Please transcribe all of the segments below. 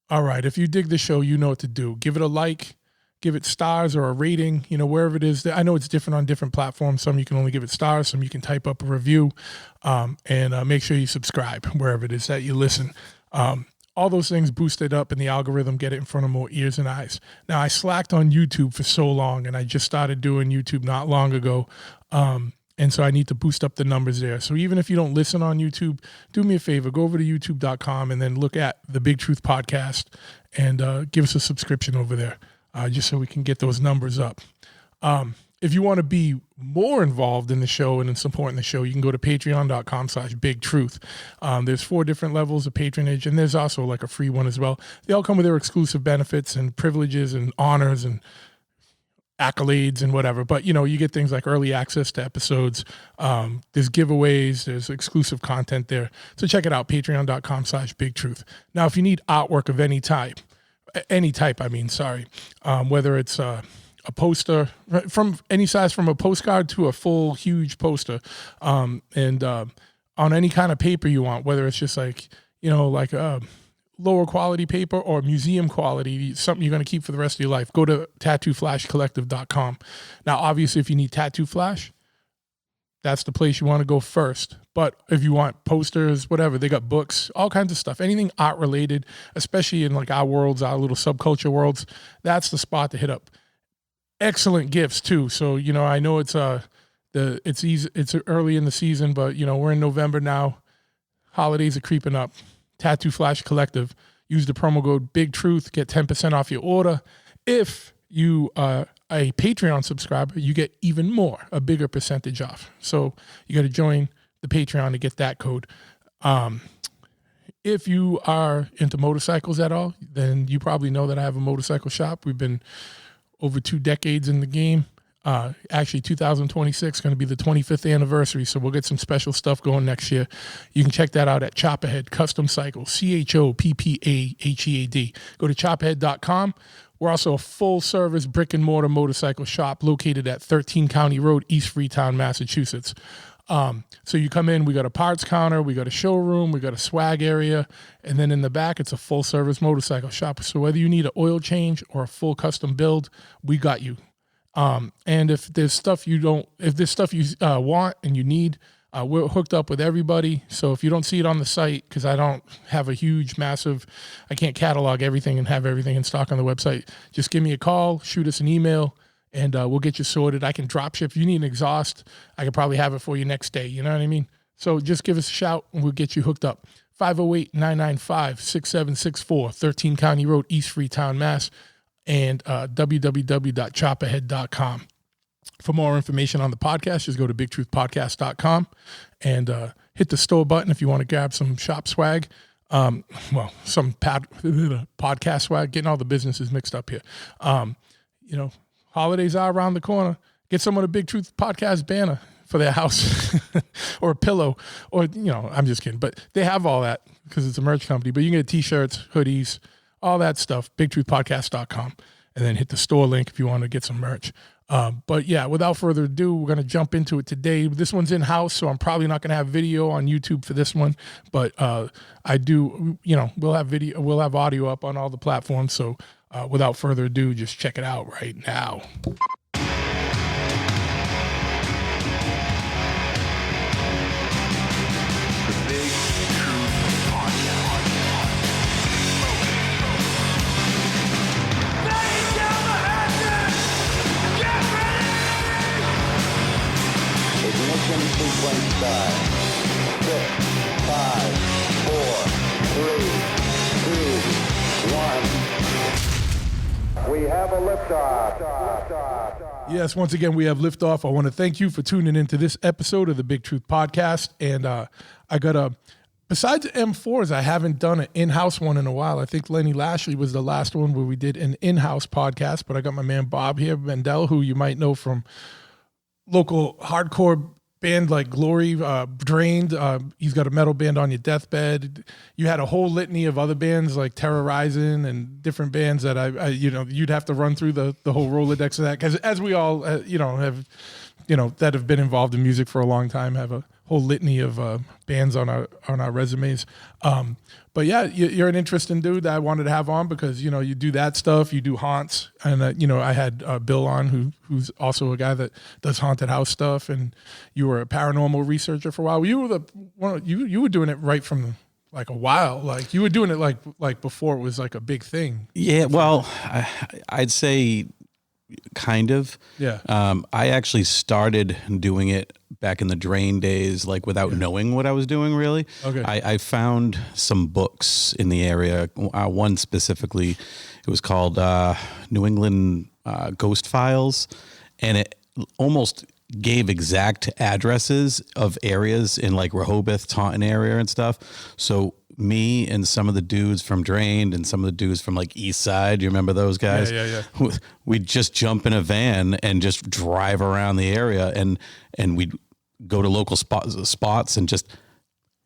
All right. If you dig the show, you know what to do. Give it a like, give it stars or a rating, wherever it is. I know it's different on different platforms. Some you can only give it stars, some you can type up a review, and make sure you subscribe wherever it is that you listen. All those things boost it up in the algorithm, get it in front of more ears and eyes. Now, I slacked on YouTube for so long, and I just started doing YouTube not long ago. And so I need to boost up the numbers there. So even if you don't listen on YouTube, do me a favor, go over to youtube.com and then look at the Big Truth Podcast and give us a subscription over there, just so we can get those numbers up. If you want to be more involved in the show and in supporting the show, you can go to patreon.com/bigtruth. There's 4 different levels of patronage, and there's also like a free one as well. They all come with their exclusive benefits and privileges and honors and accolades and whatever, but you get things like early access to episodes. There's giveaways, there's exclusive content there. So check it out, patreon.com/bigtruth. Now, if you need artwork of any type, whether it's a poster from any size, from a postcard to a full huge poster, and on any kind of paper you want, whether it's just like lower quality paper or museum quality, something you're going to keep for the rest of your life, go to tattooflashcollective.com. Now, obviously, if you need tattoo flash, that's the place you want to go first. But if you want posters, whatever, they got books, all kinds of stuff, anything art related, especially in like our worlds, our little subculture worlds, that's the spot to hit up. Excellent gifts too. So, I know it's early in the season, but we're in November now. Holidays are creeping up. Tattoo Flash Collective. Use the promo code Big Truth, get 10% off your order. If you are a Patreon subscriber, you get even more, a bigger percentage off. So you got to join the Patreon to get that code. If you are into motorcycles at all, then you probably know that I have a motorcycle shop. We've been over 2 decades in the game. Actually, 2026 is going to be the 25th anniversary, so we'll get some special stuff going next year. You can check that out at Chopperhead Custom Cycle, CHOPPAHEAD. Go to chopperhead.com. We're also a full-service brick-and-mortar motorcycle shop located at 13 County Road, East Freetown, Massachusetts. So you come in, we got a parts counter, we got a showroom, we got a swag area, and then in the back, it's a full-service motorcycle shop. So whether you need an oil change or a full custom build, we got you. And if there's stuff you want and you need, we're hooked up with everybody. So if you don't see it on the site, because I don't have a I can't catalog everything and have everything in stock on the website, just give me a call, shoot us an email, and we'll get you sorted. I can drop ship. If you need an exhaust, I can probably have it for you next day. You know what I mean? So just give us a shout and we'll get you hooked up. 508-995-6764, 13 County Road, East Freetown, Mass. And www.chopperhead.com. For more information on the podcast, just go to bigtruthpodcast.com and hit the store button if you want to grab some shop swag. Some podcast swag, getting all the businesses mixed up here. Holidays are around the corner. Get someone a Big Truth Podcast banner for their house or a pillow or, I'm just kidding. But they have all that because it's a merch company. But you can get T-shirts, hoodies, all that stuff, bigtruthpodcast.com, and then hit the store link if you want to get some merch. But yeah, without further ado, we're going to jump into it today. This one's in-house, so I'm probably not going to have video on YouTube for this one, but I do, we'll have audio up on all the platforms. So without further ado, just check it out right now. Sequence start. 6, 5, 4, 3, 2, 1. We have a liftoff. Yes, once again, we have liftoff. I want to thank you for tuning into this episode of the Big Truth Podcast. And I got besides M4s, I haven't done an in-house one in a while. I think Lenny Lashley was the last one where we did an in-house podcast, but I got my man Bob here, Mendell, who you might know from local hardcore band like Glory, Drained. He's got a metal band on Your Deathbed. You had a whole litany of other bands like Terrorizing and different bands that you'd have to run through the whole Rolodex of that, because as we all have that have been involved in music for a long time, have a whole litany of bands on our resumes. But yeah, you're an interesting dude that I wanted to have on because, you know, you do that stuff, you do haunts. And, you know, I had Bill on who's also a guy that does haunted house stuff. And you were a paranormal researcher for a while. You were you were doing it right from like a while. Like you were doing it like before it was like a big thing. Yeah, well, I'd say kind of. Yeah. I actually started doing it back in the Drain days, like without knowing what I was doing really. Okay. I found some books in the area. One specifically, it was called New England Ghost Files, and it almost gave exact addresses of areas in like Rehoboth, Taunton area and stuff. So me and some of the dudes from Drained and some of the dudes from like East Side, you remember those guys? Yeah. We'd just jump in a van and just drive around the area and we'd go to local spots and just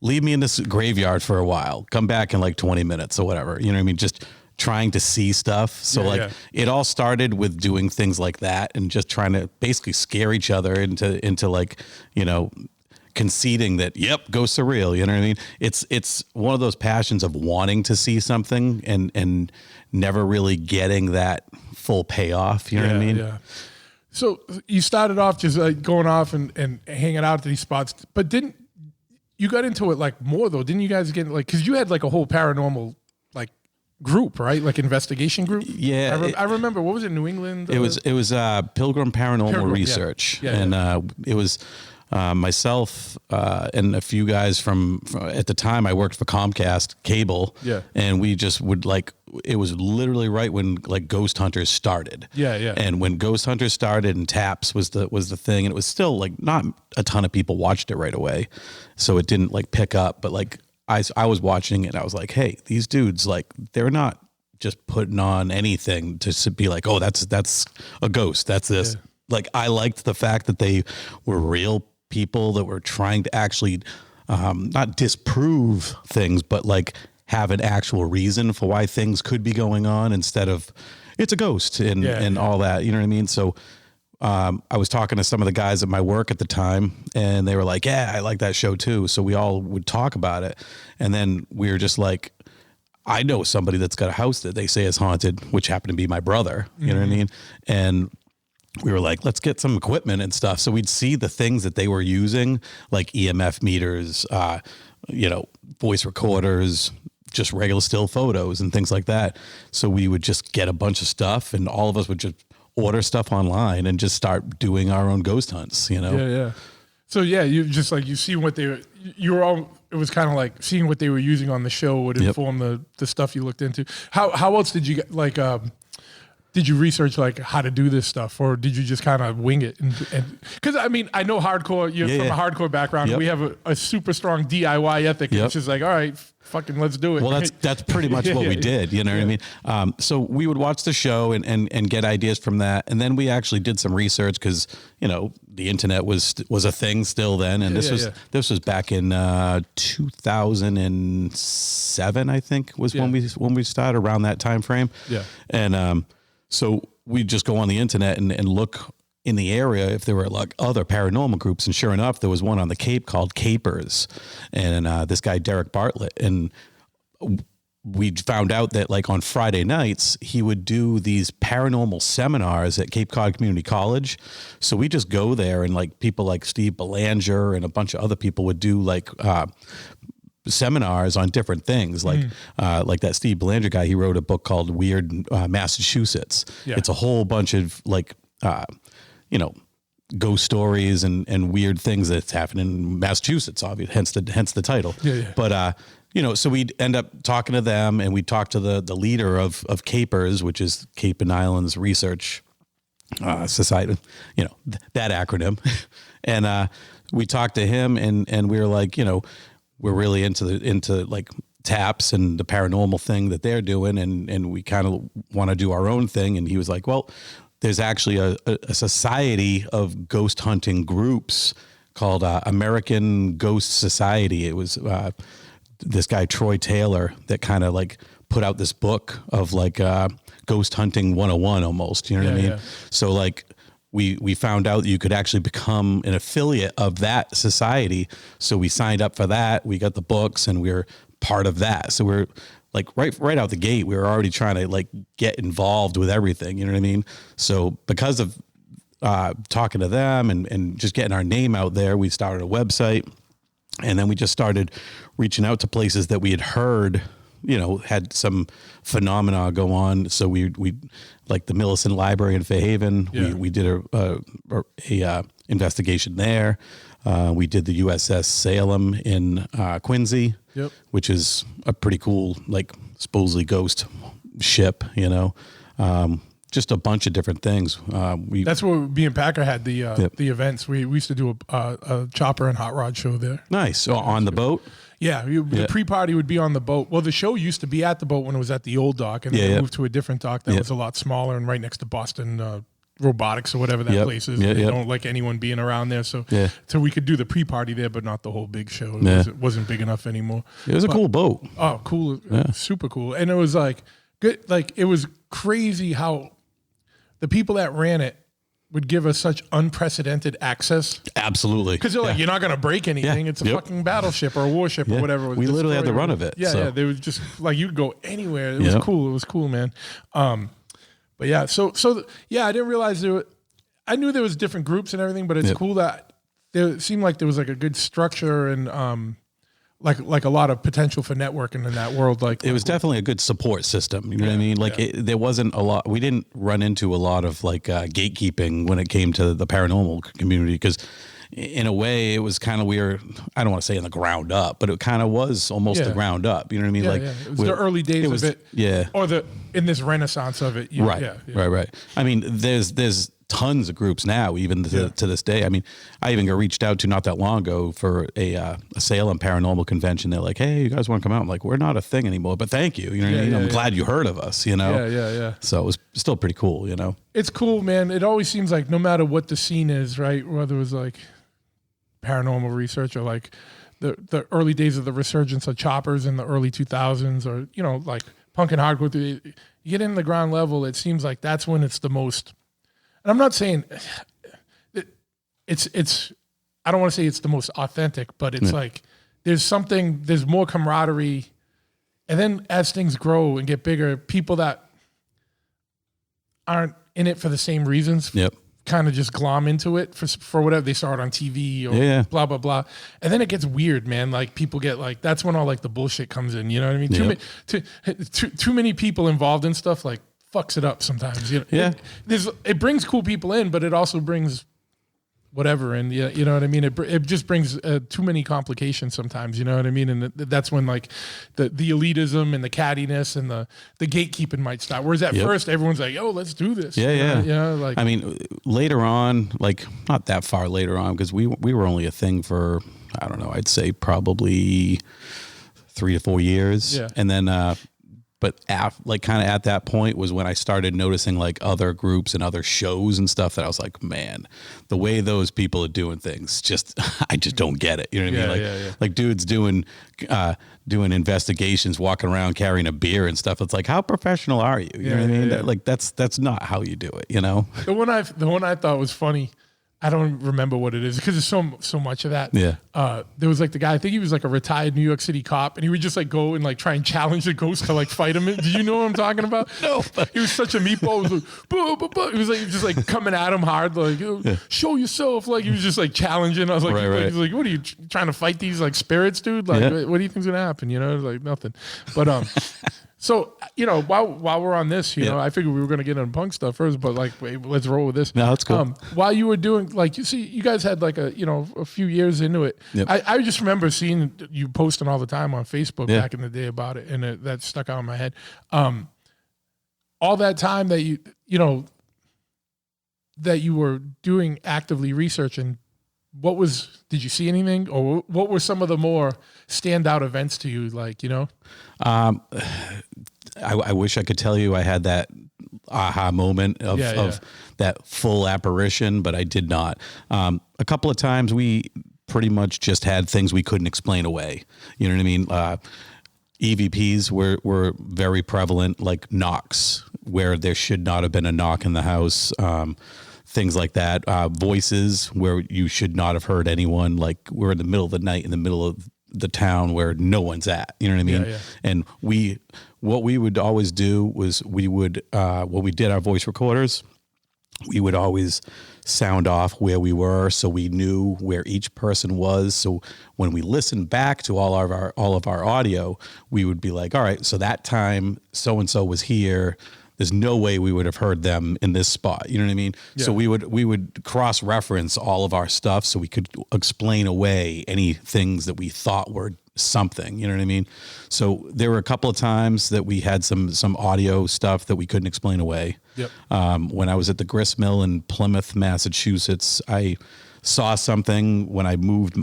leave me in this graveyard for a while, come back in like 20 minutes or whatever. You know what I mean? Just trying to see stuff. So it all started with doing things like that and just trying to basically scare each other into like, you know, conceding that, yep, ghosts are real. You know what I mean? It's one of those passions of wanting to see something and never really getting that full payoff. You know what I mean? Yeah. So you started off just like going off and hanging out at these spots, but didn't you got into it like more though? Didn't you guys get like, cause you had like a whole paranormal like group, right? Like investigation group. Yeah. I remember, what was it? New England? It was Pilgrim Paranormal Research. Yeah. And it was myself and a few guys from at the time I worked for Comcast Cable. Yeah. And we just would like, it was literally right when like Ghost Hunters started. Yeah. And when Ghost Hunters started and Taps was the thing, and it was still like not a ton of people watched it right away. So it didn't like pick up, but like I was watching it and I was like, hey, these dudes, like they're not just putting on anything to be like, oh, that's a ghost. That's this. Yeah. Like I liked the fact that they were real people that were trying to actually not disprove things, but like have an actual reason for why things could be going on instead of it's a ghost and all that. You know what I mean? So I was talking to some of the guys at my work at the time and they were like, yeah, I like that show too. So we all would talk about it. And then we were just like, I know somebody that's got a house that they say is haunted, which happened to be my brother. You know what I mean? And we were like, let's get some equipment and stuff. So we'd see the things that they were using, like EMF meters, you know, voice recorders, just regular still photos and things like that. So we would just get a bunch of stuff and all of us would just order stuff online and just start doing our own ghost hunts, you know? Yeah. So yeah, you just like, you see what you were all, it was kind of like seeing what they were using on the show would inform the stuff you looked into. How else did you get like, did you research like how to do this stuff, or did you just kind of wing it? And because I mean, I know hardcore. You're from a hardcore background. We have a super strong DIY ethic. It's just like, all right, fucking let's do it. Well, that's pretty much what we did. You know what I mean? So we would watch the show and get ideas from that, and then we actually did some research because you know the internet was a thing still then, and this was back in 2007, I think was when we started around that time frame. Yeah, and so we just go on the internet and look in the area if there were like other paranormal groups. And sure enough, there was one on the Cape called Capers. And this guy, Derek Bartlett. And we found out that like on Friday nights, he would do these paranormal seminars at Cape Cod Community College. So we just go there and like people like Steve Belanger and a bunch of other people would do like seminars on different things like that Steve Belanger guy, he wrote a book called Weird Massachusetts. It's a whole bunch of like you know, ghost stories and weird things that's happened in Massachusetts, obviously, hence the title. But you know, so we'd end up talking to them and we'd talk to the leader of Capers, which is Cape and Islands Research Society, you know, that acronym. And we talked to him and we were like, you know, we're really into like Taps and the paranormal thing that they're doing. And we kind of want to do our own thing. And he was like, well, there's actually a society of ghost hunting groups called American Ghost Society. It was this guy, Troy Taylor, that kind of like put out this book of like ghost hunting 101 almost, you know what I mean? So like we found out that you could actually become an affiliate of that society. So we signed up for that. We got the books and we're part of that. So we're like right out the gate, we were already trying to like get involved with everything. You know what I mean? So because of talking to them and just getting our name out there, we started a website, and then we just started reaching out to places that we had heard, you know, had some phenomena go on. So we like the Millicent Library in Fairhaven. We did a investigation there. We did the USS Salem in Quincy, which is a pretty cool, like supposedly ghost ship, you know. Just a bunch of different things. That's where me and Packer had the events. We used to do a chopper and hot rod show there. Nice. So on the boat? Yeah, the pre-party would be on the boat. Well, the show used to be at the boat when it was at the old dock, and then we moved to a different dock that was a lot smaller and right next to Boston Robotics or whatever that place is. They don't like anyone being around there, so we could do the pre-party there, but not the whole big show. It wasn't big enough anymore. It was a cool boat. Oh, cool. Super cool. And it was like good. Like it was crazy how the people that ran it would give us such unprecedented access. Absolutely. Because they're like, you're not going to break anything. It's a fucking battleship or a warship or whatever. We literally had the run of it. Yeah. They would just like, you'd go anywhere. It was cool. It was cool, man. But yeah, so I didn't realize I knew there was different groups and everything, but it's cool that it seemed like there was like a good structure and like a lot of potential for networking in that world. Like it was definitely a good support system. You know what I mean? Like there wasn't a lot. We didn't run into a lot of like gatekeeping when it came to the paranormal community, because in a way it was kind of weird. I don't want to say in the ground up, but it kind of was almost the ground up. You know what I mean? Like it was the early days of it. Yeah. Or in this renaissance of it. Right. I mean, there's tons of groups now, even to this day. I mean, I even got reached out to not that long ago for a Salem paranormal convention. They're like, hey, you guys want to come out? I'm like, we're not a thing anymore, but thank you. You know what I mean? I'm glad you heard of us, you know? Yeah. So it was still pretty cool, you know? It's cool, man. It always seems like no matter what the scene is, right? Whether it was like paranormal research or like the early days of the resurgence of choppers in the early 2000s, or, you know, like punk and hardcore, you get in the ground level, it seems like that's when it's the most. And I'm not saying it's I don't want to say it's the most authentic, but it's like there's more camaraderie. And then as things grow and get bigger, people that aren't in it for the same reasons kind of just glom into it for whatever they saw it on TV or blah, blah, blah. And then it gets weird, man. Like people get like, that's when all like the bullshit comes in, you know what I mean? Too many people involved in stuff like fucks it up sometimes. You know? It brings cool people in, but it also brings whatever. And you know what I mean? It just brings too many complications sometimes, you know what I mean? And that's when like the elitism and the cattiness and the gatekeeping might stop. Whereas at first everyone's like, yo, let's do this. You know, like, I mean, later on, like not that far later on, because we were only a thing for, I don't know, I'd say probably 3 to 4 years. Yeah. And then, but kind of at that point was when I started noticing like other groups and other shows and stuff that I was like, man, the way those people are doing things, I just don't get it. You know what I mean? Like dudes doing investigations, walking around carrying a beer and stuff. It's like, how professional are you? You know what I mean? Like that's not how you do it. You know. The one I thought was funny. I don't remember what it is because there's so much of that. Yeah. There was like the guy, I think he was like a retired New York City cop, and he would just like go and like try and challenge the ghost to like fight him. Did you know what I'm talking about? No. He was such a meatball. He was like, bah, bah, bah. He was like just like coming at him hard, like show yourself. Like he was just like challenging. I was like, He's like, what are you trying to fight these like spirits, dude? Like, what do you think's gonna happen? You know, like nothing. But so, you know, while we're on this, you know, I figured we were going to get into punk stuff first, but like, wait, let's roll with this. No, that's cool. While you were doing, like, you see, you guys had like a few years into it. Yep. I just remember seeing you posting all the time on Facebook back in the day about it, and that stuck out in my head. All that time that you were doing actively researching, did you see anything, or what were some of the more standout events to you? Like, you know, I wish I could tell you I had that aha moment of that full apparition, but I did not. A couple of times we pretty much just had things we couldn't explain away. You know what I mean? EVPs were very prevalent, like knocks where there should not have been a knock in the house. things like that. Voices where you should not have heard anyone. Like we're in the middle of the night in the middle of the town where no one's at. You know what I mean? Yeah. And what we would always do was we would when we did our voice recorders, we would always sound off where we were, so we knew where each person was. So when we listened back to all of our audio, we would be like, all right, so that time so and so was here. There's no way we would have heard them in this spot. You know what I mean? Yeah. So we would cross-reference all of our stuff so we could explain away any things that we thought were something. You know what I mean? So there were a couple of times that we had some audio stuff that we couldn't explain away. Yep. When I was at the grist mill in Plymouth, Massachusetts, I saw something when I moved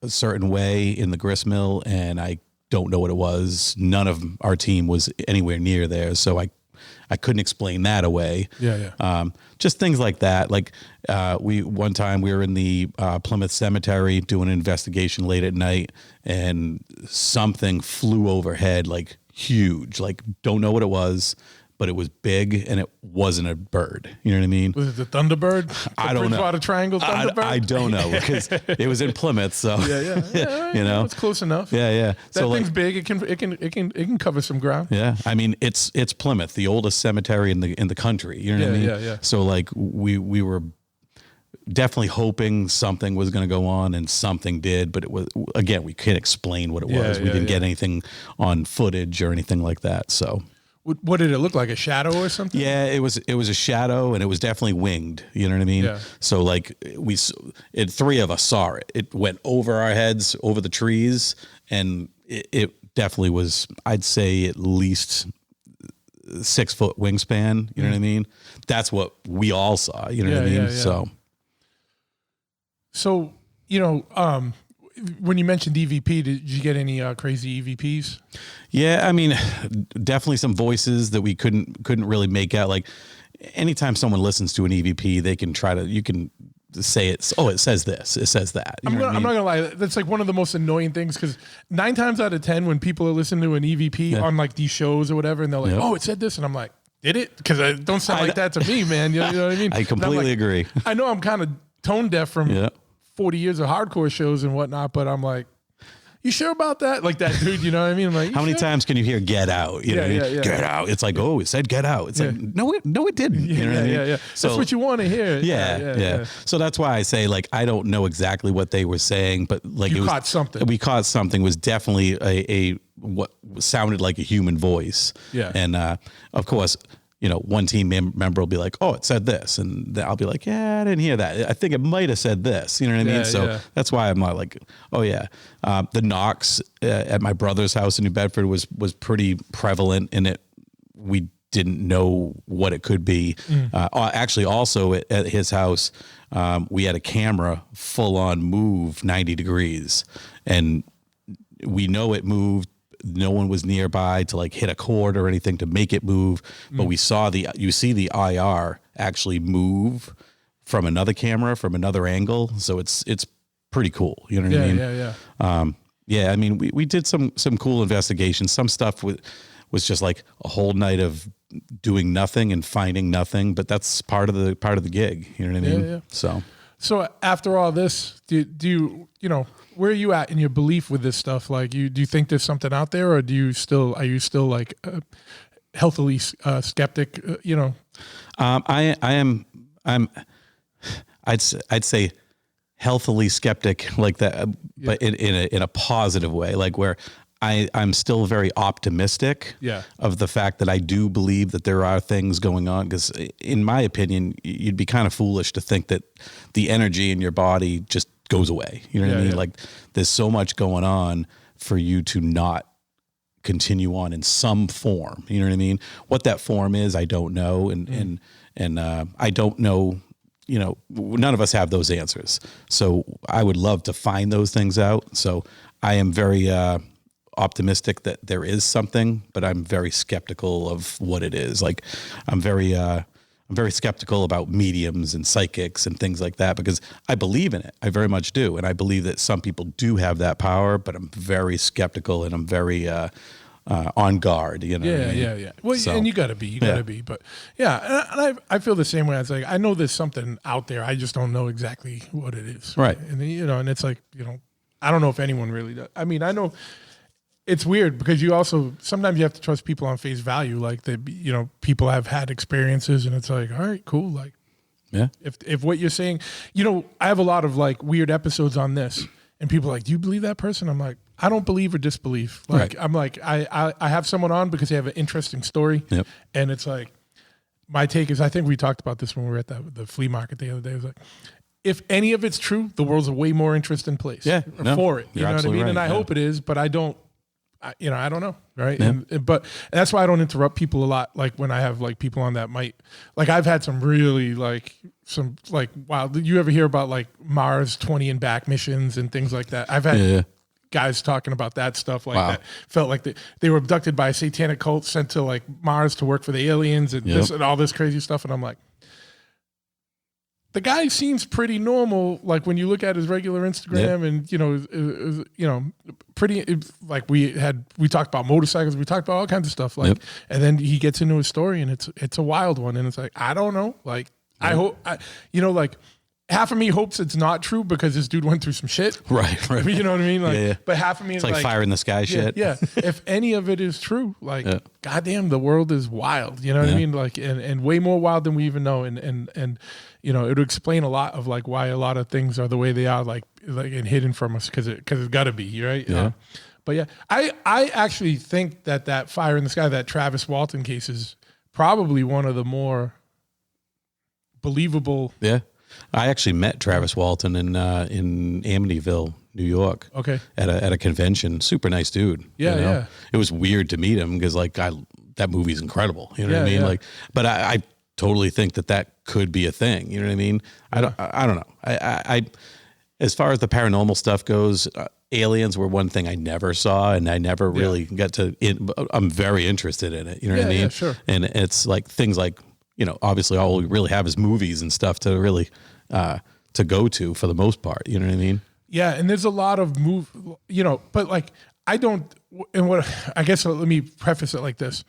a certain way in the grist mill, and I don't know what it was. None of our team was anywhere near there, so I couldn't explain that away. Yeah. Just things like that. Like one time we were in the Plymouth Cemetery doing an investigation late at night, and something flew overhead, like huge. Like don't know what it was, but it was big, and it wasn't a bird. You know what I mean? Was it the Thunderbird? I don't know. Bridgewater Triangle Thunderbird? I don't know, because it was in Plymouth, so Yeah, you know, it's close enough. yeah. That thing's big. It can cover some ground. Yeah, I mean it's Plymouth, the oldest cemetery in the country. You know what I mean? Yeah. So like we were definitely hoping something was going to go on, and something did, but it was, again, we can't explain what it was. We didn't get anything on footage or anything like that. So what did it look like? A shadow or something? yeah, it was a shadow, and it was definitely winged. You know what I mean? Yeah. So like three of us saw it. It went over our heads, over the trees, and it definitely was, I'd say, at least 6 foot wingspan. You know what I mean? That's what we all saw. You know what I mean? Yeah. So, you know, when you mentioned EVP, did you get any crazy EVPs? Yeah, I mean, definitely some voices that we couldn't really make out. Like anytime someone listens to an EVP, they can you can say it says this, it says that. I'm not gonna lie, that's like one of the most annoying things, because 9 times out of 10 when people are listening to an EVP on like these shows or whatever, and they're like, oh, it said this, and I'm like, did it? Because it don't sound like that to me, man. You know what I mean? I completely agree. I know I'm kind of tone deaf from 40 years of hardcore shows and whatnot, but I'm like, you sure about that? Like that dude, you know what I mean? I'm like, how many times can you hear "get out"? You know what I mean? Get out. It's like, oh, it said "get out." It's like, no, it didn't. You know what I mean? Yeah. So, that's what you want to hear. Yeah. So that's why I say, like, I don't know exactly what they were saying, but like caught something. We caught something. Was definitely a what sounded like a human voice. Yeah. And of course, you know, one team member will be like, oh, it said this. And I'll be like, yeah, I didn't hear that. I think it might have said this. You know what I mean? So that's why I'm not like, oh, yeah. The knocks at my brother's house in New Bedford was pretty prevalent in it. We didn't know what it could be. Actually, also at his house, we had a camera full on move 90 degrees. And we know it moved. No one was nearby to like hit a cord or anything to make it move, but you see the IR actually move from another camera from another angle, so it's pretty cool. You know what I mean? Yeah. I mean, we did some cool investigations. Some stuff was just like a whole night of doing nothing and finding nothing, but that's part of the gig. You know what I mean? Yeah. So after all this, do you know? Where are you at in your belief with this stuff? Like, do you think there's something out there, or are you still like healthily skeptic? You know, I'd say healthily skeptic like that, but in a positive way, like where I'm still very optimistic of the fact that I do believe that there are things going on, because in my opinion, you'd be kind of foolish to think that the energy in your body just goes away. You know what I mean? Like there's so much going on for you to not continue on in some form. You know what I mean? What that form is, I don't know. And I don't know, you know, none of us have those answers. So I would love to find those things out. So I am very, optimistic that there is something, but I'm very skeptical of what it is. Like I'm very skeptical about mediums and psychics and things like that, because I believe in it. I very much do. And I believe that some people do have that power, but I'm very skeptical, and I'm very on guard. You know. Yeah, what I mean? yeah. Well, So, and you got to be. But yeah, and I feel the same way. It's like I know there's something out there. I just don't know exactly what it is. Right. And and it's like I don't know if anyone really does. I mean, I know. It's weird because you also sometimes you have to trust people on face value. Like people have had experiences, and it's like, all right, cool. Like, yeah. If what you're saying, I have a lot of like weird episodes on this, and people are like, do you believe that person? I'm like, I don't believe or disbelieve. Like, Right. I'm like, I have someone on because they have an interesting story, Yep. and it's like, my take is, I think we talked about this when we were at the flea market the other day. It was like, if any of it's true, the world's a way more interesting place. Yeah, no, for it. You you're know what I absolutely mean? right, And I yeah. hope it is, but I don't. I don't know, right? Yeah. But that's why I don't interrupt people a lot. Like when I have like people on that might, like I've had some really wow. You ever hear about like Mars 20 and back missions and things like that? I've had Yeah. guys talking about that stuff like Wow. that. Felt like they were abducted by a satanic cult sent to like Mars to work for the aliens and this and all this crazy stuff. And I'm like, the guy seems pretty normal. Like when you look at his regular Instagram and, pretty like we talked about motorcycles. We talked about all kinds of stuff like, and then he gets into his story and it's a wild one. And it's like, I don't know. Like I hope, like half of me hopes it's not true because this dude went through some shit. Right. You know what I mean? Like, Yeah. but half of me It's is like fire in the sky shit. Yeah. If any of it is true, like, goddamn, the world is wild. You know what I mean? Like, and way more wild than we even know. And it would explain a lot of like why a lot of things are the way they are, like and hidden from us because it's got to be, right? Yeah. But yeah, I actually think that fire in the sky, that Travis Walton case is probably one of the more believable. Yeah. I actually met Travis Walton in Amityville, New York. Okay. At a convention. Super nice dude. Yeah, yeah. It was weird to meet him because that movie's incredible. You know what I mean? Yeah. Like, but I totally think that could be a thing. You know what I mean? I don't know. I as far as the paranormal stuff goes, aliens were one thing I never saw, and I never really got to. I'm very interested in it. You know what I mean? Yeah, sure. And it's like things like, obviously all we really have is movies and stuff to really to go to for the most part. You know what I mean? Yeah, and there's a lot of but like I don't. And what I guess let me preface it like this.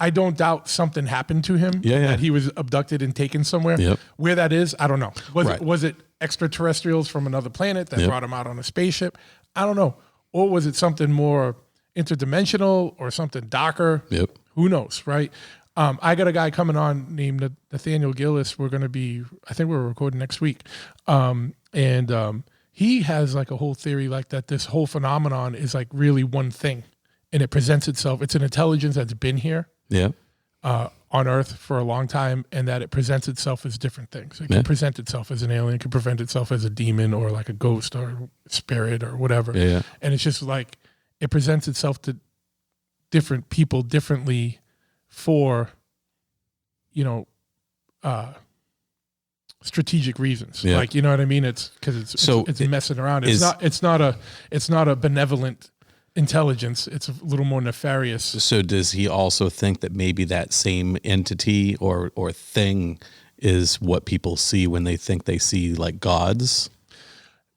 I don't doubt something happened to him. Yeah. That he was abducted and taken somewhere. Yep. Where that is, I don't know. Right. Was it extraterrestrials from another planet that brought him out on a spaceship? I don't know. Or was it something more interdimensional or something darker? Yep. Who knows, right? I got a guy coming on named Nathaniel Gillis. I think we're recording next week. He has like a whole theory like that this whole phenomenon is like really one thing. And it presents itself. It's an intelligence that's been here. Yeah. On Earth for a long time, and that it presents itself as different things. It can present itself as an alien, it can present itself as a demon or like a ghost or spirit or whatever. Yeah. And it's just like it presents itself to different people differently for, strategic reasons. Yeah. Like, you know what I mean? It's because it's messing around. It's not a benevolent intelligence. It's a little more nefarious. So does he also think that maybe that same entity or thing is what people see when they think they see like gods?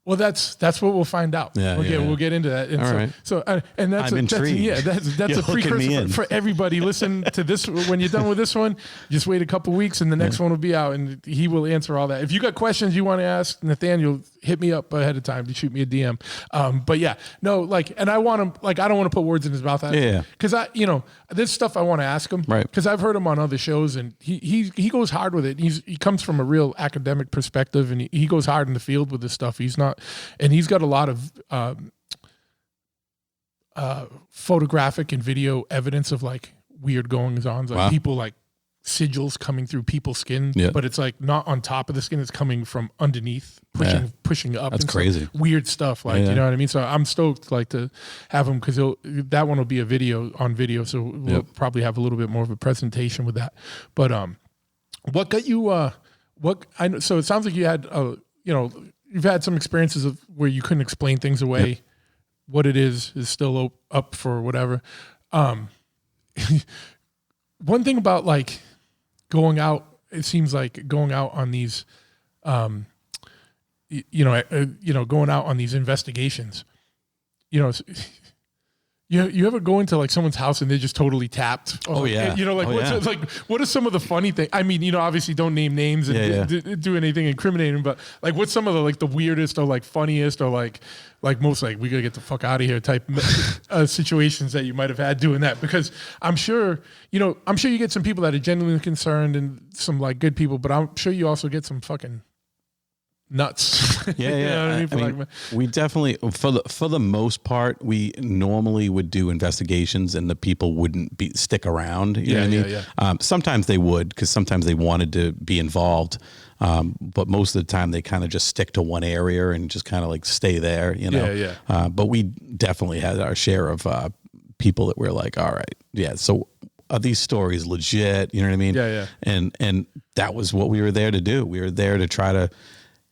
Well, that's what we'll find out. Yeah, we'll get into that. And All right. So and that's I'm intrigued. that's You're a hooking me precursor in. for everybody. Listen to this when you're done with this one. Just wait a couple weeks, and the next one will be out, and he will answer all that. If you got questions you want to ask Nathaniel, hit me up ahead of time. You shoot me a DM. But yeah, no, like, and I want him. Like, I don't want to put words in his mouth. Yeah. Because this stuff I want to ask him. Right. Because I've heard him on other shows, and he goes hard with it. He comes from a real academic perspective, and he goes hard in the field with this stuff. He's got a lot of photographic and video evidence of like weird goings on, like people like sigils coming through people's skin, but it's like not on top of the skin; it's coming from underneath, pushing up. That's and crazy. Stuff. Weird stuff, like you know what I mean. So I'm stoked like to have him because that one will be a video, so we'll probably have a little bit more of a presentation with that. But what got you? What I know? So it sounds like you had you've had some experiences of where you couldn't explain things away. Yep. What it is still up for whatever. One thing about like going out, it seems like going out on these, going out on these investigations, You ever go into like someone's house and they're just totally tapped? Or, Oh, yeah. You know, like, what are some of the funny things? I mean, you know, obviously don't name names and do anything incriminating, but like, what's some of the like the weirdest or like funniest or like most like we gotta get the fuck out of here type situations that you might have had doing that? Because I'm sure you get some people that are genuinely concerned and some like good people, but I'm sure you also get some fucking nuts. Yeah, You know what I mean, we definitely, for the most part, we normally would do investigations, and the people wouldn't stick around. You know what I mean? Sometimes they would, because sometimes they wanted to be involved, but most of the time they kind of just stick to one area and just kind of like stay there. You know? But we definitely had our share of people that were like, all right, so. Are these stories legit? You know what I mean? And that was what we were there to do. We were there to try to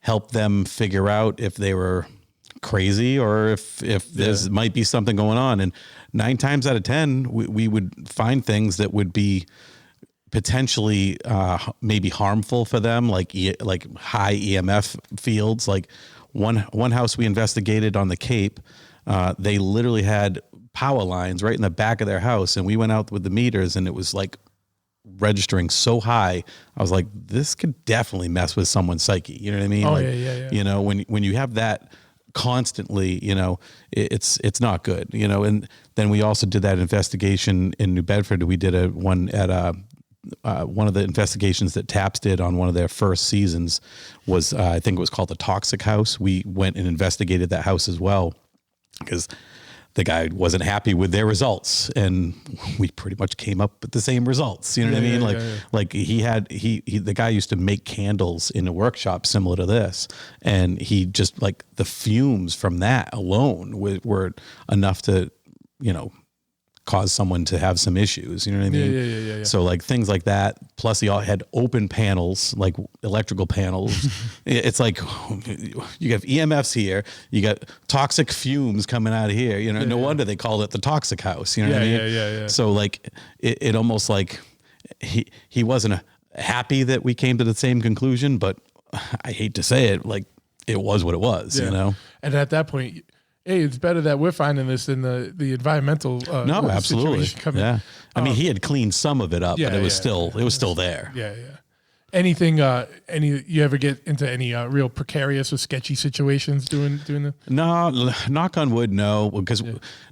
help them figure out if they were crazy or if there's might be something going on. And 9 times out of 10, we would find things that would be potentially maybe harmful for them, like high EMF fields. Like one house we investigated on the Cape, they literally had power lines right in the back of their house, and we went out with the meters, and it was like registering so high. I was like, this could definitely mess with someone's psyche. You know what I mean? Oh, like, yeah. You know, when you have that constantly, you know, it's not good. You know, and then we also did that investigation in New Bedford. We did one at one of the investigations that Taps did on one of their first seasons was I think it was called the Toxic House. We went and investigated that house as well, because the guy wasn't happy with their results, and we pretty much came up with the same results. You know what I mean? Like the guy used to make candles in a workshop similar to this, and he just like the fumes from that alone were enough to, you know, cause someone to have some issues. You know what I mean? Yeah. So like things like that. Plus he all had open panels, like electrical panels. It's like you have EMFs here, you got toxic fumes coming out of here. You know, no wonder they called it the Toxic House. You know what I mean? Yeah. So like it almost like he wasn't happy that we came to the same conclusion, but I hate to say it, like it was what it was. You know? And at that point, hey, it's better that we're finding this than the environmental. No, absolutely. Yeah, I mean, he had cleaned some of it up, but it was still there. Yeah. Anything? You ever get into any real precarious or sketchy situations doing the? No, knock on wood, no. Because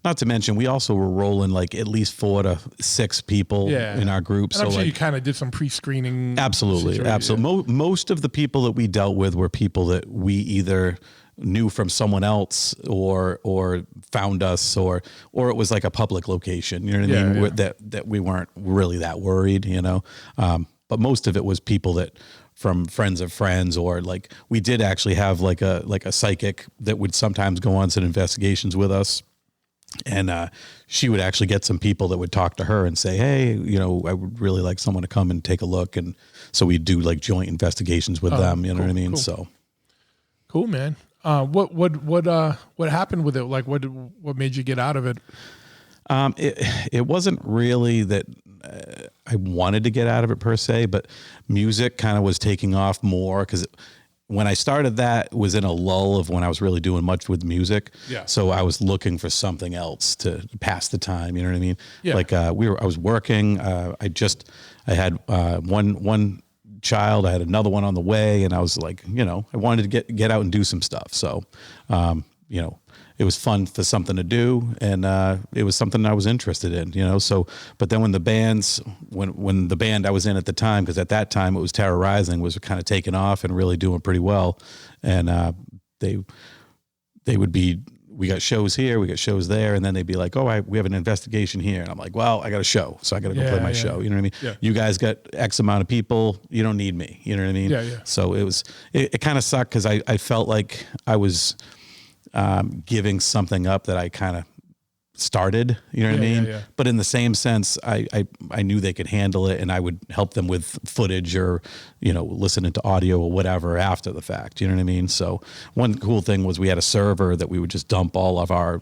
not to mention, we also were rolling like at least 4 to 6 people in our group. And so I'm sure like, you kind of did some pre-screening. Absolutely. Most of the people that we dealt with were people that we either knew from someone else or found us or it was like a public location, you know what I mean? That we weren't really that worried, you know? But most of it was people that from friends of friends, or like we did actually have like a psychic that would sometimes go on some investigations with us. And she would actually get some people that would talk to her and say, hey, you know, I would really like someone to come and take a look. And so we'd do like joint investigations with them, you know what I mean? Cool. So cool, man. What happened with it? Like, what made you get out of it? It wasn't really that I wanted to get out of it per se, but music kind of was taking off more, because when I started that was in a lull of when I was really doing much with music. Yeah. So I was looking for something else to pass the time. You know what I mean? Yeah. Like I was working. I had one child. I had another one on the way, and I was like, you know, I wanted to get out and do some stuff. So, you know, it was fun for something to do, and it was something I was interested in, you know. So, but then when the band I was in at the time, because at that time it was Terror Rising, was kind of taking off and really doing pretty well, and they would be. We got shows here, we got shows there, and then they'd be like, oh, we have an investigation here. And I'm like, well, I got a show, so I got to go play my show. You know what I mean? Yeah. You guys got X amount of people. You don't need me. You know what I mean? Yeah. So it kind of sucked, because I felt like I was giving something up that I kind of started, you know what I mean? Yeah. But in the same sense, I knew they could handle it, and I would help them with footage or, you know, listening to audio or whatever after the fact, you know what I mean? So one cool thing was we had a server that we would just dump all of our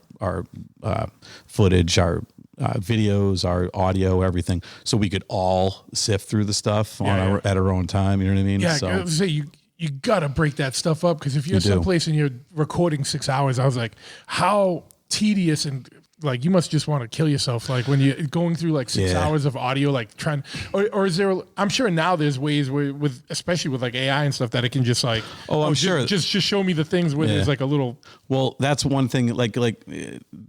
footage, our videos, our audio, everything, so we could all sift through the stuff at our own time, you know what I mean? Yeah, so I was gonna say, you got to break that stuff up, because if you're someplace and you're recording 6 hours, I was like, how tedious and like you must just want to kill yourself, like when you're going through like 6 hours of audio, like trying, or is there? I'm sure now there's ways where with especially with like AI and stuff that it can just like I'm sure just show me the things where there's like a little. Well, that's one thing. Like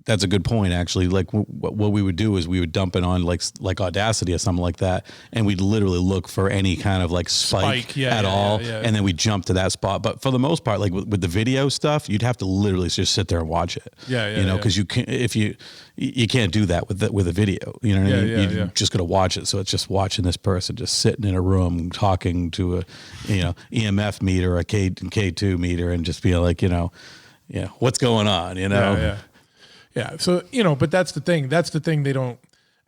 that's a good point actually. Like what we would do is we would dump it on like Audacity or something like that, and we'd literally look for any kind of like spike at all, and then we jump to that spot. But for the most part, like with the video stuff, you'd have to literally just sit there and watch it. Because you can if you can't do that with a video. You know what I mean? You're just gonna watch it. So it's just watching this person just sitting in a room talking to a EMF meter, a K2 meter, and just being like, what's going on? Yeah. So but that's the thing. That's the thing they don't.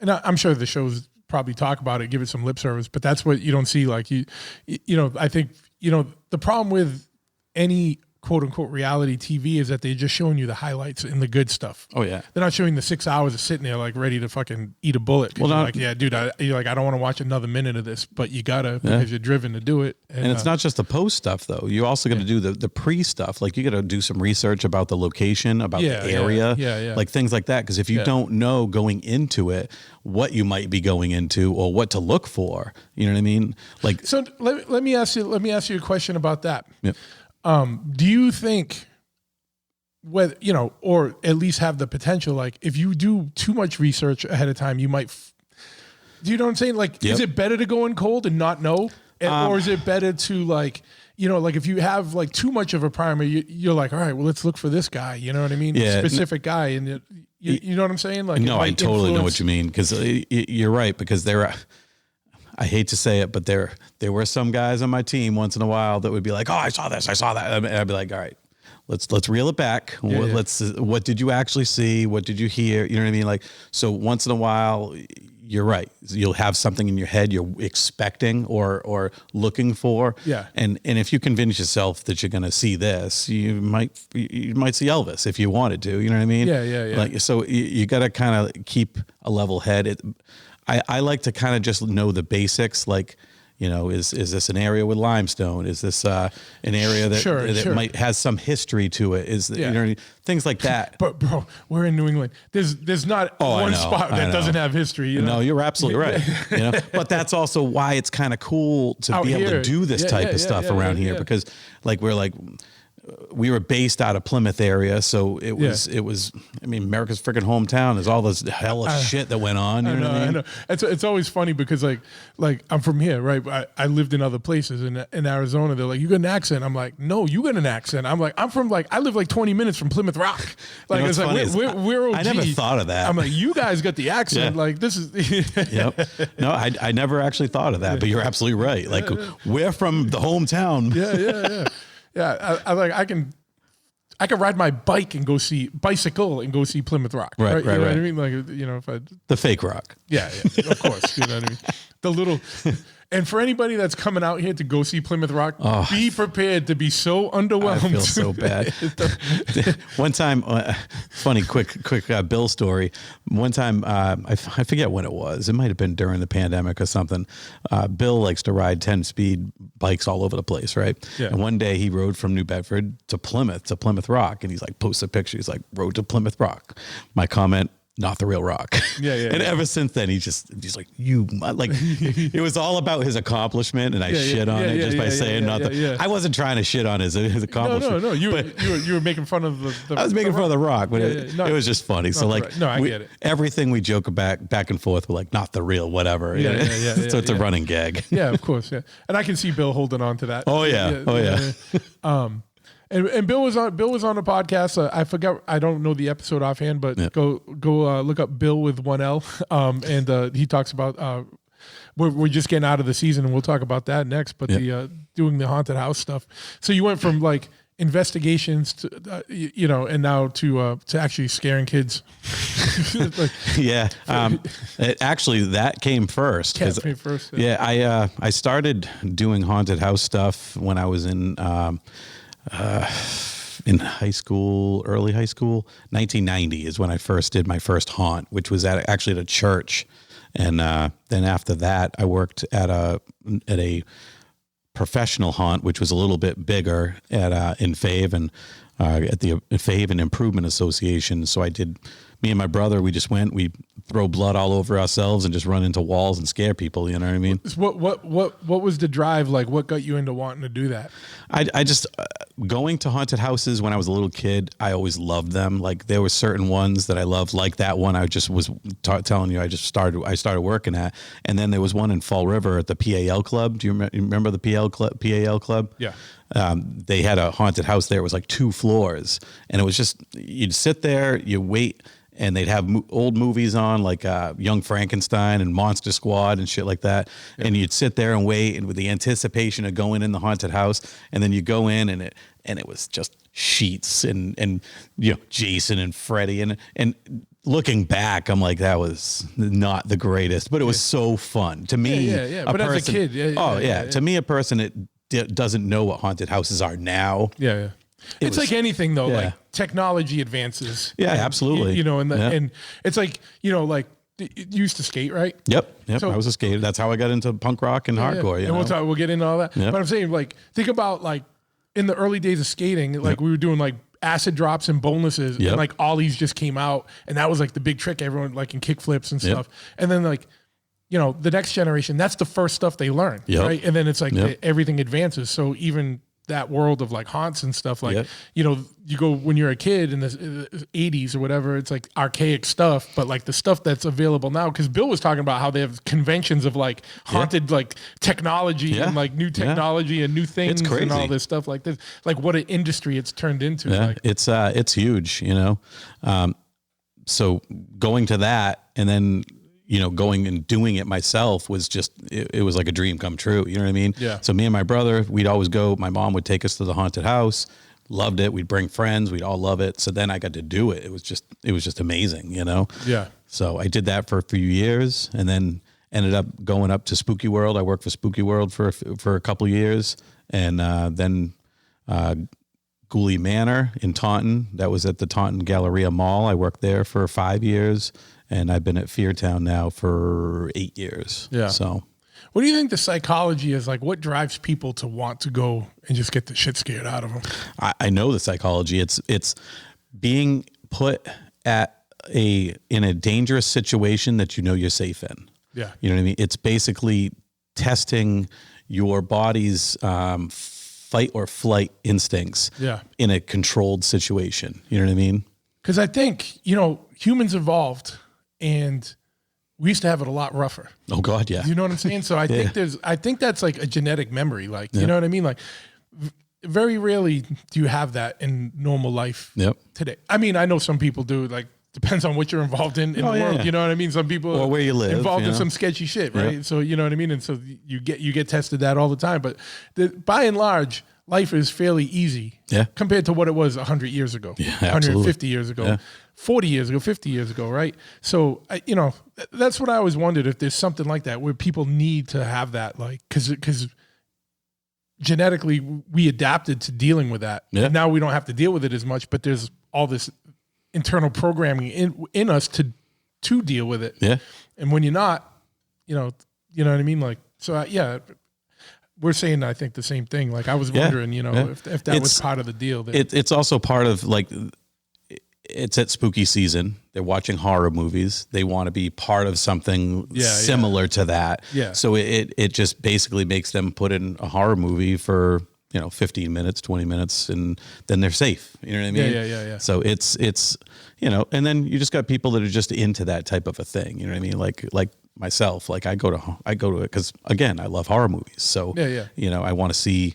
And I'm sure the shows probably talk about it, give it some lip service, but that's what you don't see. Like I think the problem with any quote unquote reality TV is that they're just showing you the highlights and the good stuff. Oh yeah. They're not showing the 6 hours of sitting there like ready to fucking eat a bullet. Well, like, yeah, dude, you're like, I don't want to watch another minute of this, but you gotta because you're driven to do it. And it's not just the post stuff though. You also got to do the pre stuff. Like you got to do some research about the location, about the area, like things like that. Because if you don't know going into it what you might be going into or what to look for, you know what I mean? Like, so let me ask you a question about that. Yep. Do you think whether, or at least have the potential, like if you do too much research ahead of time, you might, do you know what I'm saying? Like, is it better to go in cold and not know? Or is it better to like, like if you have like too much of a primer, you're like, all right, well, let's look for this guy. You know what I mean? Yeah. Specific guy. And you know what I'm saying? Like, no, I totally know what you mean. Cause you're right. Because I hate to say it, but there were some guys on my team once in a while that would be like, "Oh, I saw this, I saw that," and I'd be like, "All right, let's reel it back. What did you actually see? What did you hear? You know what I mean? Like, so once in a while, you're right. You'll have something in your head you're expecting or looking for. Yeah. And if you convince yourself that you're going to see this, you might see Elvis if you wanted to. You know what I mean? Yeah. Like, so you got to kind of keep a level head. I like to kind of just know the basics, like, is this an area with limestone? Is this an area that might has some history to it? Things like that. But bro, we're in New England. There's not one spot that doesn't have history. No, you're absolutely right. But that's also why it's kind of cool to be able to do this type of stuff around here because we were based out of Plymouth area, so it was. I mean, America's freaking hometown. There's all this hella shit that went on. You know what I mean? It's always funny because like I'm from here, right? I lived in other places in Arizona. They're like, you got an accent. I'm like, no, you got an accent. I'm like, I live like 20 minutes from Plymouth Rock. Like it's like we're OG. I never thought of that. I'm like, you guys got the accent. Like this is. Yep. No, I never actually thought of that, but you're absolutely right. Like we're from the hometown. Yeah. Yeah, I can ride my bicycle and go see Plymouth Rock. Right. What I mean? Like, if the fake rock. Yeah, of course. You know what I mean? The little, and for anybody that's coming out here to go see Plymouth Rock, be prepared to be so underwhelmed. I feel so bad. One time, funny, quick Bill story. One time, I forget when it was. It might have been during the pandemic or something. Bill likes to ride 10-speed bikes all over the place, right? Yeah. And one day he rode from New Bedford to Plymouth Rock, and he's like, posts a picture. He's like, rode to Plymouth Rock. My comment, not the real rock. And ever since then, he's like, it was all about his accomplishment, and I shit on it just by saying nothing. I wasn't trying to shit on his accomplishment. No. You were making fun of the I was making fun of the rock, but it was just funny. So like, I get it. Everything we joke back and forth, we're like, not the real whatever. So it's a running gag. Yeah, of course. Yeah, and I can see Bill holding on to that. Oh yeah. And Bill was on the podcast. I forgot. I don't know the episode offhand, but go look up Bill with 1 L. And he talks about we're just getting out of the season, and we'll talk about that next. But the doing the haunted house stuff. So you went from like investigations to and now to actually scaring kids. Actually, that came first. I started doing haunted house stuff when I was in high school, early high school. 1990 is when I first did my first haunt, which was actually at a church. And then after that, I worked at a professional haunt, which was a little bit bigger in Fayetteville, at the Fayetteville Improvement Association. So I did me and my brother, we just went, we throw blood all over ourselves and just run into walls and scare people. You know what I mean? What was the drive like? What got you into wanting to do that? I just going to haunted houses when I was a little kid. I always loved them. Like there were certain ones that I loved, like that one I just was telling you. I started working at, and then there was one in Fall River at the PAL Club. Do you remember the PAL Club? Yeah. They had a haunted house there. It was like 2 floors, and it was just you'd sit there, you wait. And they'd have old movies on, like Young Frankenstein and Monster Squad and shit like that. Yeah. And you'd sit there and wait, and with the anticipation of going in the haunted house, and then you go in, and it was just sheets and Jason and Freddy, and looking back, I'm like, that was not the greatest, but it was so fun to me. Yeah. But as a kid, to me, a person that doesn't know what haunted houses are now. Yeah. It's like anything though, like technology advances. Yeah, absolutely. And it's like, like you used to skate, right? Yep. So, I was a skater. That's how I got into punk rock and hardcore. And we'll get into all that. Yep. But I'm saying, like, think about like in the early days of skating, like we were doing like acid drops and bonuses, and like ollies just came out, and that was like the big trick. Everyone like in kick flips and stuff. And then like, the next generation, that's the first stuff they learn, right? And then it's like everything advances. So even that world of like haunts and stuff, like you go when you're a kid in the 80s or whatever, it's like archaic stuff, but like the stuff that's available now, because Bill was talking about how they have conventions of like haunted like technology and like new technology and new things and all this stuff like this, like what an industry it's turned into. Like, it's huge, so going to that and then going and doing it myself was just, it was like a dream come true. You know what I mean? Yeah. So me and my brother, we'd always go, my mom would take us to the haunted house, loved it. We'd bring friends, we'd all love it. So then I got to do it. It was just amazing, Yeah. So I did that for a few years and then ended up going up to Spooky World. I worked for Spooky World for a couple of years. And then Ghoulie Manor in Taunton, that was at the Taunton Galleria Mall. I worked there for 5 years. And I've been at Feartown now for 8 years. Yeah. So what do you think the psychology is? Like, what drives people to want to go and just get the shit scared out of them? I know the psychology. It's being put in a dangerous situation that you're safe in. Yeah. You know what I mean? It's basically testing your body's fight or flight instincts in a controlled situation. You know what I mean? Because I think, humans evolved. And we used to have it a lot rougher. Oh God, yeah. You know what I'm saying? So I think that's like a genetic memory. Like, you know what I mean? Like very rarely do you have that in normal life today. I mean, I know some people do, like depends on what you're involved in the world. Yeah. You know what I mean? Some people or where you live, involved in some sketchy shit, right? Yep. So you know what I mean? And so you get tested that all the time. But by and large, life is fairly easy compared to what it was 100 years ago, 150 years ago, 40 years ago, 50 years ago, right? So, that's what I always wondered, if there's something like that where people need to have that, like, because genetically we adapted to dealing with that. Yeah. And now we don't have to deal with it as much, but there's all this internal programming in us to deal with it. Yeah. And when you're not, you know what I mean? Like, so we're saying, I think, the same thing. Like, I was wondering, if that was part of the deal. It's also part of, like, it's at spooky season. They're watching horror movies. They want to be part of something similar to that. Yeah. So it just basically makes them put in a horror movie for, 15 minutes, 20 minutes, and then they're safe. You know what I mean? Yeah. So it's and then you just got people that are just into that type of a thing. You know what I mean? Like myself, like I go to it because, again, I love horror movies. So I want to see,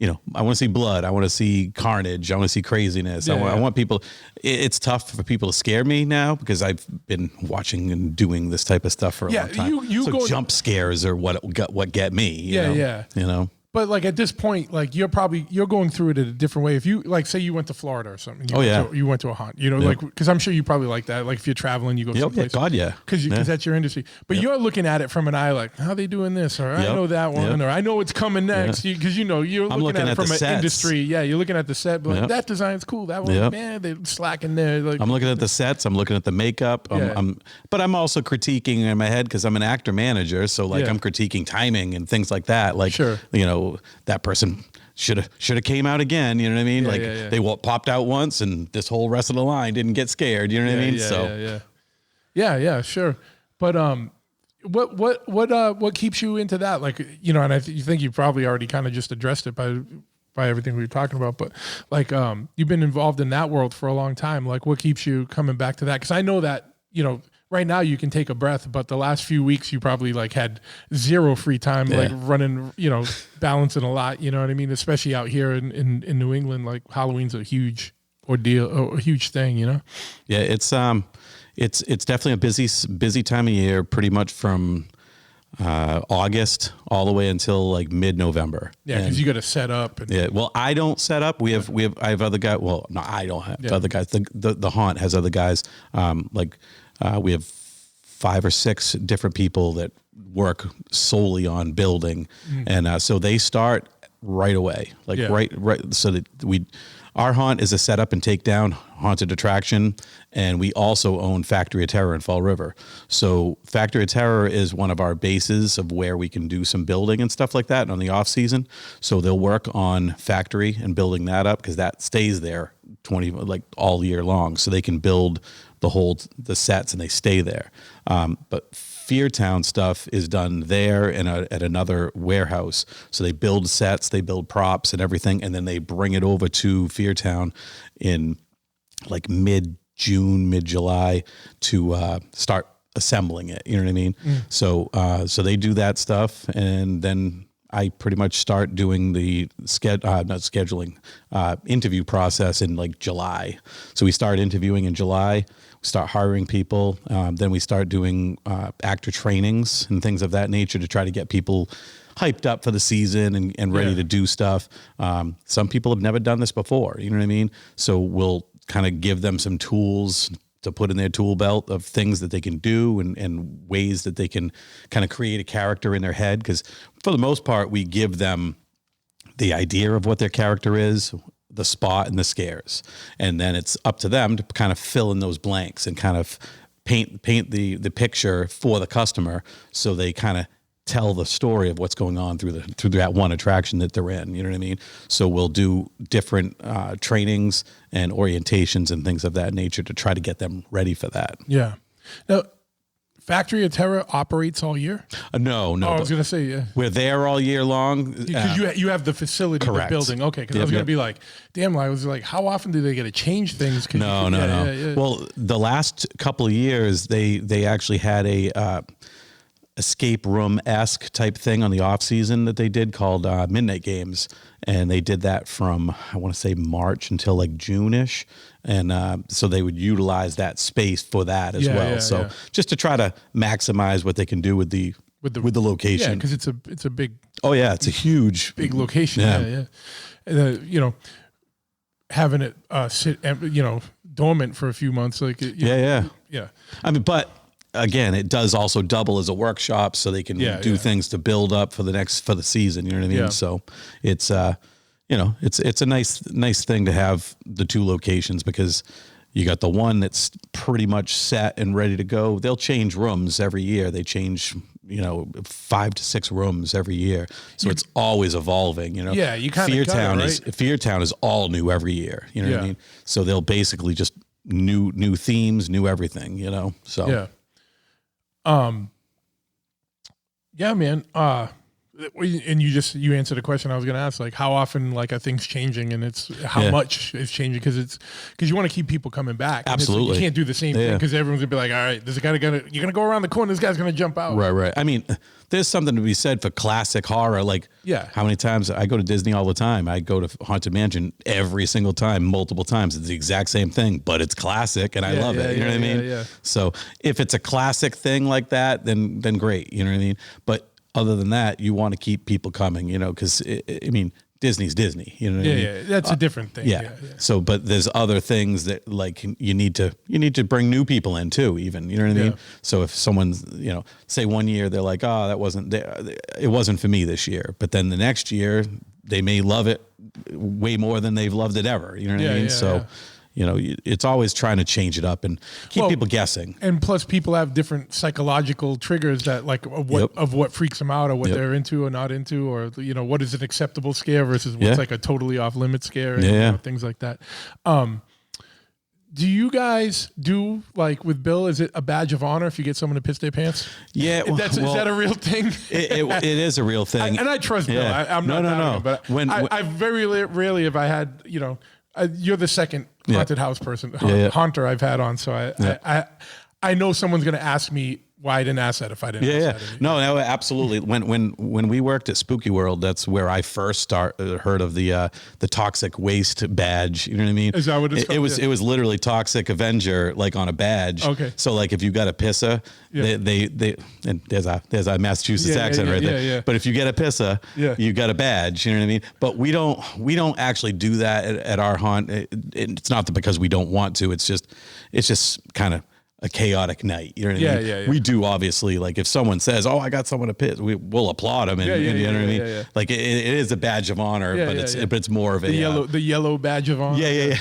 I want to see blood. I want to see carnage. I want to see craziness. I want people. It's tough for people to scare me now because I've been watching and doing this type of stuff for a long time. So jump scares are what get me. You know. But like at this point, like you're going through it in a different way. If you like, say you went to Florida or something, you went to a haunt, like, because I'm sure you probably like that. Like if you're traveling, you go someplace. Because that's your industry. But you're looking at it from an eye like, how they doing this, or I know that one, or I know it's coming next. Because you're looking at it from an industry. Yeah, you're looking at the set, but like, that design's cool. That one, man, they're slacking there. Like, I'm looking at the sets. I'm looking at the makeup. But I'm also critiquing in my head because I'm an actor manager. So like I'm critiquing timing and things like that. Like that person should have came out again. You know what I mean? They popped out once, and this whole rest of the line didn't get scared. You know what I mean? Yeah, sure. But what keeps you into that? Like, you know, and you think you probably already kind of just addressed it by everything we were talking about. But like, you've been involved in that world for a long time. Like, what keeps you coming back to that? Because I know that, you know, right now you can take a breath, but the last few weeks you probably like had zero free time, like running, you know, balancing a lot. You know what I mean? Especially out here in New England, like Halloween's a huge ordeal, a huge thing. You know? Yeah, it's definitely a busy time of year. Pretty much from August all the way until like mid-November. Yeah, because you got to set up. Yeah, well, I don't set up. I have other guys. Well, no, I don't have other guys. The haunt has other guys. We have 5 or 6 different people that work solely on building, and so they start right away, right. So that our haunt is a setup and take down haunted attraction, and we also own Factory of Terror in Fall River. So Factory of Terror is one of our bases of where we can do some building and stuff like that on the off season. So they'll work on Factory and building that up because that stays there all year long. So they can build the sets and they stay there. But Feartown stuff is done there and at another warehouse. So they build sets, they build props and everything, and then they bring it over to Feartown in like mid-June, mid-July to start assembling it. You know what I mean? So they do that stuff, and then I pretty much start doing the interview process in like July. So we start interviewing in July. We start hiring people. Then we start doing actor trainings and things of that nature to try to get people hyped up for the season and ready to do stuff. Some people have never done this before. You know what I mean? So we'll kind of give them some tools to put in their tool belt of things that they can do and ways that they can kind of create a character in their head. Because for the most part, we give them the idea of what their character is, the spot and the scares. And then it's up to them to kind of fill in those blanks and kind of paint the picture for the customer so they kind of tell the story of what's going on through that one attraction that they're in. You know what I mean? So we'll do different trainings and orientations and things of that nature to try to get them ready for that. Yeah. Now, Factory of Terror operates all year? No. Oh, I was going to say, yeah. We're there all year long. Because you have the facility, correct. The building. Okay, because I was going to be like, damn, I was like, how often do they get to change things? No. Yeah. Well, the last couple of years, they actually had a escape room-esque type thing on the off season that they did called Midnight Games, and they did that from I want to say March until like June-ish, and so they would utilize that space for that as well. So just to try to maximize what they can do with the location. Yeah, because it's a big. Oh yeah, it's a huge big location. Yeah. You know, having it sit dormant for a few months, like yeah. I mean, but. Again, it does also double as a workshop, so they can do things to build up for the season. You know what I mean? Yeah. So it's it's a nice thing to have the two locations, because you got the one that's pretty much set and ready to go. They'll change rooms every year. They change 5 to 6 rooms every year, so it's always evolving. Yeah, you kind of Feartown is all new every year. You know what I mean? So they'll basically just new themes, new everything. So yeah. Yeah, man. And you answered a question I was going to ask, like how often like are things changing, and it's how much is changing, because you want to keep people coming back. Absolutely. You can't do the same thing, because everyone's gonna be like, all right, this guy you're gonna go around the corner, this guy's gonna jump out. Right. I mean, there's something to be said for classic horror. Like, how many times I go to Disney all the time? I go to Haunted Mansion every single time, multiple times. It's the exact same thing, but it's classic, and I love it. You know what I mean? Yeah. So if it's a classic thing like that, then great. You know what I mean? But other than that, you want to keep people coming, because I mean, Disney's Disney, you know what I mean? Yeah, that's a different thing. Yeah. So, but there's other things that like you need to bring new people in too, even, you know what I mean? So if someone's, say one year they're like, oh, it wasn't for me this year, but then the next year they may love it way more than they've loved it ever. You know what I mean? So, it's always trying to change it up and keep people guessing. And plus, people have different psychological triggers that like of what freaks them out or what they're into or not into, or what is an acceptable scare versus what's like a totally off limit scare, and things like that. Do you guys do, like with Bill, is it a badge of honor if you get someone to piss their pants? Yeah. Is that a real thing? It is a real thing. And I trust Bill. I'm not no. But I very rarely have I had, you're the second haunted house person, haunter I've had on. So I know someone's going to ask me why I didn't ask that if I didn't ask that. No, absolutely. When we worked at Spooky World, that's where I first heard of the toxic waste badge. You know what I mean? Is that what it's called? It was literally Toxic Avenger, like on a badge. Okay. So like if you got a pisser, they and there's a Massachusetts accent right there. Yeah. But if you get a pisser, you got a badge. You know what I mean? But we don't actually do that at our haunt. It's not because we don't want to. It's just kind of a chaotic night. You know what I mean? Yeah. We do, obviously, like if someone says, "Oh, I got someone to piss," we'll applaud them. And you know what I mean? Yeah. Like it is a badge of honor, but it's more of a the yellow badge of honor. Yeah.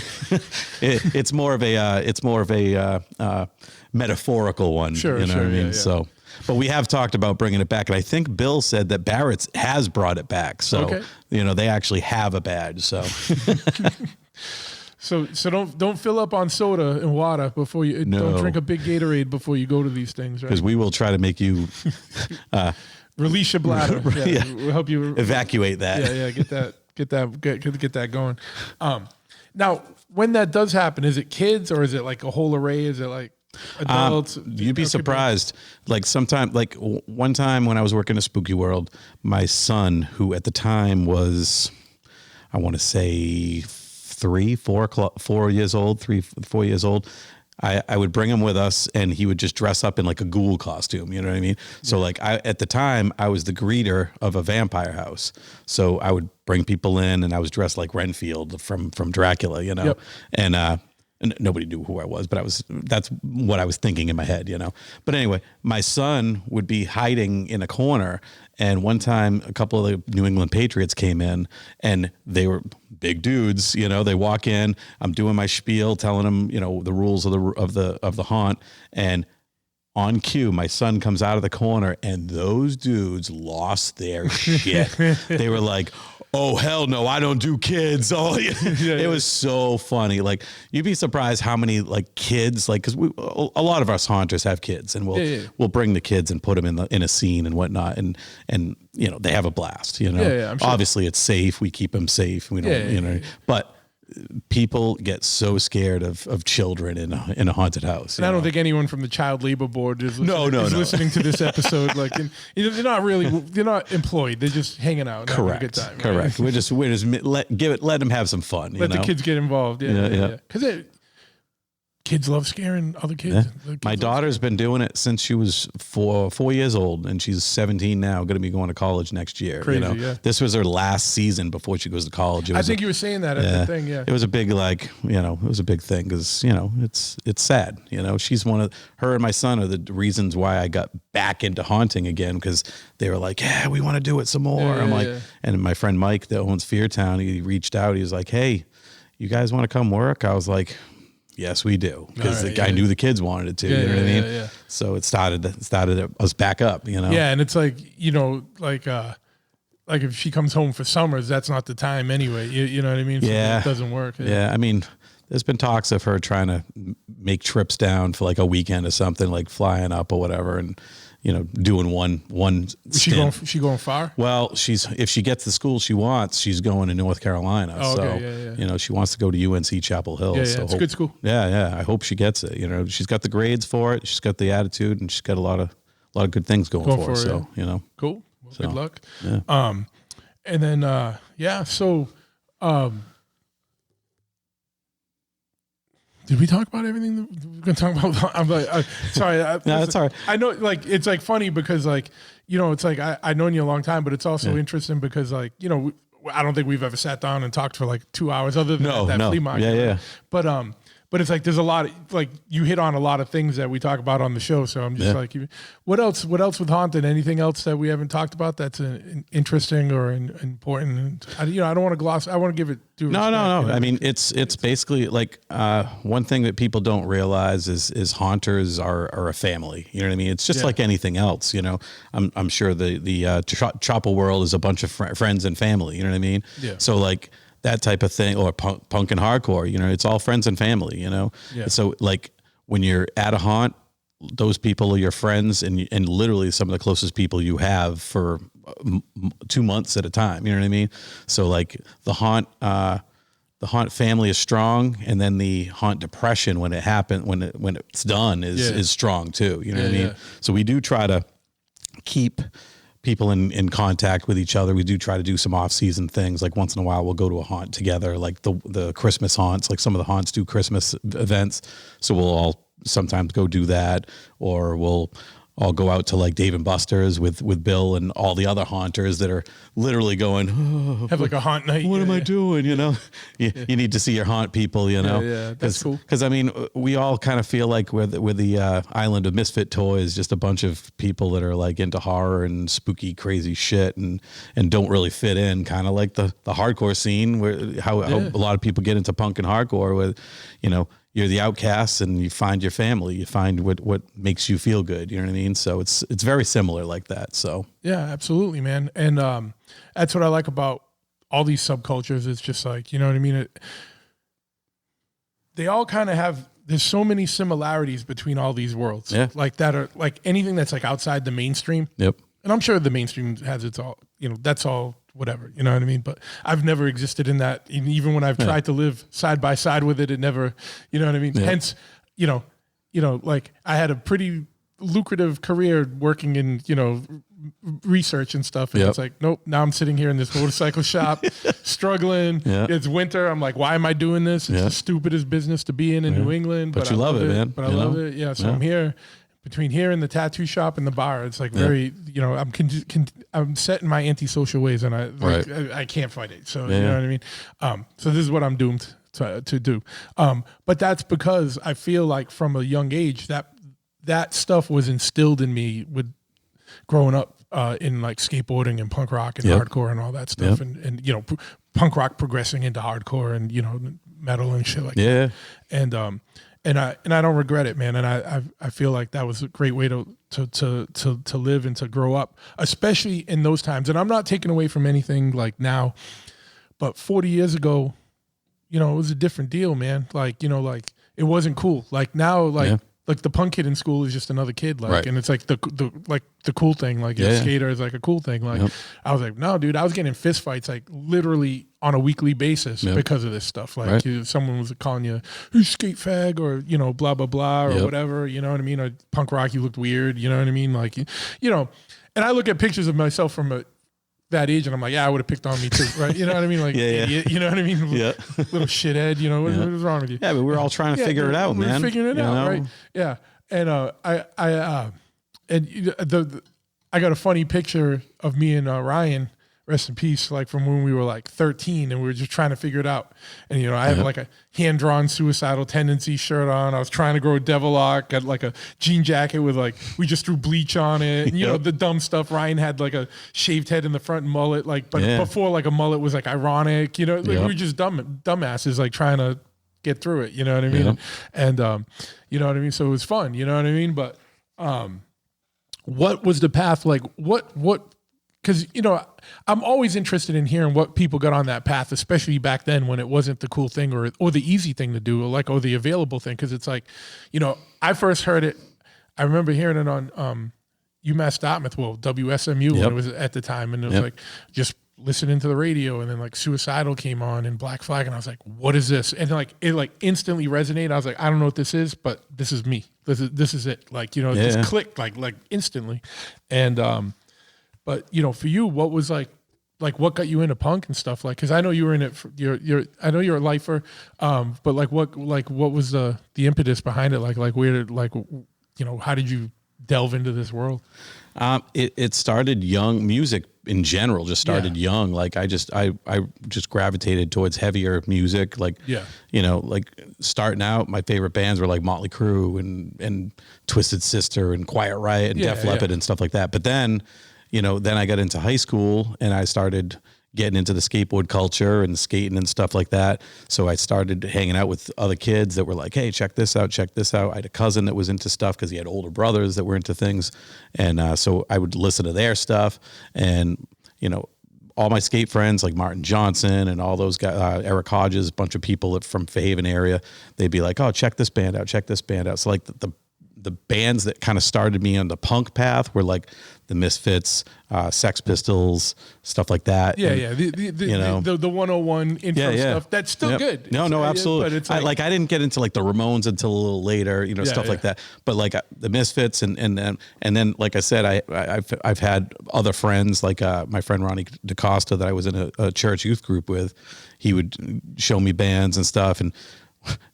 It's more of a metaphorical one. Sure. You know what I mean? Yeah. So, but we have talked about bringing it back, and I think Bill said that Barrett's has brought it back. So they actually have a badge. So. So don't fill up on soda and water before you don't drink a big Gatorade before you go to these things, right? Because we will try to make you release your bladder. We'll help you evacuate that. Get that going. Now, when that does happen, is it kids or is it like a whole array? Is it like adults? You'd be surprised. Like one time when I was working at Spooky World, my son, who at the time was, I want to say 4 years old, I would bring him with us and he would just dress up in like a ghoul costume. You know what I mean? So like at the time I was the greeter of a vampire house. So I would bring people in and I was dressed like Renfield from Dracula, and nobody knew who I was, but that's what I was thinking in my head, But anyway, my son would be hiding in a corner. And one time a couple of the New England Patriots came in and they were big dudes, they walk in, I'm doing my spiel, telling them, the rules of the haunt. And on cue, my son comes out of the corner and those dudes lost their shit. They were like, "Oh, hell no, I don't do kids." It was so funny. Like, you'd be surprised how many like kids, like, because a lot of us haunters have kids, and we'll bring the kids and put them in a scene and whatnot, and they have a blast. I'm sure. Obviously it's safe. We keep them safe. We don't, but people get so scared of children in a haunted house. And I don't think anyone from the Child Labor Board is listening to this episode. Like, they're not employed. They're just hanging out. Correct. A good time, right? Correct. We're just let them have some fun. Let the kids get involved. Yeah. Because kids love scaring other kids. My daughter's been doing it since she was 4 years old, and she's 17 now, going to be going to college next year. Crazy, This was her last season before she goes to college. I think you were saying that at the thing, It was a big, it was a big thing because, it's sad. She's her and my son are the reasons why I got back into haunting again, because they were like, "Yeah, we want to do it some more." And my friend Mike that owns Feartown, he reached out. He was like, "Hey, you guys want to come work?" I was like, "Yes, we do," because I knew the kids wanted it to. You know what I mean? Yeah. So it started us back up. Yeah, and it's like like if she comes home for summers, that's not the time anyway. You know what I mean? So it doesn't work. Yeah, I mean, there's been talks of her trying to make trips down for like a weekend or something, like flying up or whatever, and doing one. Is she going far? Well, if she gets the school she wants, she's going to North Carolina. Oh, okay. So, she wants to go to UNC Chapel Hill. Yeah, so it's a good school. Yeah. I hope she gets it. She's got the grades for it. She's got the attitude, and she's got a lot of good things going for her. So, cool. Well, good luck. Yeah. And then so did we talk about everything that we're going to talk about? I'm like, sorry. No, that's all right. I know, like, it's like funny because, like, it's like I've known you a long time, but it's also interesting because, like, I don't think we've ever sat down and talked for like 2 hours other than that flea market. Yeah. but it's like there's a lot of like you hit on a lot of things that we talk about on the show. So I'm just like, what else with haunted? Anything else that we haven't talked about that's interesting or important? And I don't want to gloss. I want to give it due respect. No. I mean, it's basically like one thing that people don't realize is haunters are a family. You know what I mean? It's just like anything else. I'm sure the Chapel world is a bunch of friends and family. You know what I mean? Yeah. So like that type of thing, or punk and hardcore. It's all friends and family. Yeah. So like when you're at a haunt, those people are your friends and literally some of the closest people you have for 2 months at a time. You know what I mean? So like the haunt family is strong, and then the haunt depression when it happened, when it's done is strong too. You know what I mean? So we do try to keep people in contact with each other. We do try to do some off-season things. Like once in a while, we'll go to a haunt together, like the Christmas haunts. Like some of the haunts do Christmas events, so we'll all sometimes go do that, or we'll all go out to like Dave and Buster's with Bill and all the other haunters that are literally going, have like a haunt night. What am I doing? You need to see your haunt people, Yeah, that's cool. Because I mean, we all kind of feel like we're the island of misfit toys, just a bunch of people that are like into horror and spooky, crazy shit and don't really fit in, kind of like the hardcore scene where how a lot of people get into punk and hardcore with, you're the outcasts and you find your family, you find what makes you feel good. You know what I mean? So it's very similar like that. So yeah, absolutely, man. And that's what I like about all these subcultures. It's just like, you know what I mean? They all kind of have, there's so many similarities between all these worlds. Yeah. Like that are like anything that's like outside the mainstream. Yep. And I'm sure the mainstream has its all, that's all whatever, you know what I mean? But I've never existed in that. Even when I've tried to live side by side with it, it never, you know what I mean? Yeah. Hence, like I had a pretty lucrative career working in, research and stuff. And it's like, nope, now I'm sitting here in this motorcycle shop struggling. Yeah. It's winter. I'm like, why am I doing this? It's the stupidest business to be in New England. But you love it, man. But I love it. Yeah. So I'm here. Between here and the tattoo shop and the bar, it's like very, I'm set in my antisocial ways, and I can't fight it. So you know what I mean. So this is what I'm doomed to do. But that's because I feel like from a young age that stuff was instilled in me with growing up in like skateboarding and punk rock and hardcore and all that stuff, and punk rock progressing into hardcore and metal and shit like that. And I don't regret it, man. And I feel like that was a great way to live and to grow up, especially in those times. And I'm not taking away from anything like now, but 40 years ago, it was a different deal, man. Like, like it wasn't cool. Like now, like the punk kid in school is just another kid. Like, and it's like the cool thing. Like a skater is like a cool thing. Like I was like, no, dude, I was getting in fist fights like literally on a weekly basis because of this stuff. Like someone was calling you skate fag or, blah, blah, blah, or whatever, you know what I mean? Or punk rock, you looked weird, you know what I mean? Like, and I look at pictures of myself from that age and I'm like, yeah, I would have picked on me too, right? You know what I mean? Like, idiot, you know what I mean? Little shithead, what is wrong with you? Yeah, but we're all trying to figure it out, man. We're figuring it out, right? Yeah. And I got a funny picture of me and Ryan, rest in peace, like from when we were like 13 and we were just trying to figure it out. And, I have like a hand-drawn suicidal tendency shirt on. I was trying to grow a devil lock, got like a jean jacket with like, we just threw bleach on it. And, the dumb stuff. Ryan had like a shaved head in the front and mullet, like, but before like a mullet was like ironic, like we were just dumbasses, like trying to get through it. You know what I mean? And, you know what I mean? So it was fun, you know what I mean? But, what was the path? Like what, because, I'm always interested in hearing what people got on that path, especially back then when it wasn't the cool thing or the easy thing to do or the available thing. Because it's like, I first heard it. I remember hearing it on UMass Dartmouth, WSMU when it was at the time. And it was like just listening to the radio and then like Suicidal came on and Black Flag. And I was like, what is this? And like it like instantly resonated. I was like, I don't know what this is, but this is me. This is it. Like, it just clicked like instantly. And, but for you, what was like what got you into punk and stuff? Like, because I know you were in it. I know you're a lifer, but what was the impetus behind it? Like where did how did you delve into this world? It started young. Music in general just started young. Like I just gravitated towards heavier music. Like, you know, like starting out, my favorite bands were like Motley Crue and Twisted Sister and Quiet Riot and Def Leppard and stuff like that. But then, you know, then I got into high school and I started getting into the skateboard culture and skating and stuff like that. So I started hanging out with other kids that were like, hey, check this out, check this out. I had a cousin that was into stuff because he had older brothers that were into things. And so I would listen to their stuff. And, you know, all my skate friends like Martin Johnson and all those guys, Eric Hodges, a bunch of people from Fairhaven area, they'd be like, oh, check this band out, check this band out. So like the bands that kind of started me on the punk path were like the Misfits, Sex Pistols, stuff like that. Yeah, and, you know, the 101 intro stuff. That's still good. No, absolutely. But it's I didn't get into like the Ramones until a little later, you know, stuff like that. But like the Misfits and then like I said, I've had other friends like my friend Ronnie DaCosta that I was in a church youth group with. He would show me bands and stuff, and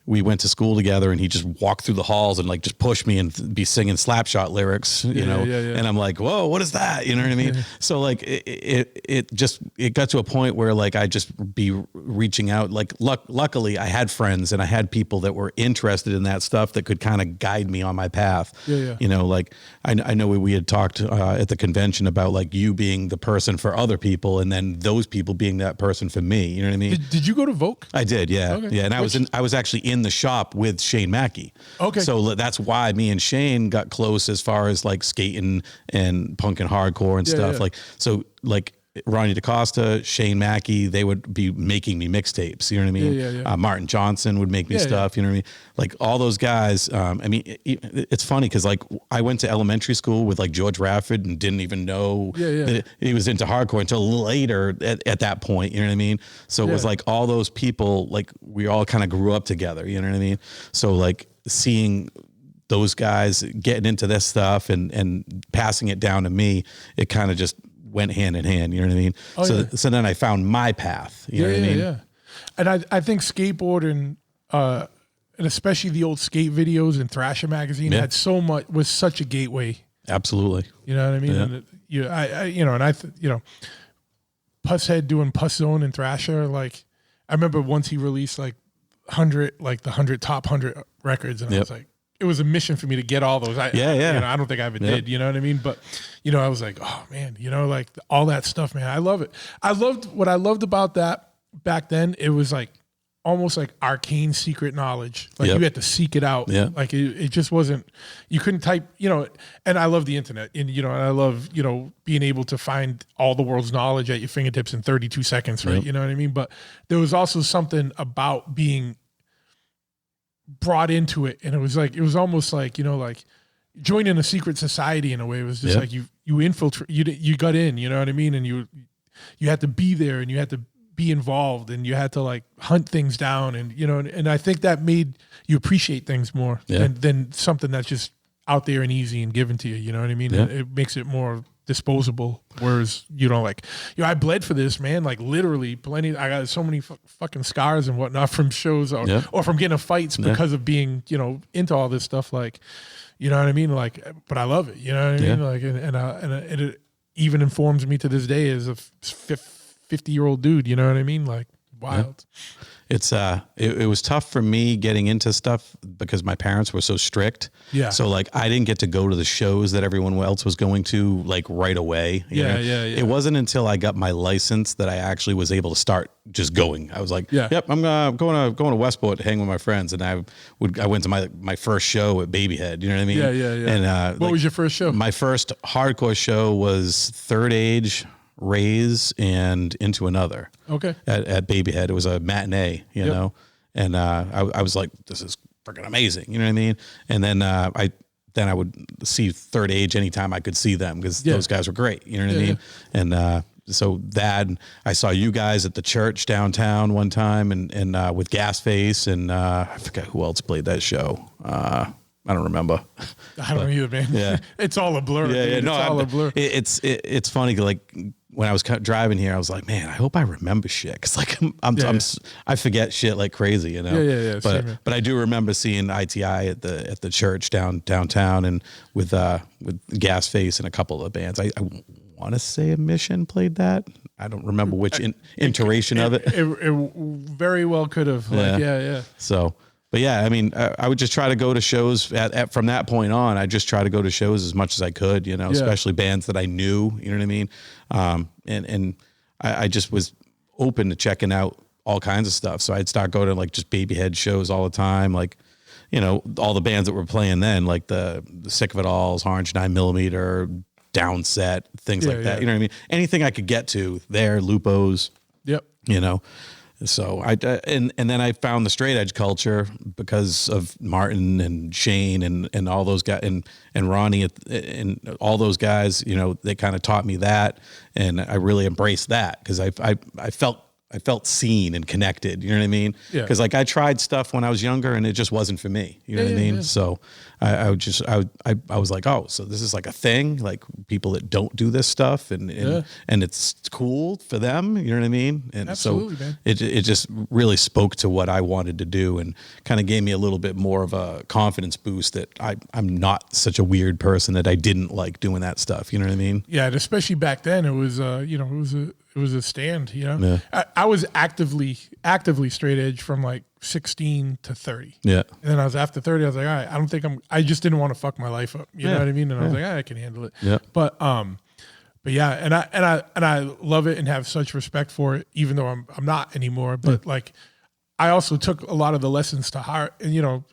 we went to school together, and he just walked through the halls and like just pushed me and be singing Slapshot lyrics, you know. And I'm like, whoa, what is that? You know what I mean? So like it got to a point where like I just be reaching out. Like luckily I had friends and I had people that were interested in that stuff that could kind of guide me on my path. You know, like I know we had talked at the convention about like you being the person for other people, and then those people being that person for me. You know what I mean? Did you go to Vogue? I did, yeah. Okay. Yeah, and I was actually in the shop with Shane Mackey. Okay. So that's why me and Shane got close as far as like skating and punk and hardcore and stuff. Like, so like Ronnie DaCosta, Shane Mackey, they would be making me mixtapes. You know what I mean? Martin Johnson would make me stuff. You know what I mean? Like all those guys. I mean, it's funny because like I went to elementary school with like George Rafford and didn't even know that he was into hardcore until later at that point. You know what I mean? So it was like all those people, like we all kind of grew up together. You know what I mean? So like seeing those guys getting into this stuff and passing it down to me, it kind of just went hand in hand, you know what I mean? So then I found my path, you know what I mean? Yeah. And I think skateboarding, and especially the old skate videos and Thrasher magazine had was such a gateway. Absolutely. You know what I mean? Yeah. And Pusshead doing Puss Zone and Thrasher, like I remember once he released like the top 100 records, and I was like, it was a mission for me to get all those. I don't think I ever did, you know what I mean? But, you know, I was like, oh man, you know, like all that stuff, man. I love it. What I loved about that back then, it was like almost like arcane secret knowledge. Like you had to seek it out. Like it just wasn't, you couldn't type, you know, and I love the internet, and, you know, and I love, you know, being able to find all the world's knowledge at your fingertips in 32 seconds, right? You know what I mean? But there was also something about being brought into it, and it was almost like, you know, like joining a secret society in a way. It was just like you infiltrate, you got in, you know what I mean, and you had to be there, and you had to be involved, and you had to like hunt things down, and you know, and I think that made you appreciate things more than something that's just out there and easy and given to you. You know what I mean? It makes it more disposable, whereas you know, like, you know, I bled for this, man, like literally plenty. I got so many fucking scars and whatnot from shows or from getting in fights because of being, you know, into all this stuff, like, you know what I mean, like, but I love it, you know what I mean, like, and it even informs me to this day as a 50-year-old dude, you know what I mean, like, wild. It's it was tough for me getting into stuff because my parents were so strict. So like I didn't get to go to the shows that everyone else was going to like right away. You know? It wasn't until I got my license that I actually was able to start just going. I was like, yep, I'm going to Westport to hang with my friends, and I went to my first show at Babyhead. You know what I mean? And what was your first show? My first hardcore show was Third Age, Raise, and Into Another. Okay. At Babyhead. It was a matinee, you know, and I was like, this is freaking amazing. You know what I mean? And then I would see Third Age anytime I could see them, because those guys were great. You know what I mean? And so that, I saw you guys at the church downtown one time, and with Gasface, and I forget who else played that show. I don't remember. I don't either, man. It's all a blur. No, it's all a blur. It's funny, like when I was driving here, I was like, man, I hope I remember shit. Cause like I forget shit like crazy, you know? Yeah. But I do remember seeing ITI at the church downtown and with Gas Face and a couple of the bands. I want to say a Mission played that. I don't remember which iteration of it. It very well could have. Like, yeah. So, but yeah, I mean, I would just try to go to shows from that point on. I just try to go to shows as much as I could, you know, especially bands that I knew, you know what I mean? And I just was open to checking out all kinds of stuff. So I'd start going to like just Babyhead shows all the time. Like, you know, all the bands that were playing then, like the Sick of It Alls, Orange 9mm, Downset, things like that. You know what I mean? Anything I could get to there, Lupos. Yep. You know? So and then I found the straight edge culture because of Martin and Shane and all those guys and Ronnie and all those guys, you know, they kind of taught me that, and I really embraced that because I felt seen and connected, you know what I mean? Yeah. Because like I tried stuff when I was younger and it just wasn't for me, you know what I mean? Yeah. So I was like, oh, so this is like a thing, like people that don't do this stuff and it's cool for them, you know what I mean? And absolutely, so man. it just really spoke to what I wanted to do and kind of gave me a little bit more of a confidence boost that I'm not such a weird person that I didn't like doing that stuff, you know what I mean? Yeah, and especially back then, it was it was a stand, you know. Yeah. I was actively straight edge from like 16 to 30. Yeah. And then I was after 30. I was like, all right, I just didn't want to fuck my life up. You know what I mean? And I was like, I can handle it. Yeah. But yeah, and I love it and have such respect for it, even though I'm not anymore. But like, I also took a lot of the lessons to heart, and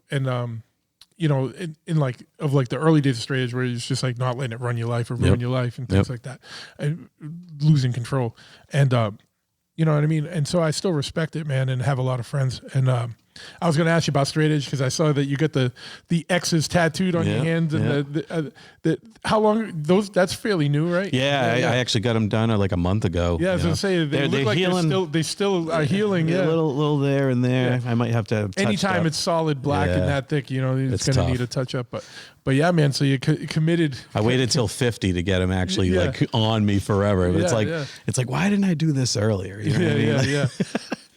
in like of like the early days of straight edge where it's just like not letting it run your life or ruin your life and things like that, and losing control. And, you know what I mean? And so I still respect it, man, and have a lot of friends. And I was going to ask you about straight edge because I saw that you get the X's tattooed on your hands. And how long, that's fairly new, right? Yeah, I actually got them done like a month ago. Yeah, I was going to say, they look like healing. They still are healing. Yeah, a little there and there. Yeah. I might have to anytime it's solid black and that thick, you know, it's going to need a touch up. But yeah, man, so you committed. I waited till 50 to get them actually like on me forever. But it's like, why didn't I do this earlier? You know what I mean?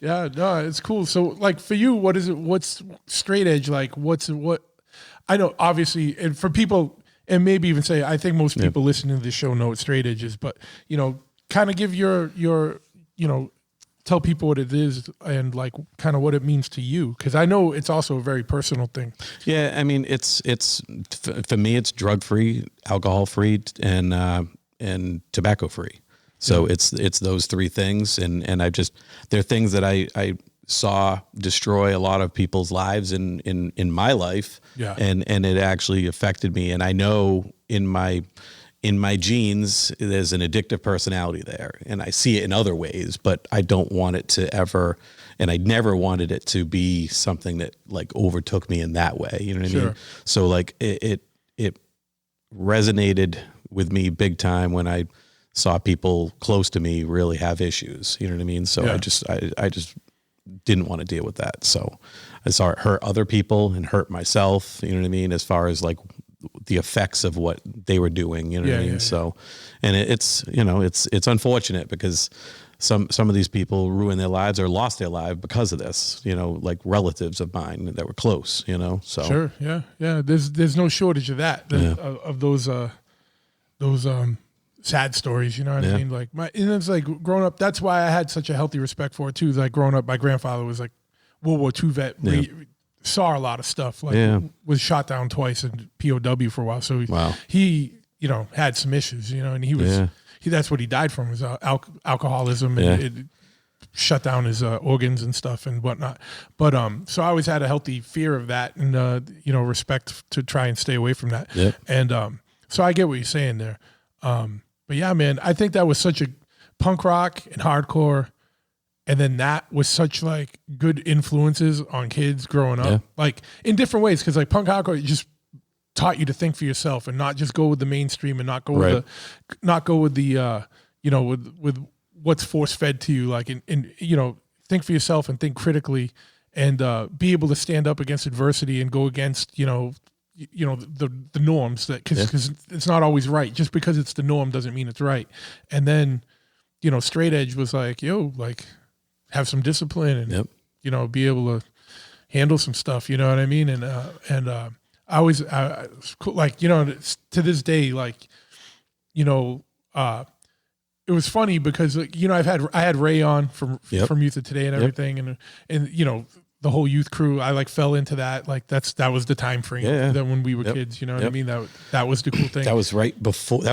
Yeah, no, it's cool. So like for you, what is it? What's straight edge like? What I know, obviously, and for people, and maybe even say, I think most people listening to this show know what straight edge is, but you know, kind of give your tell people what it is and like kind of what it means to you, because I know it's also a very personal thing. Yeah, I mean, it's for me, it's drug free, alcohol free, and tobacco free. So it's those three things, and they're things that I saw destroy a lot of people's lives in my life, and it actually affected me. And I know in my genes there's an addictive personality there, and I see it in other ways, but I don't want it to ever, and I never wanted it to be something that like overtook me in that way. You know what I mean? So like it resonated with me big time when I saw people close to me really have issues, you know what I mean? So I just didn't want to deal with that. So I saw it hurt other people and hurt myself, you know what I mean? As far as like the effects of what they were doing, you know what I mean? So, and it's, you know, it's unfortunate because some of these people ruined their lives or lost their life because of this, you know, like relatives of mine that were close, you know? So sure. Yeah. There's no shortage of that, of those sad stories, you know what I mean? Like and it's like growing up, that's why I had such a healthy respect for it too. Like growing up, my grandfather was like World War II vet, saw a lot of stuff, like was shot down twice and POW for a while. So he, you know, had some issues, you know, and he was, that's what he died from was alcoholism and it shut down his organs and stuff and whatnot. But so I always had a healthy fear of that and, you know, respect to try and stay away from that. Yeah. And so I get what you're saying there. But yeah, man, I think that was such a punk rock and hardcore. And then that was such like good influences on kids growing up, like in different ways. Cause like punk hardcore just taught you to think for yourself and not just go with the mainstream and not go with the, you know, with what's force fed to you. Like, you know, think for yourself and think critically and, be able to stand up against adversity and go against, you know, the norms that because it's not always right. Just because it's the norm doesn't mean it's right. And then you know, straight edge was like, yo, like have some discipline and, you know, be able to handle some stuff, you know what I mean? And I always, like, you know, to this day, like, you know, it was funny because, you know, I had Ray on from Youth of Today and everything. And, you know, the whole youth crew, I like fell into that. Like that was the time frame that when we were kids, you know what I mean? That was the cool thing. That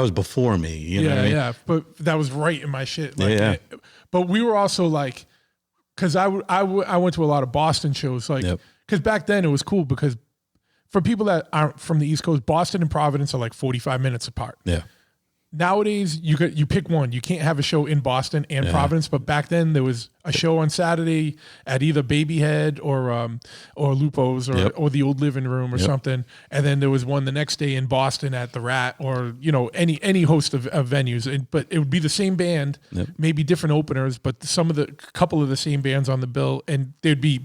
was before me, you know what I mean? Yeah. But that was right in my shit. Like, but we were also like, cause I went to a lot of Boston shows, like, cause back then it was cool because for people that aren't from the East Coast, Boston and Providence are like 45 minutes apart. Yeah. Nowadays, you pick one. You can't have a show in Boston and Providence, but back then there was a show on Saturday at either Babyhead or Lupo's or the Old Living Room or something, and then there was one the next day in Boston at the Rat or, you know, any host of venues. But it would be the same band, maybe different openers, but couple of the same bands on the bill, and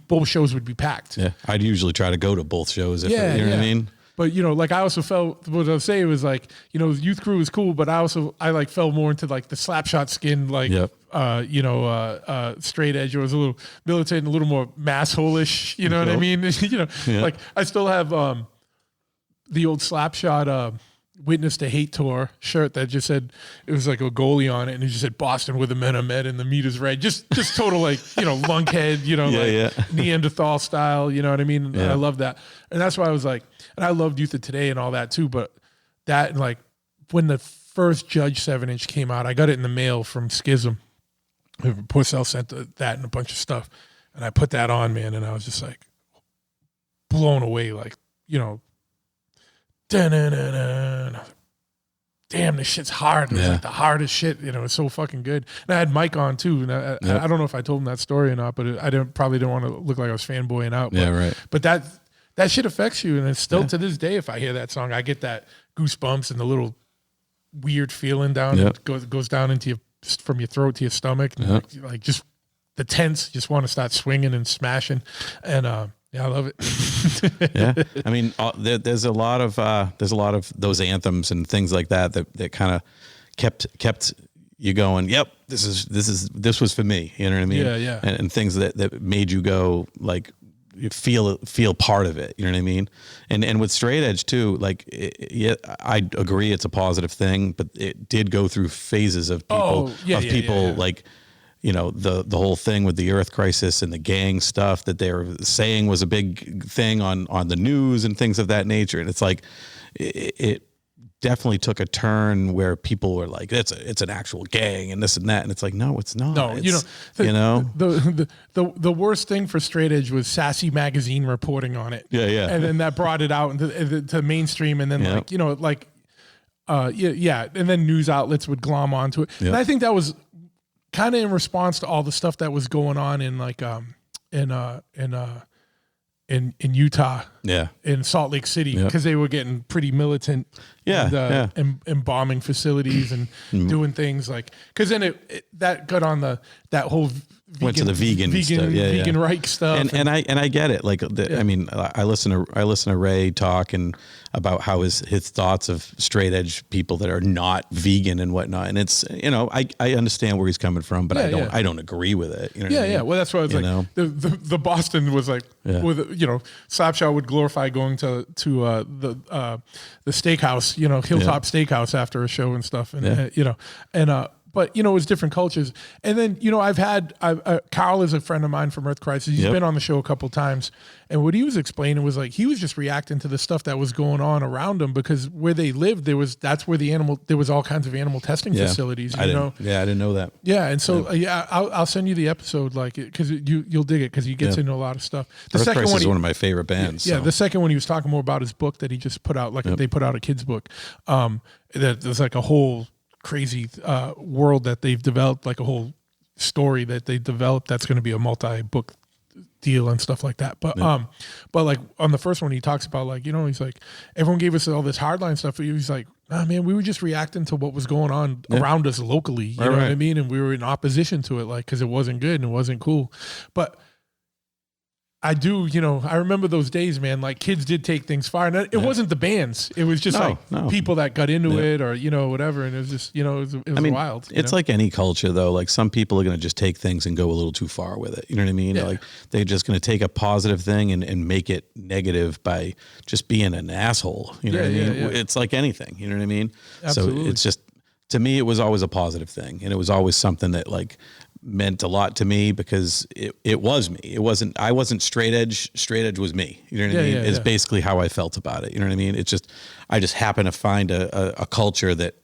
both shows would be packed. Yeah, I'd usually try to go to both shows. You know what I mean? But, you know, like I also felt, what I was saying was like, you know, youth crew was cool, but I like fell more into like the Slapshot skin, like, you know, straight edge. It was a little militant, and a little more masshole-ish, you know what I mean? You know, like I still have the old Slapshot Witness to Hate tour shirt that just said, it was like a goalie on it, and it just said Boston with the men are met and the meat is red. Just total like, you know, lunkhead, you know, Neanderthal style, you know what I mean? And I love that. And that's why I was like, and I loved Youth of Today and all that too, but that, and like when the first Judge 7-inch came out, I got it in the mail from Schism. Porcel sent that and a bunch of stuff, and I put that on, man, and I was just like blown away, like, you know, damn, this shit's hard. It was like the hardest shit, you know. It's so fucking good. And I had Mike on too, and I don't know if I told him that story or not, but I probably didn't want to look like I was fanboying out. But that shit affects you, and it's still to this day, if I hear that song, I get that goosebumps and the little weird feeling down. It goes down into from your throat to your stomach, and like just the tense. Just want to start swinging and smashing, and I love it. I mean, there's a lot of those anthems and things like that kind of kept you going. Yep, this was for me. You know what I mean? Yeah. And things that made you go like. You feel part of it, you know what I mean? And with straight edge too, like I agree it's a positive thing, but it did go through phases of people like, you know, the whole thing with the Earth crisis and the gang stuff that they were saying was a big thing on the news and things of that nature. And it's like it definitely took a turn where people were like, it's an actual gang and this and that, and it's like, no, it's not. No, the worst thing for straight edge was Sassy Magazine reporting on it. And then that brought it out into mainstream, and then like, you know, like and then news outlets would glom onto it. And I think that was kind of in response to all the stuff that was going on in like in Utah, in Salt Lake City, because they were getting pretty militant, and bombing facilities and doing things like, because then that got on that whole went to the vegan stuff. Vegan Reich stuff, and I get it. Like, I mean, I listen to Ray talk and about how his thoughts of straight edge people that are not vegan and whatnot. And it's, you know, I understand where he's coming from, but I don't agree with it. You know what I mean? Well, that's why I was like, the Boston was like, with, you know, Slapshot would glorify going to the steakhouse, you know, Hilltop Steakhouse after a show and stuff, and you know, and but, you know, it was different cultures. And then, you know, Carl is a friend of mine from Earth Crisis. He's been on the show a couple times. And what he was explaining was like, he was just reacting to the stuff that was going on around him, because where they lived, there was all kinds of animal testing facilities. I didn't know that. Yeah. And so, I'll send you the episode, like, because you'll dig it, because he gets into a lot of stuff. The Earth second Crisis one is one of my favorite bands. Yeah. So. The second one, he was talking more about his book that he just put out, like they put out a kid's book. That there's like a whole crazy world that they've developed, like a whole story that they developed that's going to be a multi-book deal and stuff like that. But like on the first one, he talks about, like, you know, he's like, everyone gave us all this hardline stuff. He's like, oh man, we were just reacting to what was going on around us locally. You know what I mean? And we were in opposition to it, like, because it wasn't good and it wasn't cool. But I do, I remember those days, man. Like kids did take things far, and it wasn't the bands. It was just people that got into it, or whatever. And it was just, it was wild. It's like any culture, though. Like some people are going to just take things and go a little too far with it. You know what I mean? Yeah. Like they're just going to take a positive thing and make it negative by just being an asshole. You know what I mean? Yeah. It's like anything. You know what I mean? Absolutely. So it's just, to me, it was always a positive thing, and it was always something that like meant a lot to me because it was me. I wasn't straight edge. Straight edge was me. You know what I mean? It's basically how I felt about it. You know what I mean? It's just, I just happened to find a culture that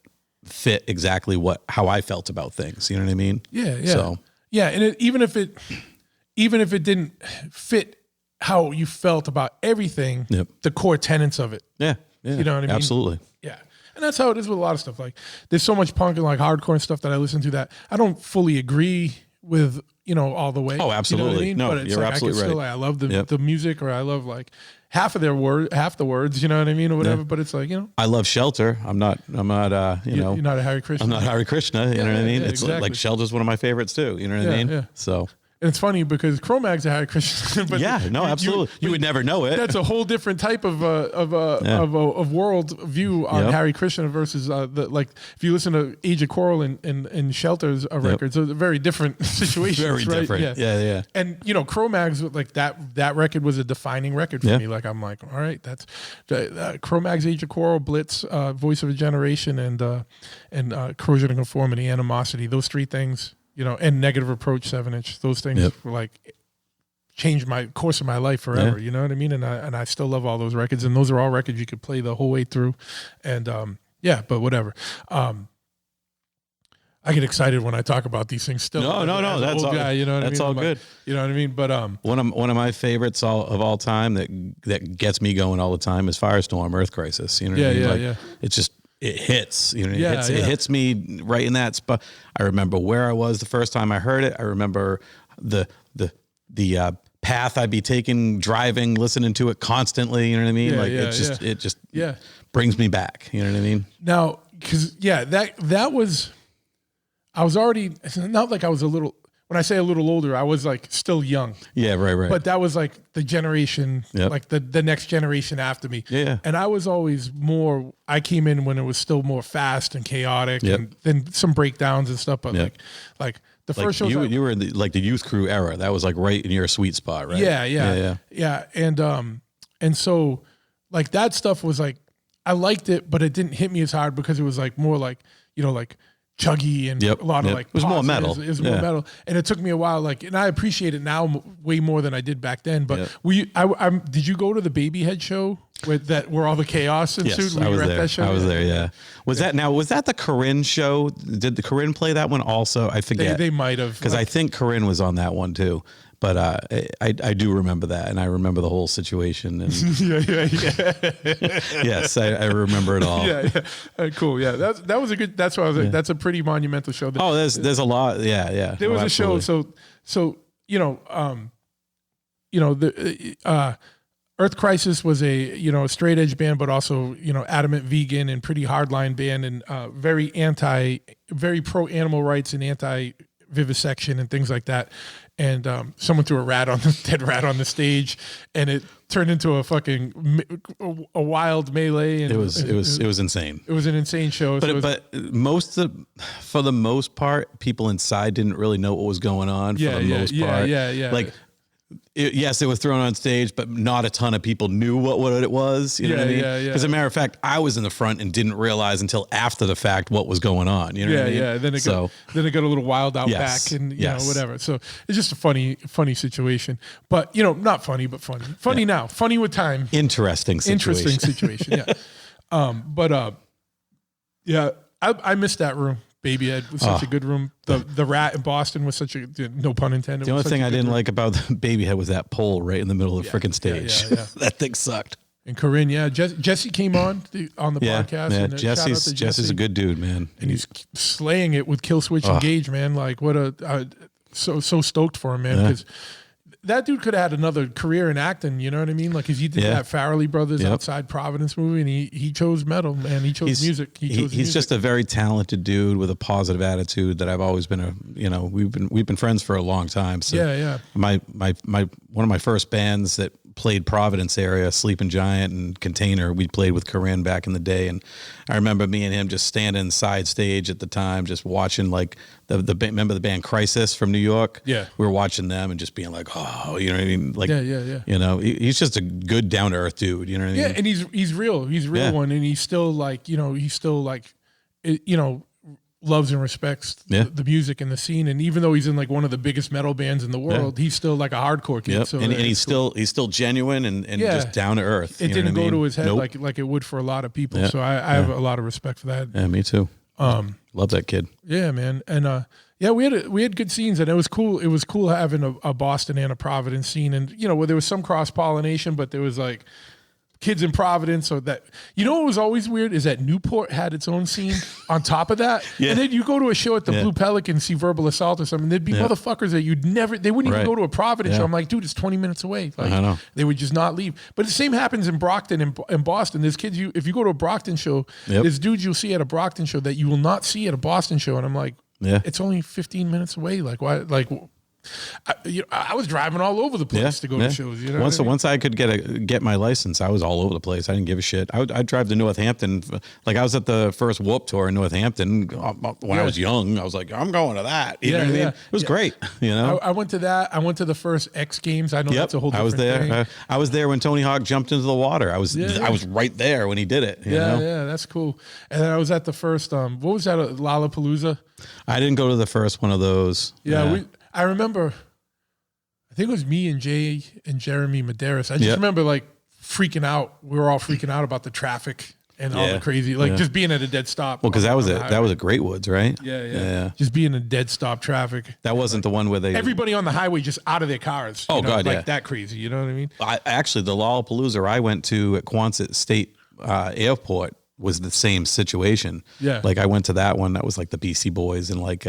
fit exactly how I felt about things. You know what I mean? Yeah. So and even if it didn't fit how you felt about everything, the core tenets of it. Yeah. You know what I mean? Absolutely. Yeah. And that's how it is with a lot of stuff. Like there's so much punk and like hardcore and stuff that I listen to that I don't fully agree with, all the way. Oh, absolutely. You know what I mean? No, but it's you're like absolutely I can right. I love the music, or I love like half the words, you know what I mean? Or whatever. But it's like, I love Shelter. I'm not you're not a Hare Krishna. I'm not Hare Krishna. You know what I mean? Yeah, It's exactly. like Shelter's one of my favorites too. You know what I mean? Yeah. So. And it's funny because Cro-Mags are Hare Krishna. But absolutely. You would never know it. That's a whole different type of world view on Hare Krishna versus if you listen to Age of Quarrel and Shelter's records, it's a very different situation. Very right? different. Yeah. And Cro-Mags, like that record was a defining record for me. Like I'm like, all right, that's Cro-Mags, Age of Quarrel, Blitz, Voice of a Generation, and Corrosion and Conformity, Animosity. Those three things. And Negative Approach 7-inch. Those things were like changed my course of my life forever. You know what I mean? And I still love all those records. And those are all records you could play the whole way through. And but whatever. I get excited when I talk about these things still. No. That's all. Guy, you know what that's I mean? all good. You know what I mean? But one of my favorites of all time that gets me going all the time is Firestorm, Earth Crisis. You know what I mean? It's just. It hits, it hits me right in that spot. I remember where I was the first time I heard it. I remember the path I'd be taking, driving, listening to it constantly. You know what I mean? It just brings me back. You know what I mean? Now, because that was, I was already, it's not like I was a little. When I say a little older, I was like still young. Yeah, right. But that was like the generation, like the next generation after me. Yeah. And I was always I came in when it was still more fast and chaotic, and then some breakdowns and stuff. But like the first show, you were in the youth crew era. That was like right in your sweet spot, right? Yeah. And so like that stuff was like, I liked it, but it didn't hit me as hard because it was like more like, like chuggy and a lot of like it was more metal. It was more metal, and it took me a while. Like, and I appreciate it now way more than I did back then. But did you go to the Babyhead show where all the chaos ensued? Yes, I was there. That show? I was there. Yeah. Was that the Corinne show? Did the Corinne play that one also? I forget. They might have, because I think Corinne was on that one too. But I do remember that, and I remember the whole situation. And yes, I remember it all. Cool. Yeah, that was a good. That's why I was like, that's a pretty monumental show. There's a lot. Yeah. There was a show. So the Earth Crisis was a straight edge band, but also adamant vegan and pretty hardline band, and very pro animal rights and anti vivisection and things like that. And someone threw a dead rat on the stage, and it turned into a wild melee. And it was insane. It was an insane show. But for the most part, people inside didn't really know what was going on. For the most part, like. Yes, it was thrown on stage, but not a ton of people knew what it was. You know what I mean? As a matter of fact, I was in the front and didn't realize until after the fact what was going on. You know what I mean? Yeah. Then it got a little wild out back, and whatever. So it's just a funny situation. But not funny, but funny. Funny now. Funny with time. Interesting situation. Yeah. I missed that room. Babyhead was such a good room. The Rat in Boston was such a, no pun intended. The only thing I didn't like about the Babyhead was that pole right in the middle of the freaking stage. That thing sucked. And Corinne, Jesse came on the podcast. Yeah, and Jesse's a good dude, man. And he's slaying it with Kill Switch Engage, man. Like so stoked for him, man. Because that dude could have had another career in acting. You know what I mean? Like, 'cause he did that Farrelly Brothers Outside Providence movie, and he chose metal, man. He chose music. He's just a very talented dude with a positive attitude that I've always been we've been friends for a long time. So yeah. My one of my first bands that played Providence area, Sleeping Giant and Container, we played with Corinne back in the day, and I remember me and him just standing side stage at the time, just watching like remember the band Crisis from New York? Yeah, we were watching them and just being like, oh, you know what I mean? Like, yeah. You know, he's just a good down to earth dude. You know what I mean? Yeah, and he's real. He's a real one, and he's still like, loves and respects the music and the scene. And even though he's in like one of the biggest metal bands in the world, he's still like a hardcore kid. Yep. So and he's still genuine and just down to earth. It didn't go to his head like it would for a lot of people. Yeah. So I have a lot of respect for that. Yeah, me too. Love that kid. Yeah, man. And we had good scenes, and it was cool. It was cool having a Boston and a Providence scene, and where there was some cross pollination, but there was like kids in Providence, or that, what was always weird is that Newport had its own scene on top of that. And then you go to a show at the Blue Pelican, see Verbal Assault or something, there'd be motherfuckers that they wouldn't even go to a Providence show. I'm like, dude, it's 20 minutes away. Like, I know. They would just not leave. But the same happens in Brockton and Boston. There's kids, if you go to a Brockton show, there's dudes you'll see at a Brockton show that you will not see at a Boston show. And I'm like, it's only 15 minutes away. Like, why? Like, I was driving all over the place to go to shows. Once I could get my license, I was all over the place. I didn't give a shit. I'd drive to Northampton. Like, I was at the first Warped Tour in Northampton when I was young. I was like, I'm going to that. You know what I mean? It was great. I went to that. I went to the first X Games. I know that's a whole different thing. I was there when Tony Hawk jumped into the water. I was right there when he did it. You know? Yeah, that's cool. And then I was at the first. What was that? Lollapalooza. I didn't go to the first one of those. I remember, I think it was me and Jay and Jeremy Medeiros. I just remember like freaking out. We were all freaking out about the traffic and all the crazy, just being at a dead stop. Well, because that was at Great Woods, right? Yeah. Just being in dead stop traffic. That wasn't the one where everybody on the highway just out of their cars. That crazy. You know what I mean? Actually, the Lollapalooza I went to at Quonset State Airport was the same situation. Yeah. Like, I went to that one. That was like the BC Boys and like,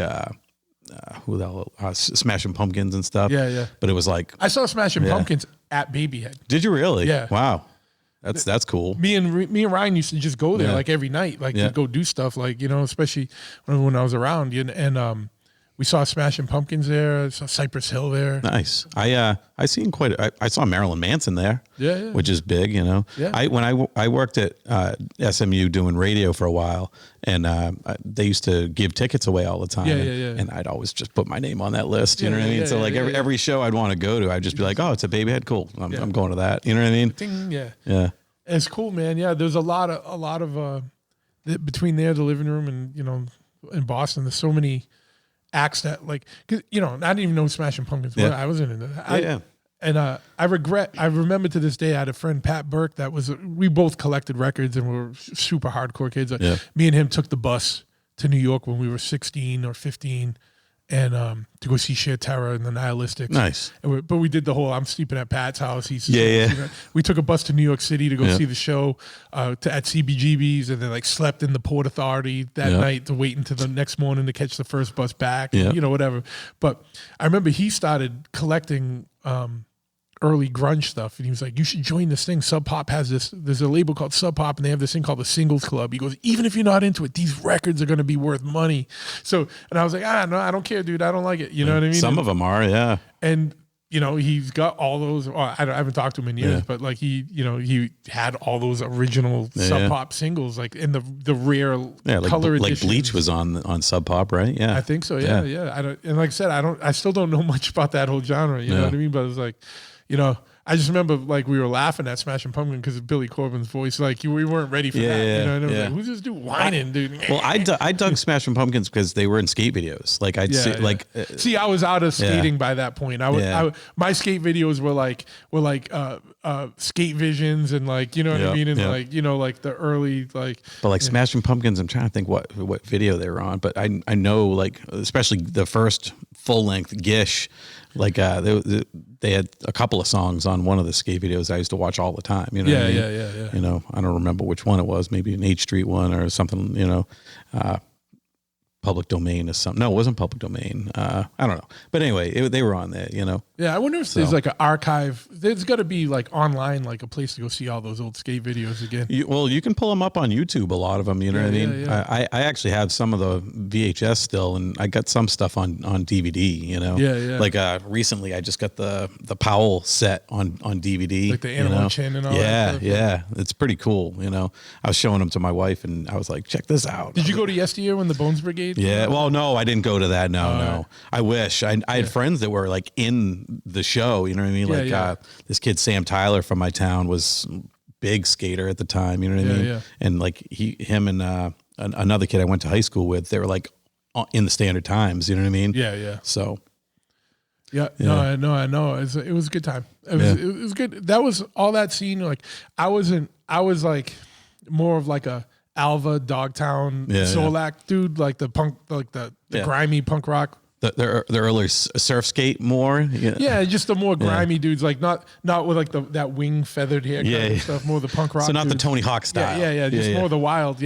who the hell, Smashing Pumpkins and stuff. Yeah. But it was like, I saw Smashing Pumpkins at Babyhead. Did you really? Yeah. Wow. That's cool. Me and Ryan used to just go there like every night, like to go do stuff, like, especially when I was around. And we saw Smashing Pumpkins there. I saw Cypress Hill there. Nice. I seen I saw Marilyn Manson there. Yeah. Which is big, Yeah. When I worked at SMU doing radio for a while, and they used to give tickets away all the time. Yeah. And I'd always just put my name on that list. You know what I mean? So every show I'd want to go to, I'd just be like, oh, it's a Babyhead, cool. I'm going to that. You know what I mean? Ding, yeah. It's cool, man. Yeah, there's a lot of between there, the living room, and in Boston, there's so many acts that, like, cause, I didn't even know Smashing Pumpkins were. I wasn't into that. And I remember to this day, I had a friend, Pat Burke, we both collected records and we were super hardcore kids. Me and him took the bus to New York when we were 16 or 15 and to go see Sheer Terror and the Nihilistics. Nice. But we did the whole, I'm sleeping at Pat's house. We took a bus to New York City to go see the show at CBGB's, and then like slept in the Port Authority that night to wait until the next morning to catch the first bus back, whatever. But I remember he started collecting early grunge stuff, and he was like, you should join this thing. Sub Pop has there's a label called Sub Pop, and they have this thing called the Singles Club. He goes, even if you're not into it, these records are going to be worth money. So, and I was like, no, I don't care, dude. I don't like it. You know what I mean? Some of them are, yeah. And he's got all those. I haven't talked to him in years, but like he had all those original Sub Pop singles, like in the rare color editions. Like Bleach was on Sub Pop, right? Yeah, I think so. Yeah. And like I said, I still don't know much about that whole genre. You know what I mean? But it was like, I just remember like we were laughing at Smashing Pumpkins because of Billy Corben's voice. Like we weren't ready for that. And it was like, who's this dude whining, dude? Well, I dug Smashing Pumpkins because they were in skate videos. Like see, I was out of skating by that point. My skate videos were like Skate Visions and like, you know what I mean? And like, like the early like. But like Smashing Pumpkins, I'm trying to think what video they were on. But I know, like, especially the first full length Gish. Like they had a couple of songs on one of the skate videos I used to watch all the time. You know what I mean? I don't remember which one it was. Maybe an H Street one or something. public domain or something. No, it wasn't public domain. I don't know. But anyway, they were on there, you know. Yeah, I wonder if there's like an archive. There's got to be like online, like a place to go see all those old skate videos again. You can pull them up on YouTube, a lot of them, you know what I mean? Yeah. I actually have some of the VHS still, and I got some stuff on DVD, you know? Yeah. Like recently I just got the Powell set on DVD. Like the Animal Chin and all that stuff. Yeah. It's pretty cool, you know? I was showing them to my wife, and I was like, check this out. Did you go to yesteryear when the Bones Brigade? Yeah. Well, no, I didn't go to that. No. I wish. I had friends that were like in the show, you know what I mean? Like this kid, Sam Tyler from my town, was big skater at the time, you know what I mean? Yeah. And like him and another kid I went to high school with, they were like in the Standard Times, you know what I mean? Yeah. So. Yeah. No, I know. It was a good time. It was good. That was all that scene. Like I was like more of like a Alva, Dogtown, Solak dude, like the punk, like the grimy punk rock. The early surf skate more. Yeah, just the more grimy dudes, like not with like that wing feathered hair kind of stuff, more the punk rock. So not dudes. The Tony Hawk style. Yeah, just more the wild,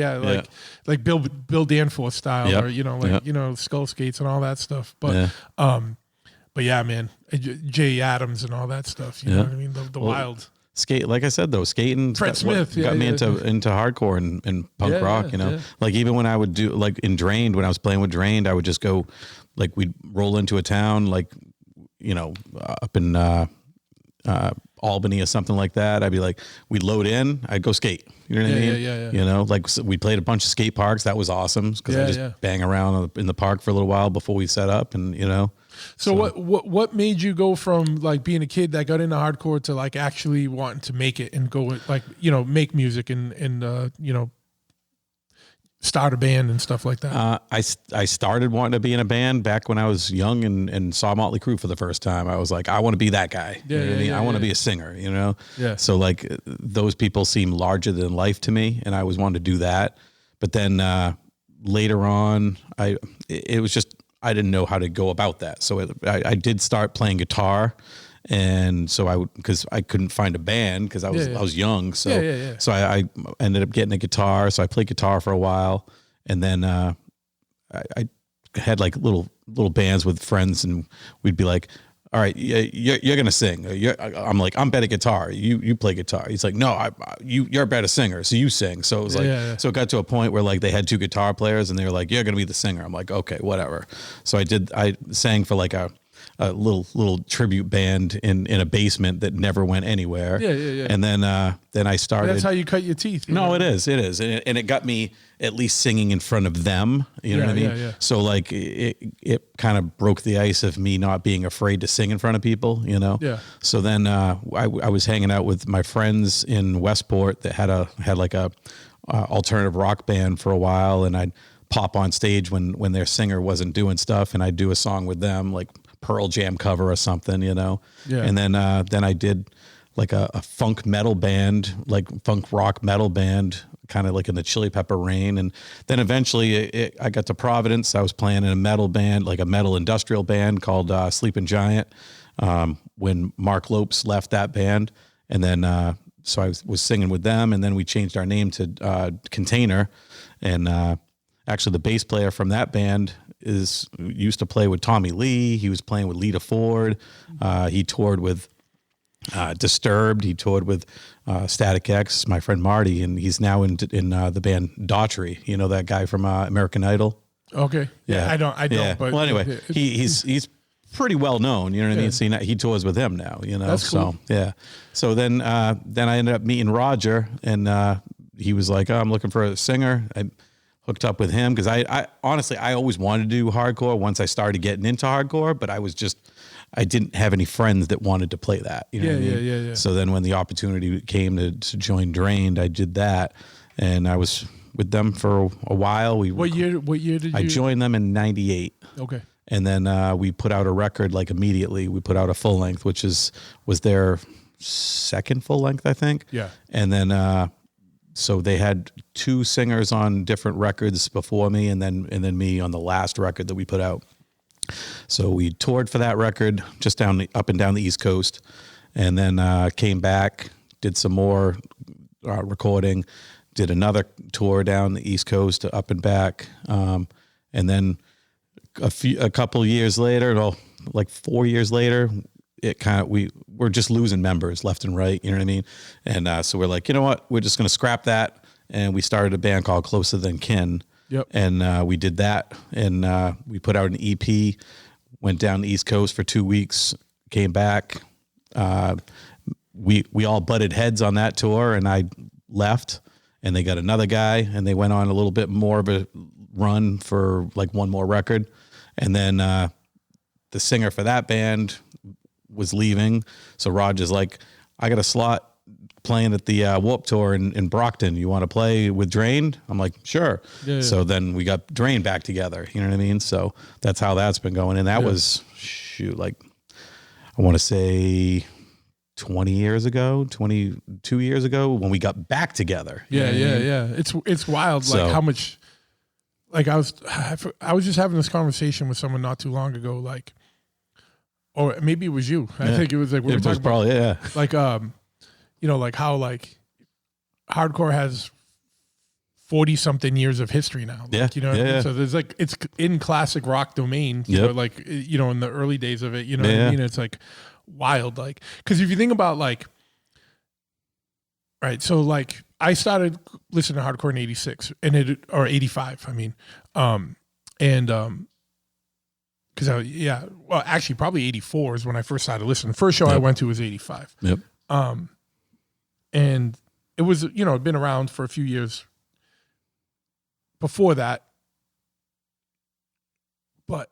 like Bill Danforth style, or you know, skull skates and all that stuff. But yeah, man, Jay Adams and all that stuff. You know what I mean? The wild. Skate, like I said though, skating Fred Smith got me into hardcore and punk rock. You know, like even when I would do like in Drained, when I was playing with Drained, I would just go, like we'd roll into a town, like you know, up in Albany or something like that. I'd be like, we'd load in, I'd go skate. You know what I mean? Yeah. You know, like we played a bunch of skate parks. That was awesome because I just bang around in the park for a little while before we set up, and you know. So what made you go from like being a kid that got into hardcore to like actually wanting to make it and go like, you know, make music and you know, start a band and stuff like that? I started wanting to be in a band back when I was young and saw Motley Crue for the first time. I was like, I want to be that guy. I want to be a singer, you know? Yeah. So like those people seem larger than life to me, and I always wanted to do that. But then later on, it was just, I didn't know how to go about that. So I did start playing guitar, and so because I couldn't find a band because I was young. So so I ended up getting a guitar. So I played guitar for a while, and then I had like little bands with friends, and we'd be like, all right, you're gonna sing. I'm like, I'm better at guitar. You play guitar. He's like, no, you're a better singer, so you sing. So it was like, so it got to a point where like they had two guitar players, and they were like, you're gonna be the singer. I'm like, okay, whatever. So I sang for like a little tribute band in a basement that never went anywhere. Yeah. And then I started. That's how you cut your teeth. No, it is, and it got me at least singing in front of them. You know what I mean? Yeah. So like it kind of broke the ice of me not being afraid to sing in front of people. You know? Yeah. So then I was hanging out with my friends in Westport that had like a alternative rock band for a while, and I'd pop on stage when their singer wasn't doing stuff, and I'd do a song with them, like Pearl Jam cover or something, you know? Yeah. And then I did like a funk metal band, like funk rock metal band, kind of like in the Chili Pepper Rain. And then eventually I got to Providence. I was playing in a metal band, like a metal industrial band called Sleeping Giant, when Mark Lopes left that band. And then, so I was singing with them, and then we changed our name to Container. And actually the bass player from that band used to play with Tommy Lee. He was playing with Lita Ford. He toured with Disturbed. He toured with Static X, my friend Marty, and he's now in the band Daughtry. You know that guy from American Idol? Okay. Yeah. I don't. Yeah. But well, anyway, he's pretty well known. You know what I mean? So he tours with him now. You know. That's cool. So yeah. So then I ended up meeting Roger, and he was like, "Oh, I'm looking for a singer." I hooked up with him because I honestly always wanted to do hardcore once I started getting into hardcore, but I didn't have any friends that wanted to play that. You know what I mean? Yeah. So then when the opportunity came to join Drained, I did that, and I was with them for a while. What year did you? I joined them in '98. Okay. And then we put out a record like immediately. We put out a full length, which was their second full length, I think. Yeah. And then so they had two singers on different records before me, and then me on the last record that we put out. So we toured for that record, just up and down the East Coast, and then came back, did some more recording, did another tour down the East Coast, up and back, and And then a couple years later, like 4 years later, we're just losing members left and right. You know what I mean? And so we're like, you know what? We're just going to scrap that. And we started a band called Closer Than Kin. Yep. And we did that. And we put out an EP, went down the East Coast for 2 weeks, came back. We all butted heads on that tour, and I left, and they got another guy, and they went on a little bit more of a run for like one more record. And then the singer for that band was leaving. So Raj is like, I got a slot playing at the Warped Tour in Brockton. You want to play with Drain? I'm like, sure. Yeah. So then we got Drain back together. You know what I mean? So that's how that's been going. And that was, like, I want to say 22 years ago when we got back together. Yeah. It's wild. Like how much, like I was just having this conversation with someone not too long ago, like, or maybe it was you. I think it was like, we were talking probably, about, like, you know, like how like hardcore has 40 something years of history now. Like, you know what I mean? So there's like, it's in classic rock domain, you know, like, you know, in the early days of it, you know what I mean? It's like wild. Like, cause if you think about like, right. So like I started listening to hardcore in 86 or 85. I mean, cause well, actually probably 84 is when I first started listening. The first show I went to was 85. Yep. And it was, you know, it'd been around for a few years before that, but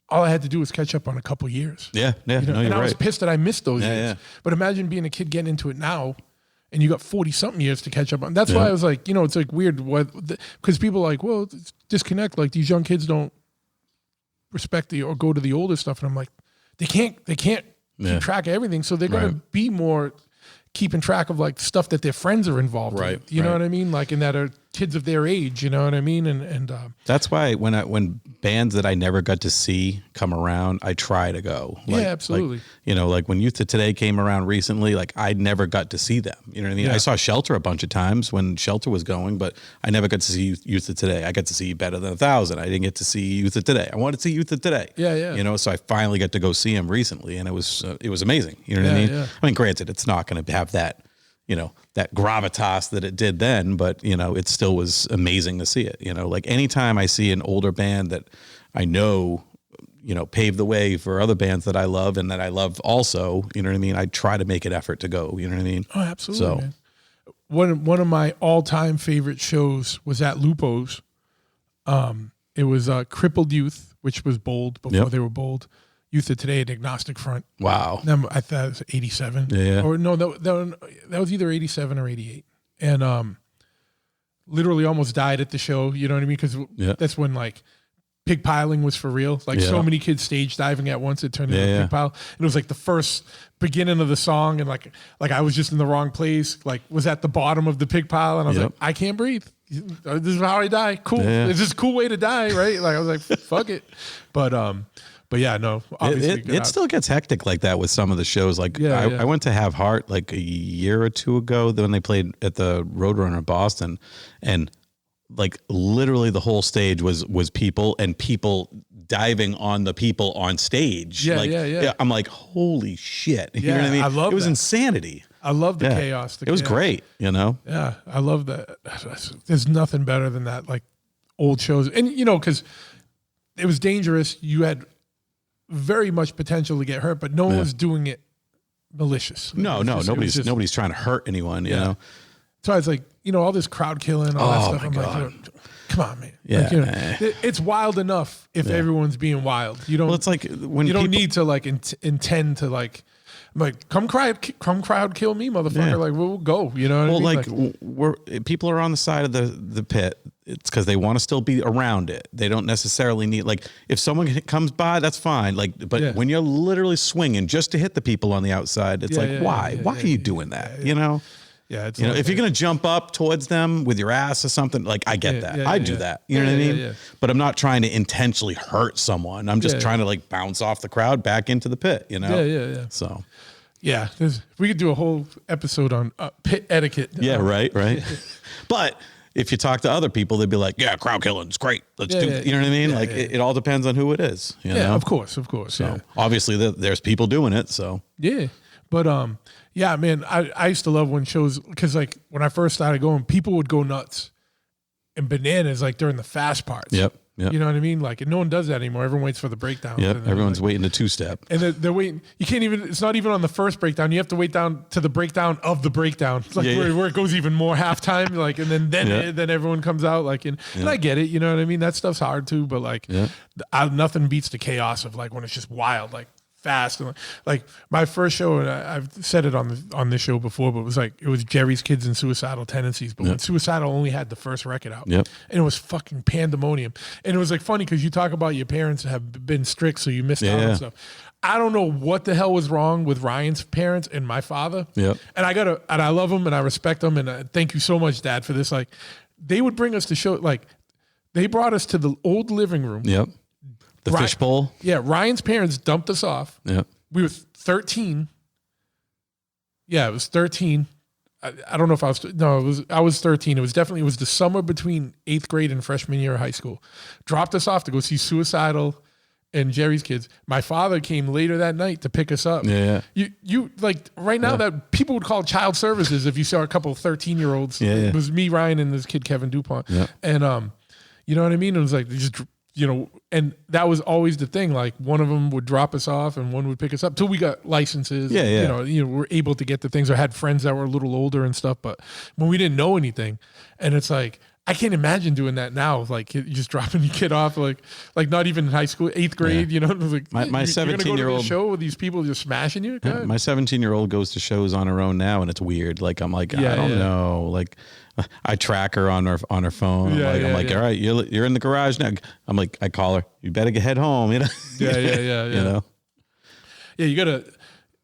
all I had to do was catch up on a couple years. Yeah. You know? And I was pissed that I missed those years. Yeah. But imagine being a kid getting into it now, and you got 40 something years to catch up on. That's why I was like, you know, it's like weird because people are like, well, it's disconnect. Like these young kids don't respect or go to the older stuff, and I'm like, they can't keep track of everything, so they're gonna be more keeping track of like stuff that their friends are involved in. You know what I mean? Like, and that are kids of their age, you know what I mean? And that's why when bands that I never got to see come around, I try to go. Like, absolutely. Like, you know, like when Youth of Today came around recently, like I never got to see them. You know what I mean? I saw Shelter a bunch of times when Shelter was going, but I never got to see Youth of Today. I got to see Better Than 1,000. I didn't get to see Youth of Today. I wanted to see Youth of Today. Yeah. You know, so I finally got to go see him recently, and it was amazing. You know what I mean? Yeah. I mean, granted, it's not going to have that, you know, that gravitas that it did then, but, you know, it still was amazing to see it. You know, like anytime I see an older band that I know, you know, paved the way for other bands that I love and that I love also, you know what I mean? I try to make an effort to go, you know what I mean? Oh, absolutely, man. One of my all-time favorite shows was at Lupo's. It was Crippled Youth, which was Bold before they were Bold. Youth of Today at Agnostic Front. Wow. I thought it was 87. Yeah. Or no, that was either 87 or 88. And literally almost died at the show, you know what I mean? Because that's when like pig piling was for real. Like so many kids stage diving at once, it turned into a pig pile. And it was like the first beginning of the song, and like I was just in the wrong place, like was at the bottom of the pig pile, and I was like, I can't breathe. This is how I die. Cool. It's just a cool way to die, right? Like I was like, fuck it. But yeah, no, obviously it still gets hectic like that with some of the shows. Like I went to Have Heart like a year or two ago when they played at the Roadrunner in Boston, and like literally the whole stage was people and people diving on the people on stage. Yeah. I'm like, holy shit. You know what I mean? I love it was insanity. I love the chaos. It was great, you know? Yeah, I love that. There's nothing better than that, like old shows. And, you know, because it was dangerous. You had very much potential to get hurt, but no one was doing it malicious. Nobody's trying to hurt anyone, you know? So I was like, you know, all this crowd killing, all that stuff. I'm like, you know, come on, man. Yeah. Like, you know, it's wild enough if everyone's being wild. You don't. Well, it's like when you don't need to like intend to like. I'm like, come crowd kill me, motherfucker. Yeah. Like, we'll go. You know what I mean? Like people are on the side of the pit. It's because they want to still be around it. They don't necessarily need, like, if someone comes by, that's fine. Like, but when you're literally swinging just to hit the people on the outside, it's why? Why are you doing that? You know? Yeah, it's, you know, if you're gonna jump up towards them with your ass or something, like I get that. I do that. You know what I mean? Yeah. But I'm not trying to intentionally hurt someone. I'm just trying to like bounce off the crowd back into the pit. You know? Yeah. So, we could do a whole episode on pit etiquette. Yeah, right. But if you talk to other people, they'd be like, yeah, crowd killing's great. Let's do it. You know what I mean? Like it all depends on who it is. You know? Of course. So obviously there's people doing it. So yeah, but yeah, man, I used to love when shows, because like when I first started going, people would go nuts and bananas like during the fast parts. Yep. You know what I mean? Like, and no one does that anymore. Everyone waits for the breakdown. Yep. Everyone's waiting to 2-step. And they're waiting. You can't even, it's not even on the first breakdown. You have to wait down to the breakdown of the breakdown. It's like where it goes even more halftime. Like, and then everyone comes out. Like, and I get it. You know what I mean? That stuff's hard too. But like, nothing beats the chaos of like when it's just wild, like fast. And like my first show, and I've said it on this show before, but it was Jerry's Kids and Suicidal Tendencies. But when Suicidal only had the first record out, and it was fucking pandemonium. And it was like funny because you talk about your parents have been strict, so you missed out on stuff. I don't know what the hell was wrong with Ryan's parents and my father. And I love them and I respect them, and thank you so much, Dad, for this. Like, they would bring us to show, like they brought us to the old living room. The fishbowl. Yeah, Ryan's parents dumped us off. We were 13. Yeah, it was 13. I don't know if I was. No, I was 13. It was the summer between 8th grade and freshman year of high school. Dropped us off to go see Suicidal and Jerry's Kids. My father came later that night to pick us up. You like right now that people would call child services if you saw a couple of 13-year-olds. It was me, Ryan, and this kid Kevin DuPont. And you know what I mean? It was like they just. You know, and that was always the thing. Like one of them would drop us off and one would pick us up till we got licenses. You know, we're able to get the things. I had friends that were a little older and stuff, but when we didn't know anything, and it's like, I can't imagine doing that now. Like just dropping your kid off, like not even in high school, 8th grade. You know, like my 17-year-old show with these people just smashing you. My 17-year-old goes to shows on her own now, and it's weird. Like I'm like, I don't know, like. I track her on her phone. I'm like, all right, you're in the garage now. I'm like, I call her. You better head home. You know. You know. Yeah,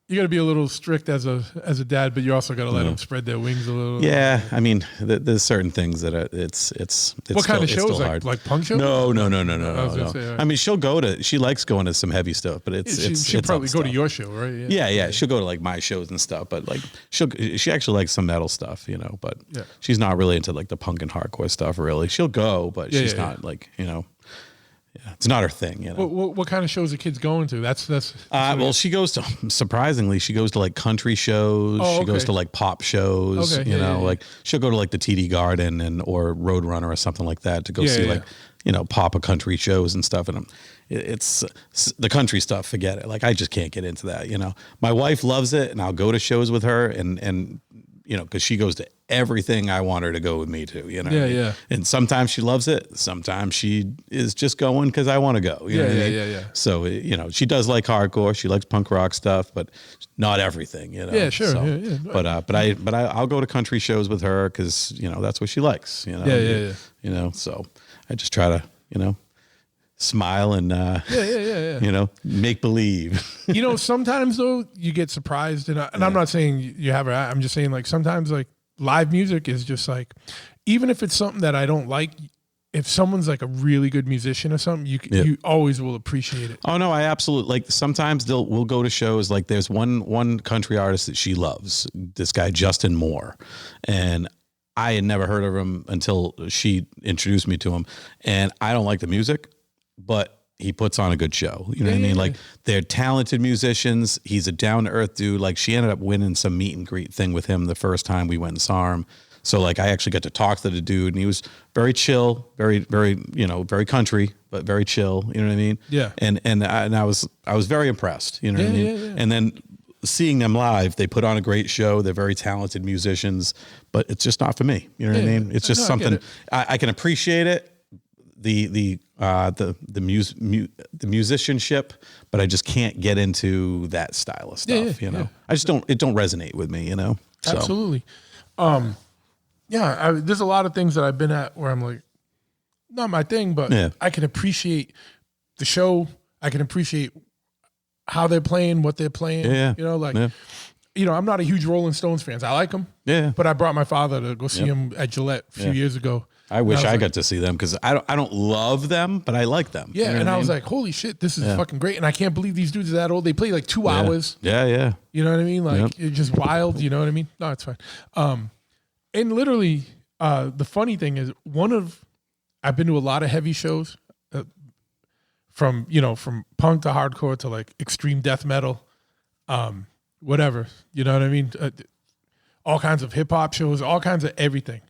you gotta be a little strict as a dad, but you also gotta let them spread their wings a little. Yeah, I mean, there's certain things that are it's. What kind of shows? Like punk shows? No. I mean, she likes going to some heavy stuff, but she'll probably go to your show, right? Yeah. She'll go to like my shows and stuff, but like she actually likes some metal stuff, you know. But she's not really into like the punk and hardcore stuff. Really, she'll go, but she's not like, you know. Yeah, it's not her thing, you know. What kind of shows are kids going to? That's well, she goes to, surprisingly, she goes to like country shows. She goes to like pop shows. You know, like she'll go to like the TD Garden or Roadrunner or something like that to go see like, you know, pop a country shows and stuff. And it's the country stuff. Forget it. Like I just can't get into that. You know, my wife loves it, and I'll go to shows with her, and you know, because she goes to everything I want her to go with me to, you know. And sometimes she loves it. Sometimes she is just going because I want to go. You know what I mean? So, you know, she does like hardcore. She likes punk rock stuff, but not everything, you know. Yeah, sure. So, But I'll go to country shows with her because, you know, that's what she likes, you know. You know, so I just try to, you know, smile and you know, make believe. You know, sometimes though you get surprised, and I'm not saying you have it. I'm just saying like sometimes like live music is just like, even if it's something that I don't like, if someone's like a really good musician or something, you always will appreciate it. Oh no, I absolutely, like sometimes we'll go to shows. Like there's one country artist that she loves, this guy Justin Moore, and I had never heard of him until she introduced me to him, and I don't like the music, but he puts on a good show. You know what I mean? Like they're talented musicians. He's a down to earth dude. Like she ended up winning some meet and greet thing with him the first time we went and saw him. So like I actually got to talk to the dude, and he was very chill, very, very, you know, very country, but very chill. You know what I mean? Yeah. And I was very impressed. You know what I mean? And then seeing them live, they put on a great show. They're very talented musicians, but it's just not for me. You know what I mean? It's just something I can appreciate it. The musicianship, but I just can't get into that style of stuff. You know, I just don't. It don't resonate with me. You know, so. Absolutely. There's a lot of things that I've been at where I'm like, not my thing, but I can appreciate the show. I can appreciate how they're playing, what they're playing. You know, like, you know, I'm not a huge Rolling Stones fan. I like them. But I brought my father to go see him at Gillette a few years ago. I wish I got to see them because I don't love them, but I like them. Yeah, you know and I was like, holy shit, this is fucking great. And I can't believe these dudes are that old. They play like 2 hours. Yeah. You know what I mean? Like, it's just wild. You know what I mean? No, it's fine. And literally, The funny thing is, I've been to a lot of heavy shows, from punk to hardcore to like extreme death metal, whatever. You know what I mean? All kinds of hip hop shows, all kinds of everything.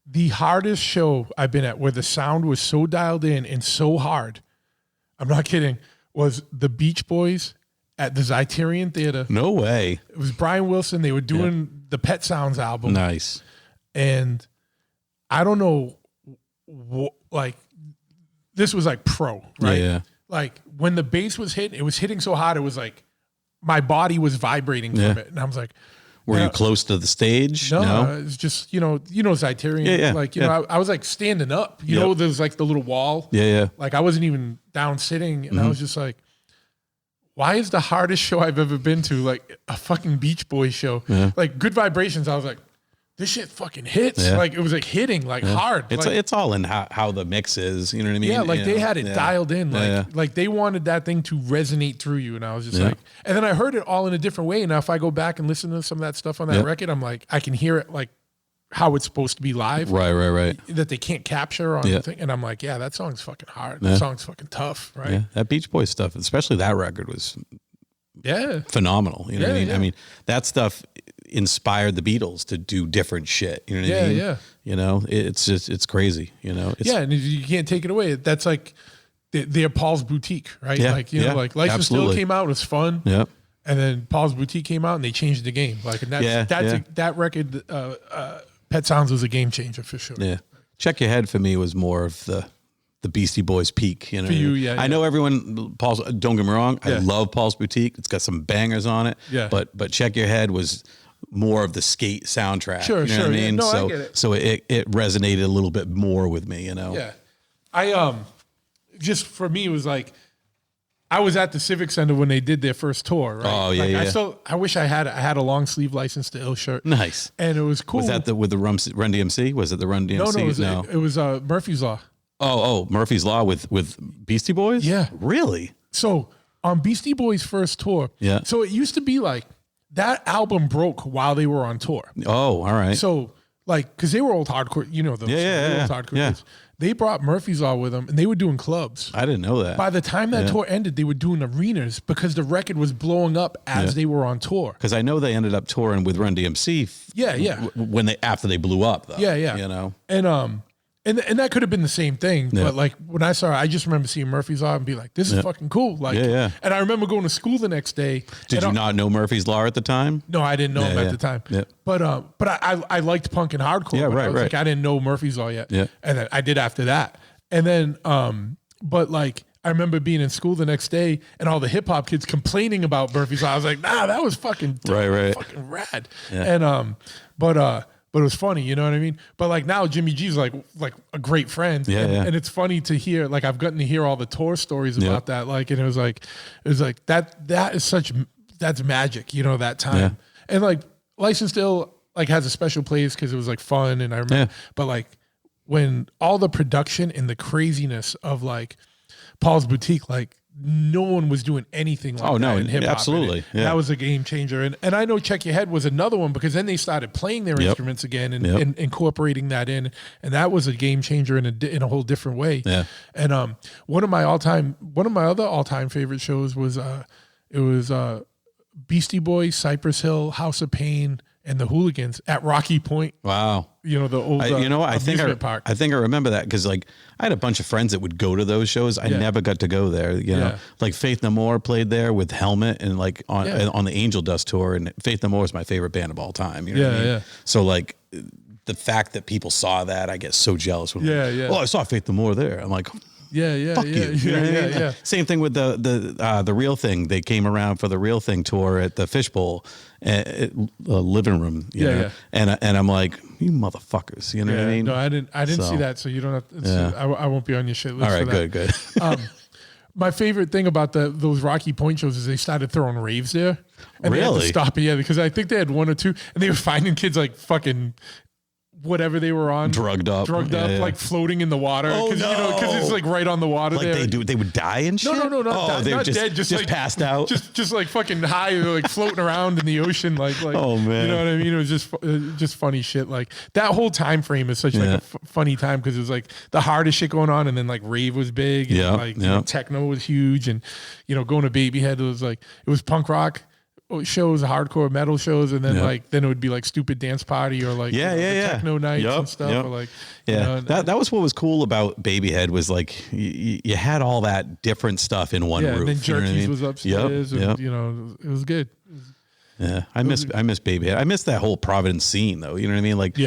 The hardest show I've been at, where the sound was so dialed in and so hard, I'm not kidding, was the Beach Boys at the Zeiterion Theater. No way. It was Brian Wilson. They were doing the Pet Sounds album. Nice. And I don't know, like, this was like pro, right? Yeah. Like when the bass was hitting, it was hitting so hard, it was like my body was vibrating from it. And I was like, were you close to the stage? No, it's just, Zeiterion. Yeah. Like, I was like standing up, there's like the little wall. Yeah. Like I wasn't even down sitting. And I was just like, why is the hardest show I've ever been to like a fucking Beach Boys show? Yeah. Like Good Vibrations, I was like, this shit fucking hits. Yeah. Like it was like hitting like hard. It's all in how the mix is. You know what I mean? Yeah, like they had it dialed in. Like they wanted that thing to resonate through you. And I was just like, and then I heard it all in a different way. Now if I go back and listen to some of that stuff on that record, I'm like, I can hear it like how it's supposed to be live. Right. That they can't capture on the thing. And I'm like, yeah, that song's fucking hard. That song's fucking tough, right? Yeah. That Beach Boys stuff, especially that record, was phenomenal. You know what I mean? Yeah. I mean, that stuff inspired the Beatles to do different shit. You know what I mean? Yeah. You know, it's crazy. You know? And you can't take it away. That's like they're Paul's Boutique, right? Yeah, like, like License Still came out, it was fun. Yeah. And then Paul's Boutique came out and they changed the game. Like, and that record, Pet Sounds was a game changer for sure. Yeah. Check Your Head for me was more of the Beastie Boys peak, you know. For you, I know everyone. Paul's. Don't get me wrong. I love Paul's Boutique. It's got some bangers on it. Yeah. But Check Your Head was more of the skate soundtrack. Sure, you know what I mean? No, so I get it. So it resonated a little bit more with me. You know. Yeah. I just for me it was like I was at the Civic Center when they did their first tour. Right? Oh yeah. I wish I had a long sleeve License to Ill shirt. Nice. And it was cool. Was that with the Run DMC? Was it the Run DMC? It was Murphy's Law. Oh, Murphy's Law with Beastie Boys? Yeah. Really? So on Beastie Boys' first tour, so it used to be like that album broke while they were on tour. Oh, all right. So like, because they were old hardcore, those old hardcore kids. They brought Murphy's Law with them and they were doing clubs. I didn't know that. By the time that tour ended, they were doing arenas because the record was blowing up as they were on tour. Because I know they ended up touring with Run DMC. When after they blew up, though. Yeah. You know, and that could have been the same thing, but like when I saw it, I just remember seeing Murphy's Law and be like, "This is fucking cool!" Like, And I remember going to school the next day. Did you not know Murphy's Law at the time? No, I didn't know him at the time. Yeah. But I liked punk and hardcore. Yeah, right. Like I didn't know Murphy's Law yet. Yeah. And then I did after that. And then but like I remember being in school the next day and all the hip hop kids complaining about Murphy's Law. I was like, nah, that was fucking right. fucking rad. Yeah. And but it was funny, you know what I mean? But like now Jimmy G's like a great friend. And it's funny to hear, like I've gotten to hear all the tour stories about that. Like, and it was like that is that's magic, that time. Yeah. And like License Still like has a special place because it was like fun. And I remember, but like when all the production and the craziness of like Paul's Boutique, like no one was doing anything like that in hip hop. Absolutely. Yeah. That was a game changer. And I know Check Your Head was another one because then they started playing their instruments again and incorporating that in. And that was a game changer in a whole different way. Yeah. And one of my other all-time favorite shows was Beastie Boys, Cypress Hill, House of Pain, and the Hooligans at Rocky Point. Wow. The old I think park. I remember that because like I had a bunch of friends that would go to those shows. I never got to go there. You know, like Faith No More played there with Helmet and like on the Angel Dust tour, and Faith No More is my favorite band of all time. You know what I mean? So like the fact that people saw that, I get so jealous. When well, I saw Faith No More there. I'm like, fuck you. You know what I mean? Same thing with the Real Thing. They came around for the Real Thing tour at the Fishbowl, living room. You know? And I'm like, you motherfuckers. You know what I mean? No, I didn't see that. So you don't have to. I won't be on your shit list. All right, for that. good. My favorite thing about those Rocky Point shows is they started throwing raves there. And they had to stop it, because I think they had one or two, and they were finding kids like fucking whatever they were on, drugged up, like floating in the water. Oh, Cause, no. you know, because it's like right on the water. Like there. they would die and shit. No, not they were dead. Just like, passed out. Just like fucking high, like floating around in the ocean. Like oh man, you know what I mean? It was just funny shit. Like that whole time frame is such like a funny time because it was like the hardest shit going on, and then like rave was big, and like you know, techno was huge, and you know, going to Babyhead it was punk rock shows, hardcore metal shows, and then then it would be like stupid dance party or like techno nights and stuff. Or like you know, that was what was cool about Babyhead was like you had all that different stuff in one roof. And then Jerky's was upstairs, and you know, it was good. Yeah, I miss Babyhead. I miss that whole Providence scene though. You know what I mean? Like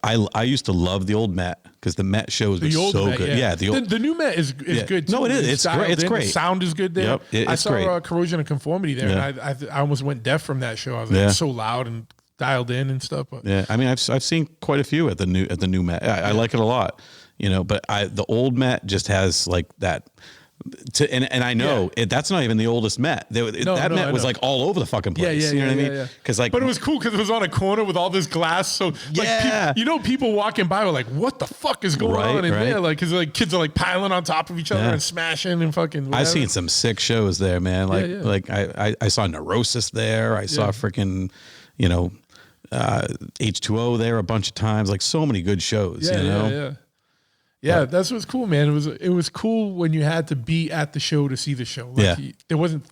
I used to love the old Met because the Met shows were so Met, good. Yeah, the new Met is good too. No, it is. It's great. It's great. The sound is good there. Yep, I saw Corrosion of Conformity there, and I almost went deaf from that show. I was like, it's so loud and dialed in and stuff. But yeah, I mean, I've seen quite a few at the new Met. I like it a lot. You know, but the old Met just has like that. And I know that's not even the oldest Met. That Met was like all over the fucking place. You know what I mean? Because but it was cool because it was on a corner with all this glass. So like, people walking by were like, "What the fuck is going on in there?" Like, because like kids are like piling on top of each other and smashing and fucking. Whatever. I've seen some sick shows there, man. Like I saw Neurosis there. I saw freaking, you know, H2O there a bunch of times. Like so many good shows. You know. Yeah, that's what's cool, man. It was cool when you had to be at the show to see the show. Like there wasn't,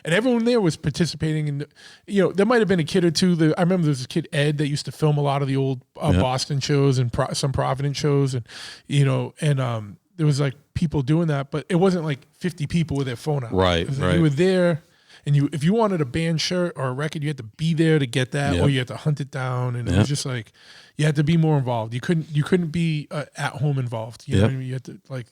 and everyone there was participating in. You know, there might have been a kid or two. I remember there was this kid Ed that used to film a lot of the old Boston shows and some Providence shows, and you know, and there was like people doing that, but it wasn't like 50 people with their phone out. Right. You were there. And if you wanted a band shirt or a record, you had to be there to get that, or you had to hunt it down. And it was just like you had to be more involved. You couldn't be at home involved. You know what I mean? You had to like,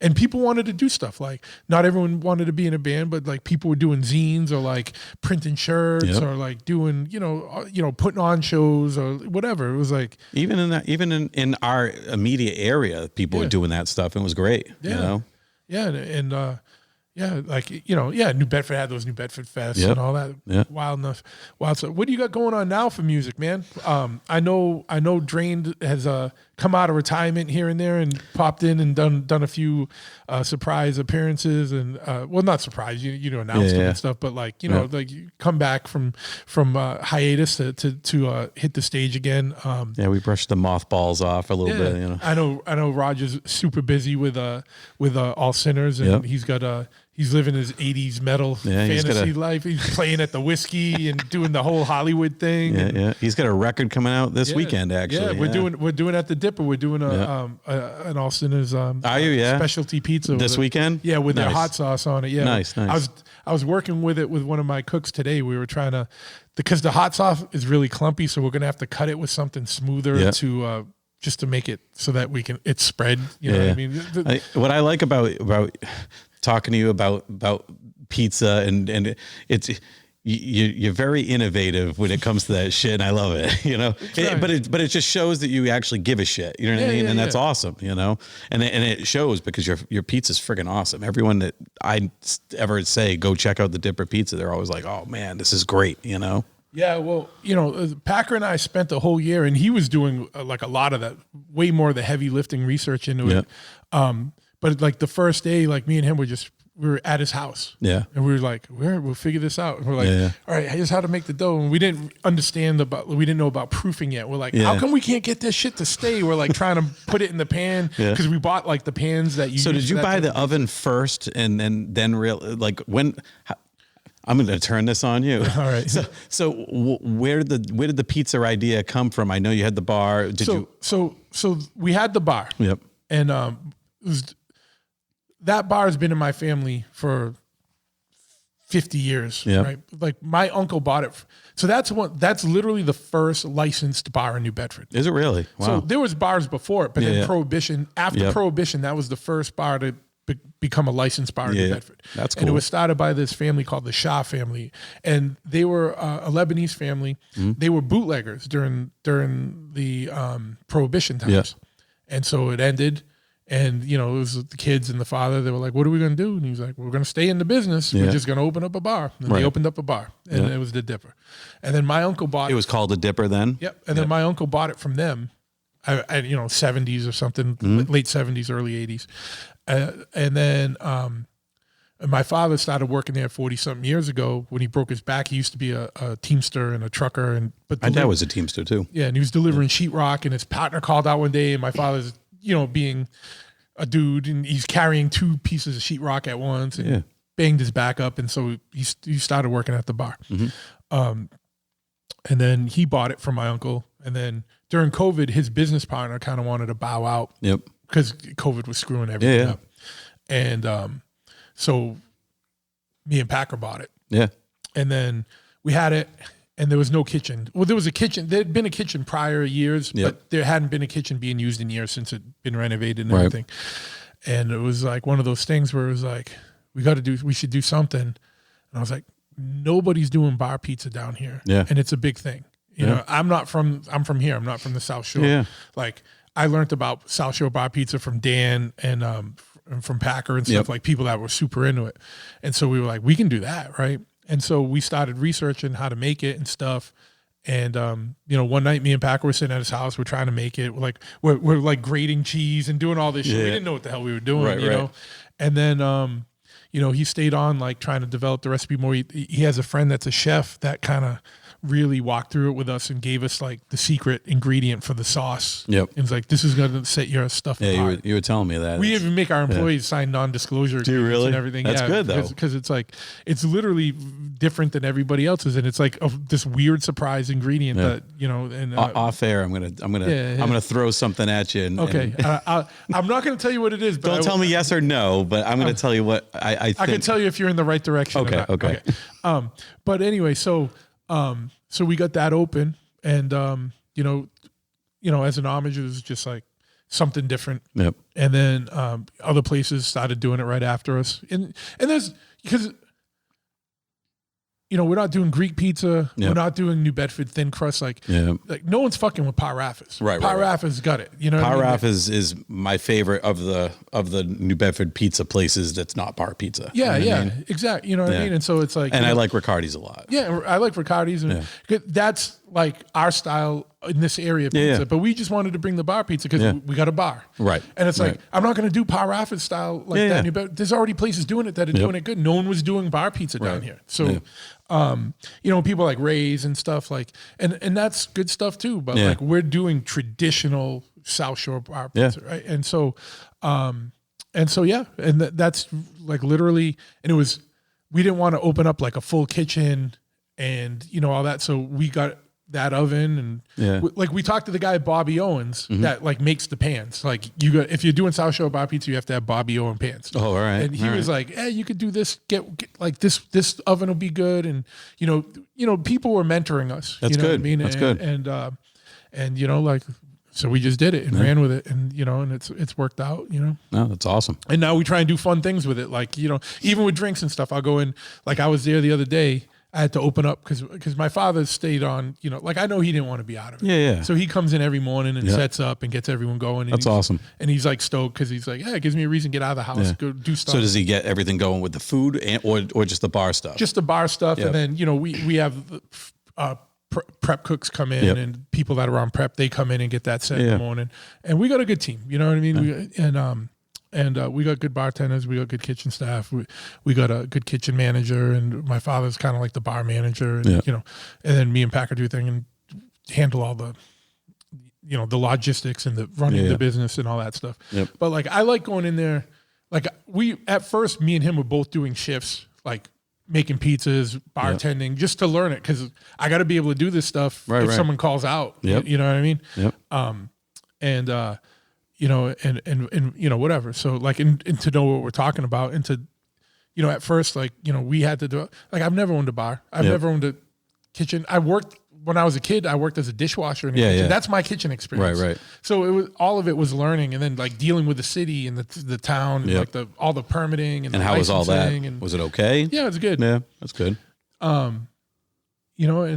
and people wanted to do stuff like not everyone wanted to be in a band, but like people were doing zines or like printing shirts or like doing you know putting on shows or whatever. It was like even in our immediate area, people were doing that stuff, and it was great. Yeah. You know, like, you know, New Bedford had those New Bedford Fests and all that wild stuff. What do you got going on now for music, man? I know Drained has come out of retirement here and there and popped in and done a few surprise appearances and well, not surprise, you announced them and stuff, but like, you know, like you come back from hiatus to hit the stage again. We brushed the mothballs off a little bit, you know. I know Roger's super busy with All Sinners, and he's got he's living his 80s metal fantasy life. He's playing at the Whiskey and doing the whole Hollywood thing. He's got a record coming out this weekend, actually. We're doing at the Dipper. We're doing an All Sinners specialty pizza this weekend. Yeah, with their hot sauce on it. Yeah, nice. I was working with it with one of my cooks today. We were trying to because the hot sauce is really clumpy, so we're gonna have to cut it with something smoother to just to make it so that it's spread. You know what I mean? What I like about talking to you about pizza and it's you're very innovative when it comes to that shit, and I love it. You know, but it just shows that you actually give a shit. You know what I mean? And that's awesome. You know, and it shows because your pizza's freaking awesome. Everyone that I ever say go check out the Dipper Pizza, they're always like, oh man, this is great. You know. Yeah, well, you know, Packer and I spent the whole year, and he was doing like a lot of that, way more of the heavy lifting research into it. But like the first day, like me and him we were at his house. Yeah. And we were like, we'll figure this out. And we're like, all right, here's how to make the dough. And we didn't know about proofing yet. We're like, how come we can't get this shit to stay? We're like trying to put it in the pan because we bought like the pans that you So did you buy the oven first and then when I'm going to turn this on you. All right. So where did the pizza idea come from? I know you had the bar. So we had the bar. Yep. And that bar has been in my family for 50 years. Yeah. Right. Like my uncle bought it. So that's literally the first licensed bar in New Bedford. Is it really? Wow. So there was bars before it, but then Prohibition, after Prohibition, that was the first bar to become a licensed bar in New Bedford. That's cool. And it was started by this family called the Shah family. And they were a Lebanese family. Mm-hmm. They were bootleggers during the Prohibition times. Yeah. And so it ended. And, you know, it was the kids and the father. They were like, what are we going to do? And he was like, we're going to stay in the business. We're just going to open up a bar. And they opened up a bar. And it was the Dipper. And then my uncle bought it. It was called the Dipper then? Yep. And then my uncle bought it from them. I 70s or something, late 70s, early 80s. And then my father started working there 40 something years ago. When he broke his back, he used to be a teamster and a trucker. But my dad was a teamster too. Yeah, and he was delivering sheetrock, and his partner called out one day, and my father's, being a dude, and he's carrying 2 pieces of sheetrock at once, and banged his back up, and so he started working at the bar. And then he bought it from my uncle, and then during COVID, his business partner kind of wanted to bow out. Yep. Because COVID was screwing everything up. And so me and Packer bought it. Yeah. And then we had it, and there was no kitchen. Well, there was a kitchen. There had been a kitchen prior years, but there hadn't been a kitchen being used in years since it had been renovated and everything. And it was like one of those things where it was like, we should do something. And I was like, nobody's doing bar pizza down here. Yeah. And it's a big thing. You know, I'm from here. I'm not from the South Shore. Yeah. Like, I learned about South Shore bar pizza from Dan and from Packer and stuff, like people that were super into it. And so we were like, we can do that, right? And so we started researching how to make it and stuff. And one night me and Packer were sitting at his house. We're trying to make it. We're like grating cheese and doing all this shit. We didn't know what the hell we were doing, you know. And then he stayed on like trying to develop the recipe more. He has a friend that's a chef that kind of really walked through it with us and gave us like the secret ingredient for the sauce. Yep. And it's like, this is going to set your stuff apart. You were telling me that. We even make our employees sign non-disclosure agreements and everything. That's good though. Because it's like, it's literally different than everybody else's. And it's like this weird surprise ingredient that, and off air, I'm going to throw something at you. Okay. I'm not going to tell you what it is, but don't tell me yes or no, but I'm going to tell you what I think. I can tell you if you're in the right direction. Okay. But anyway, so we got that open, and as an homage, it was just like something different. Yep. And then other places started doing it right after us, and there's because we're not doing Greek pizza, we're not doing New Bedford thin crust, like no one's fucking with Parafas. Right. Parafas got it. Parafas is my favorite of the New Bedford pizza places that's not bar pizza. Yeah, exactly. You know what I mean? And so it's like, and I like Riccardi's a lot. Yeah, I like Riccardi's, and that's like our style in this area of pizza. But we just wanted to bring the bar pizza because we got a bar. Right. And it's like, I'm not going to do Parafas style like that. But there's already places doing it that are doing it good. No one was doing bar pizza down here. So, people like Ray's and stuff like, and that's good stuff too. But like we're doing traditional South Shore bar pizza, right? And so, and that's like literally, and it was, we didn't want to open up like a full kitchen and all that. So we got that oven and we talked to the guy Bobby Owens that like makes the pans. Like if you're doing South Shore bar pizza, you have to have Bobby Owen pans. Oh, all right. And he was like, "Hey, you could do this. Get like this oven will be good." And people were mentoring us. That's good. What I mean? That's good. And like, so we just did it and ran with it, and and it's worked out. No, that's awesome. And now we try and do fun things with it, like even with drinks and stuff. I'll go in. Like I was there the other day. I had to open up because my father stayed on, like I know he didn't want to be out of it. Yeah. So he comes in every morning and sets up and gets everyone going. And that's awesome. And he's like stoked because he's like, it gives me a reason to get out of the house, go do stuff. So does he get everything going with the food or just the bar stuff? Just the bar stuff. Yep. And then, we have prep cooks come in and people that are on prep, they come in and get that set in the morning. And we got a good team, you know what I mean? And we got good bartenders. We got good kitchen staff. We got a good kitchen manager, and my father's kind of like the bar manager. And and then me and Packer do thing and handle all the, the logistics and the running the business and all that stuff. Yep. But like I like going in there. Like at first, me and him were both doing shifts, like making pizzas, bartending, just to learn it because I got to be able to do this stuff if someone calls out. Yep. You know what I mean? Yep. And whatever. So like, and to know what we're talking about, and to, at first, like, we had to do, like, I've never owned a bar. I've never owned a kitchen. When I was a kid, I worked as a dishwasher in the kitchen. That's my kitchen experience. Right. So all of it was learning, and then like dealing with the city and the town, and like all the permitting and the how was all that? And, was it okay? Yeah, it was good. Yeah, that's good. And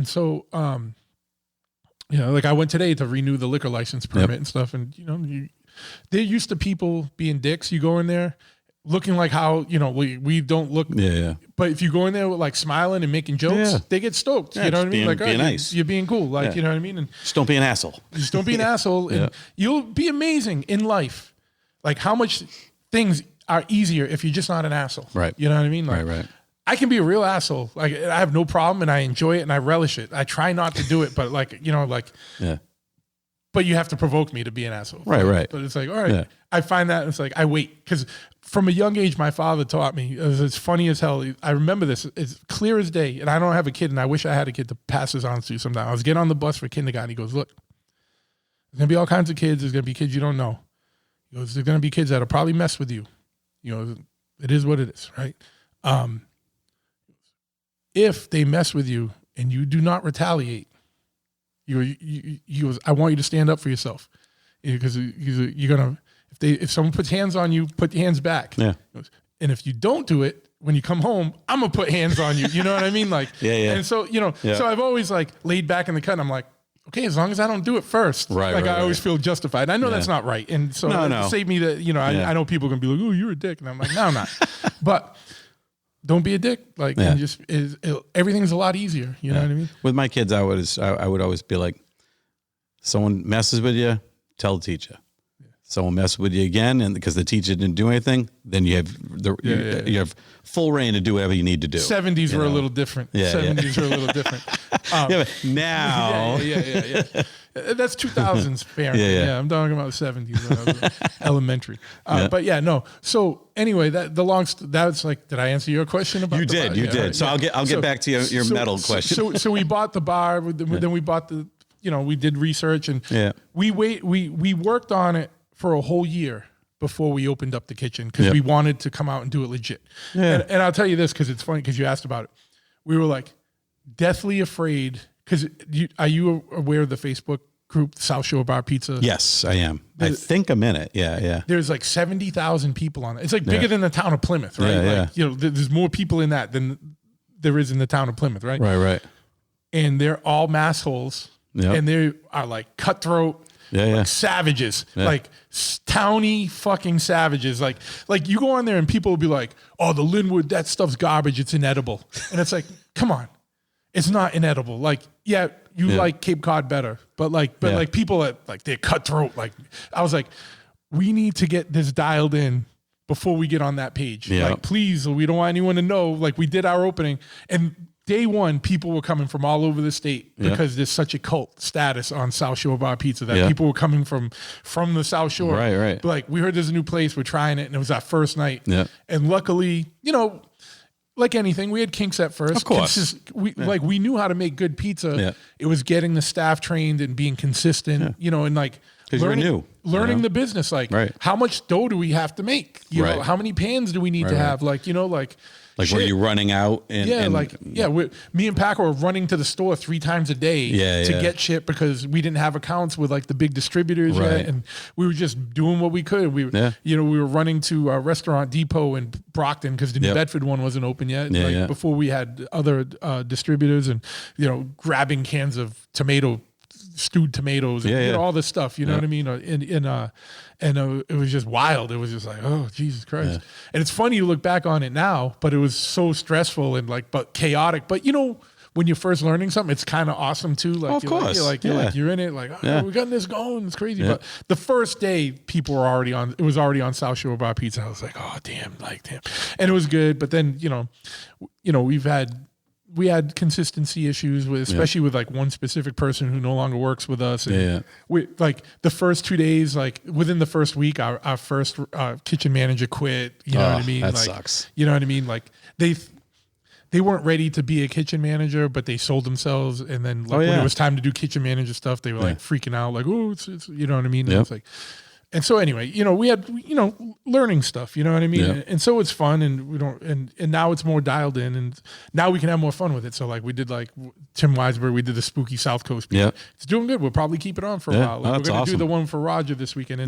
so, like I went today to renew the liquor license permit and stuff, and they're used to people being dicks. You go in there, looking like how, you know, we don't look. Yeah. But if you go in there with like smiling and making jokes, they get stoked. You know what I mean? Like, being nice. You're being cool. Like, you know what I mean? And just don't be an asshole. Just don't be an asshole. And you'll be amazing in life. Like how much things are easier if you're just not an asshole. Right. You know what I mean? Like, Right. I can be a real asshole. Like I have no problem and I enjoy it and I relish it. I try not to do it, but like, you know, like, but you have to provoke me to be an asshole. Right. But it's like, all right, I find that it's like, I wait. Because from a young age, my father taught me, it's funny as hell. I remember this, it's clear as day. And I don't have a kid and I wish I had a kid to pass this on to sometime. I was getting on the bus for kindergarten. He goes, look, there's going to be all kinds of kids. There's going to be kids you don't know. He goes, there's going to be kids that'll probably mess with you. You know, it is what it is, right? If they mess with you and you do not retaliate, I want you to stand up for yourself, because you're gonna, if someone puts hands on you, put your hands back. Yeah. And if you don't do it, when you come home, I'm gonna put hands on you. You know what I mean? Like, And so, you know, so I've always like laid back in the cut. And I'm like, okay, as long as I don't do it first, I always feel justified. I know that's not right, and so save me that. You know, I know people are gonna be like, oh, you're a dick, and I'm like, no, I'm not. But don't be a dick. Like, and just everything's a lot easier. You know what I mean? With my kids, I would always be like, someone messes with you, tell the teacher. Someone messes with you again, and because the teacher didn't do anything, then you have you have full reign to do whatever you need to do. 70s were a little different. 70s were a little different. But now, that's 2000s parent. I'm talking about 70s when I was elementary. But no. So anyway, that's like, did I answer your question about? You the did. bar? You did. Right. So I'll get back to your metal question. So we bought the bar. Then we bought the. You know, we did research and we worked on it for a whole year before we opened up the kitchen, because we wanted to come out and do it legit. And I'll tell you this, because it's funny, because you asked about it. We were like deathly afraid, because are you aware of the Facebook group South Shore Bar Pizza? Yes, I am. I think I'm in it. Yeah. There's like 70,000 people on it. It's like bigger than the town of Plymouth, right? Like, you know, there's more people in that than there is in the town of Plymouth, right? Right. And they're all massholes, and they are like cutthroat. Like savages, like towny fucking savages. Like you go on there and people will be like, "Oh, the Linwood, that stuff's garbage. It's inedible." And it's like, come on, it's not inedible. Like, you like Cape Cod better, but like people that like they're cutthroat. Like, I was like, we need to get this dialed in before we get on that page. Like, please, we don't want anyone to know. Like, we did our opening and. Day one, people were coming from all over the state because there's such a cult status on South Shore Bar Pizza that people were coming from the South Shore. Right. Like, we heard there's a new place, we're trying it, and it was our first night. And luckily, you know, like anything, we had kinks at first. Of course. We knew how to make good pizza. It was getting the staff trained and being consistent, you know, and like learning the business. Like, how much dough do we have to make? You know, how many pans do we need to have? Like, you know, like were you running out? Me and Paco were running to the store 3 times a day to get shit, because we didn't have accounts with like the big distributors yet, and we were just doing what we could. We were running to Restaurant Depot in Brockton, because the New Bedford one wasn't open yet. Before we had other distributors, and you know, grabbing cans of stewed tomatoes, and you know, all this stuff. You know what I mean? And it was just wild. It was just like, oh, Jesus Christ. And it's funny to look back on it now, but it was so stressful and but chaotic. But you know, when you're first learning something, it's kind of awesome too. Like, of course. You're in it, like, we got this going. It's crazy. But the first day, people were already on. It was already on South Shore Bar Pizza. I was like, oh, damn, and it was good. But then, you know, we had consistency issues with, especially with like one specific person who no longer works with us. And we, like, the first 2 days, like within the first week, our first kitchen manager quit. You know what I mean? That sucks. You know what I mean? Like they weren't ready to be a kitchen manager, but they sold themselves. And then when it was time to do kitchen manager stuff, they were like freaking out, like, oh, it's you know what I mean? And it's like, and so anyway, you know, we had, you know, learning stuff, you know what I mean? And so it's fun, and we don't, and now it's more dialed in, and now we can have more fun with it. So like we did, like Tim Weisberg, we did the spooky South Coast. It's doing good. We'll probably keep it on for a while. Like, we're going to do the one for Roger this weekend.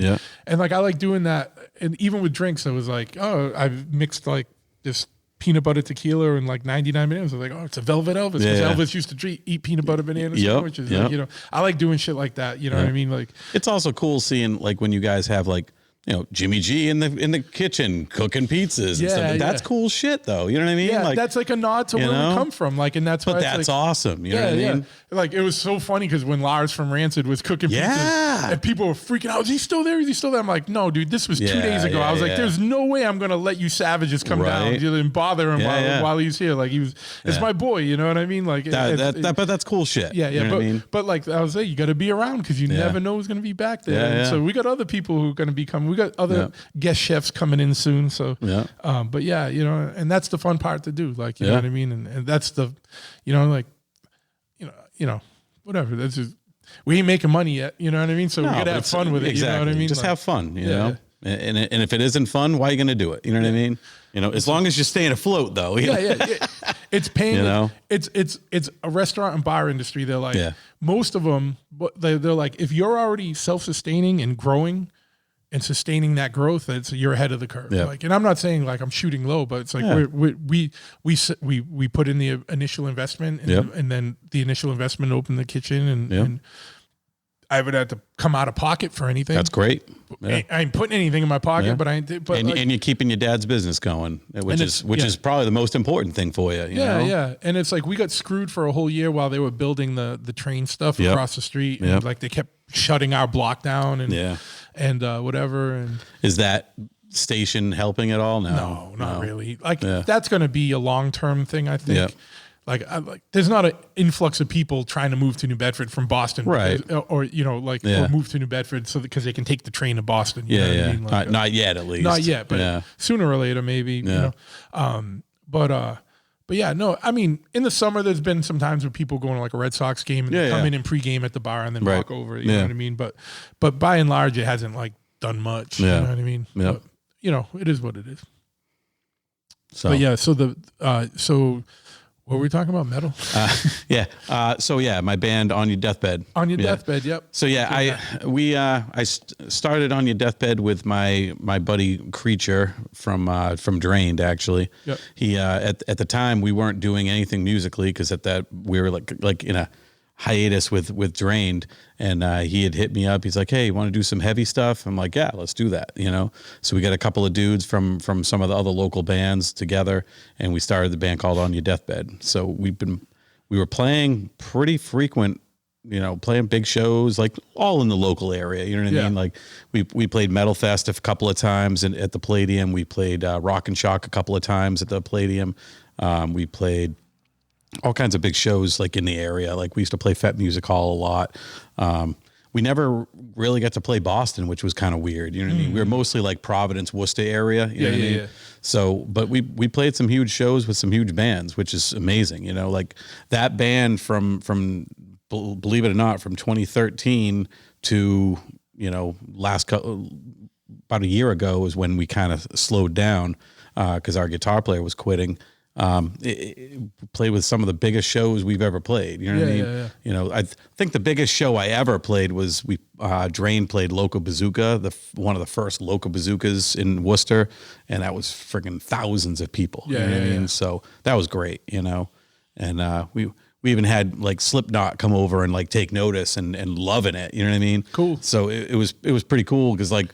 And like, I like doing that. And even with drinks, I was like, oh, I've mixed like this peanut butter tequila in like 99 minutes. I was like, oh, it's a Velvet Elvis, because Elvis used to eat peanut butter banana sandwiches. Like, you know, I like doing shit like that. You know what I mean? Like, it's also cool seeing like when you guys have like, Jimmy G in the kitchen cooking pizzas and stuff. That's cool shit though. You know what I mean? Yeah, like, that's like a nod to where we come from. Like, and that's why that's awesome. You know what I mean? Like, it was so funny because when Lars from Rancid was cooking pizzas and people were freaking out, is he still there? Is he still there? I'm like, no, dude, this was 2 days ago. I was like, there's no way I'm going to let you savages come down and bother him while he's here. Like, it's my boy, you know what I mean? Like, but that's cool shit. Yeah, yeah. You know what I mean? But like I was saying, you got to be around because you never know who's going to be back there. And so we got other people who are going to be coming. We got other guest chefs coming in soon. So, but yeah, and that's the fun part to do. Like, you know what I mean? And that's the, like, whatever. That's just, we ain't making money yet. You know what I mean? So we got to have fun with it. Exactly. You know what I mean? Just like, have fun, you know? And if it isn't fun, why are you going to do it? You know what I mean? As long as you're staying afloat though. It's paying, it's a restaurant and bar industry. They're like, most of them, they're like, if you're already self-sustaining and growing and sustaining that growth, you're ahead of the curve. Like, and I'm not saying like I'm shooting low, but it's like we put in the initial investment and then the initial investment opened the kitchen and I haven't had to come out of pocket for anything. That's great. I ain't putting anything in my pocket, but and you're keeping your dad's business going, which is probably the most important thing for you. You know? Yeah. And it's like we got screwed for a whole year while they were building the train stuff across the street, and like they kept shutting our block down and whatever. And is that station helping at all? No, not really. Like that's going to be a long-term thing, I think. Like there's not an influx of people trying to move to New Bedford from Boston, right? Or move to New Bedford because they can take the train to Boston. You know what I mean? Like, not yet, at least. Not yet, but sooner or later, maybe. You know, but yeah, no. I mean, in the summer, there's been some times where people go to like a Red Sox game and come in and pregame at the bar and then walk over. You know what I mean? But by and large, it hasn't like done much. You know what I mean? Yeah. But, it is what it is. So but yeah, so. What were we talking about? Metal? My band On Your Deathbed. On Your Deathbed, yep. So I started On Your Deathbed with my buddy Creature from Drained, actually. Yep. He at the time we weren't doing anything musically because at that we were like in a hiatus with Drained, and he had hit me up. He's like, hey, you want to do some heavy stuff? I'm like, yeah, let's do that. So we got a couple of dudes from some of the other local bands together, and we started the band called On Your Deathbed. So we were playing pretty frequent, playing big shows, like all in the local area. You know what I mean? Like we played Metal Fest a couple of times at the Palladium. We played Rock and Shock a couple of times at the Palladium. We played all kinds of big shows like in the area. Like we used to play Fet Music Hall a lot. We never really got to play Boston, which was kind of weird. You know what I mean? We were mostly like Providence, Worcester area. You know what I mean? So, but we played some huge shows with some huge bands, which is amazing. Like that band from believe it or not, from 2013 to, about a year ago is when we kind of slowed down because our guitar player was quitting. Played with some of the biggest shows we've ever played. You know what I mean? I think the biggest show I ever played was Drain played Loco Bazooka, one of the first Loco Bazookas in Worcester, and that was friggin' thousands of people. You know what I mean? So that was great, and we even had like Slipknot come over and like take notice and loving it. You know what I mean? Cool. So it was pretty cool because like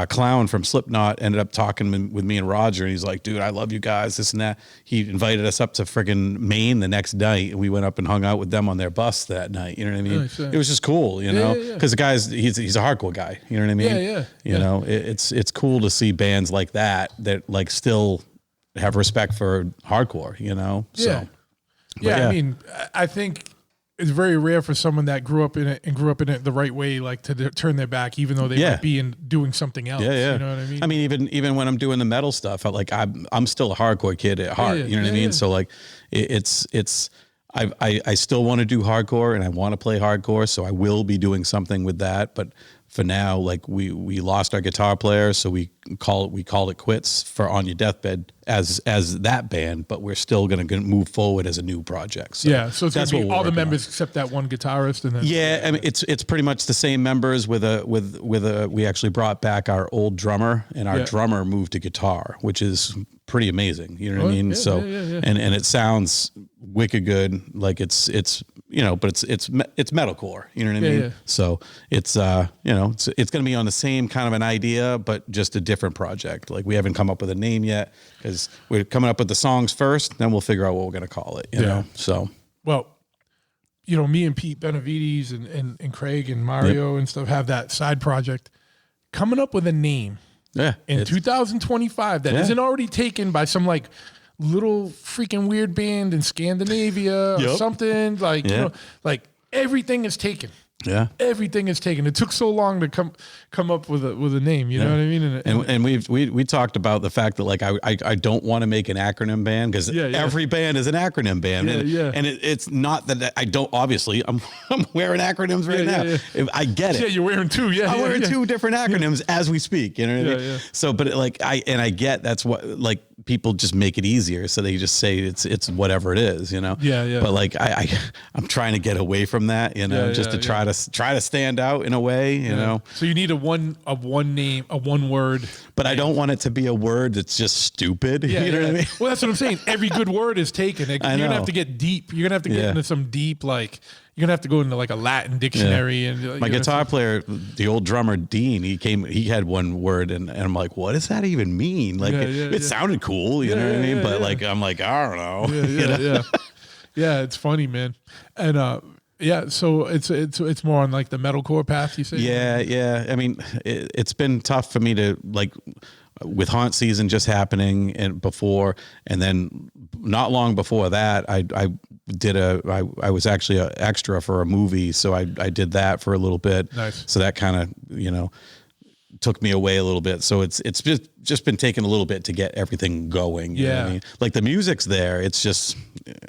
Clown from Slipknot ended up talking with me and Roger, and he's like, dude, I love you guys, this and that. He invited us up to friggin' Maine the next night, and we went up and hung out with them on their bus that night. You know what I mean? Nice, It was just cool, because the guy's he's a hardcore guy. You know what I mean? You know, it's cool to see bands like that like still have respect for hardcore. So. Yeah, I mean, I think it's very rare for someone that grew up in it the right way, like to turn their back, even though they might be doing something else. Yeah. You know what I mean? I mean, even when I'm doing the metal stuff, I'm still a hardcore kid at heart. You know what I mean? So like, I still want to do hardcore and I want to play hardcore, so I will be doing something with that. But for now, like we lost our guitar player, so we called it quits for On Your Deathbed as that band, but we're still going to move forward as a new project. So so it's going to be all the members except that one guitarist, and then I mean it's pretty much the same members with we actually brought back our old drummer, and our drummer moved to guitar, which is pretty amazing. You know what I mean? And it sounds wicked good. Like it's but it's metalcore, you know what I mean? Yeah. So it's it's going to be on the same kind of an idea, but just a different project. Like we haven't come up with a name yet because we're coming up with the songs first, then we'll figure out what we're going to call it, you know? So, well, me and Pete Benavides and Craig and Mario and stuff have that side project. Coming up with a name in 2025 that isn't already taken by some like little freaking weird band in Scandinavia or something like, like everything is taken. Yeah, everything is taken. It took so long to come up with a name. You know what I mean? And we talked about the fact that like I don't want to make an acronym band because every band is an acronym band. And it's not that I don't. Obviously, I'm wearing acronyms right now. I get it. Yeah, you're wearing two. Yeah, I'm wearing two different acronyms as we speak. You know what I mean? So, but I get that's what like people just make it easier, so they just say it's whatever it is. You know? Yeah. But like I'm trying to get away from that. You know, just to try to stand out in a way, you know. So you need a one name, a one word. But I don't want it to be a word that's just stupid. Yeah, you know what I mean? Well, that's what I'm saying. Every good word is taken. You're gonna have to get deep. You're gonna have to get into some deep, like you're gonna have to go into like a Latin dictionary. And my guitar player, the old drummer Dean, he had one word, and I'm like, what does that even mean? Like it sounded cool, you know what I mean? But like I'm like, I don't know. Yeah, it's funny, man. And so it's more on like the metalcore path, you say? Yeah. I mean, it's been tough for me to like with haunt season just happening and then not long before that, I was actually an extra for a movie, so I did that for a little bit. Nice. So that kind of took me away a little bit. So it's just been taking a little bit to get everything going. You know what I mean? Like the music's there. It's just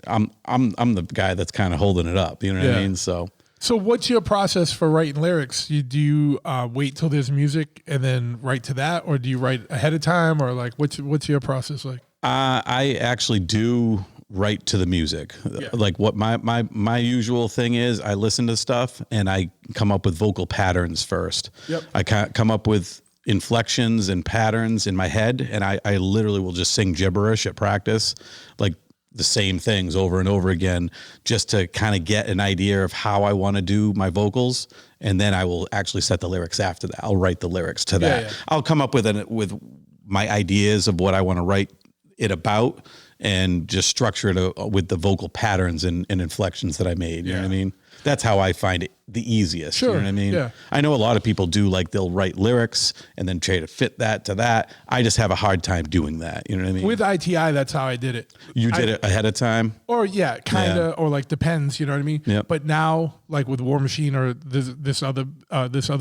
I'm the guy that's kind of holding it up. You know what I mean? So what's your process for writing lyrics? Do you wait till there's music and then write to that, or do you write ahead of time, or like what's your process like? I actually do write to the music. Like what my usual thing is, I listen to stuff and I come up with vocal patterns first. I come up with inflections and patterns in my head, and I literally will just sing gibberish at practice, like the same things over and over again, just to kind of get an idea of how I want to do my vocals. And then I will actually set the lyrics after that. I'll write the lyrics to that. I'll come up with my ideas of what I want to write it about, and just structure it with the vocal patterns and inflections that I made. You know what I mean? That's how I find it the easiest. Sure. You know what I mean? Yeah. I know a lot of people do, like they'll write lyrics and then try to fit that to that. I just have a hard time doing that. You know what I mean? With ITI, that's how I did it. You did it ahead of time? Or kind of, or like depends, you know what I mean? Yep. But now, like with War Machine or this other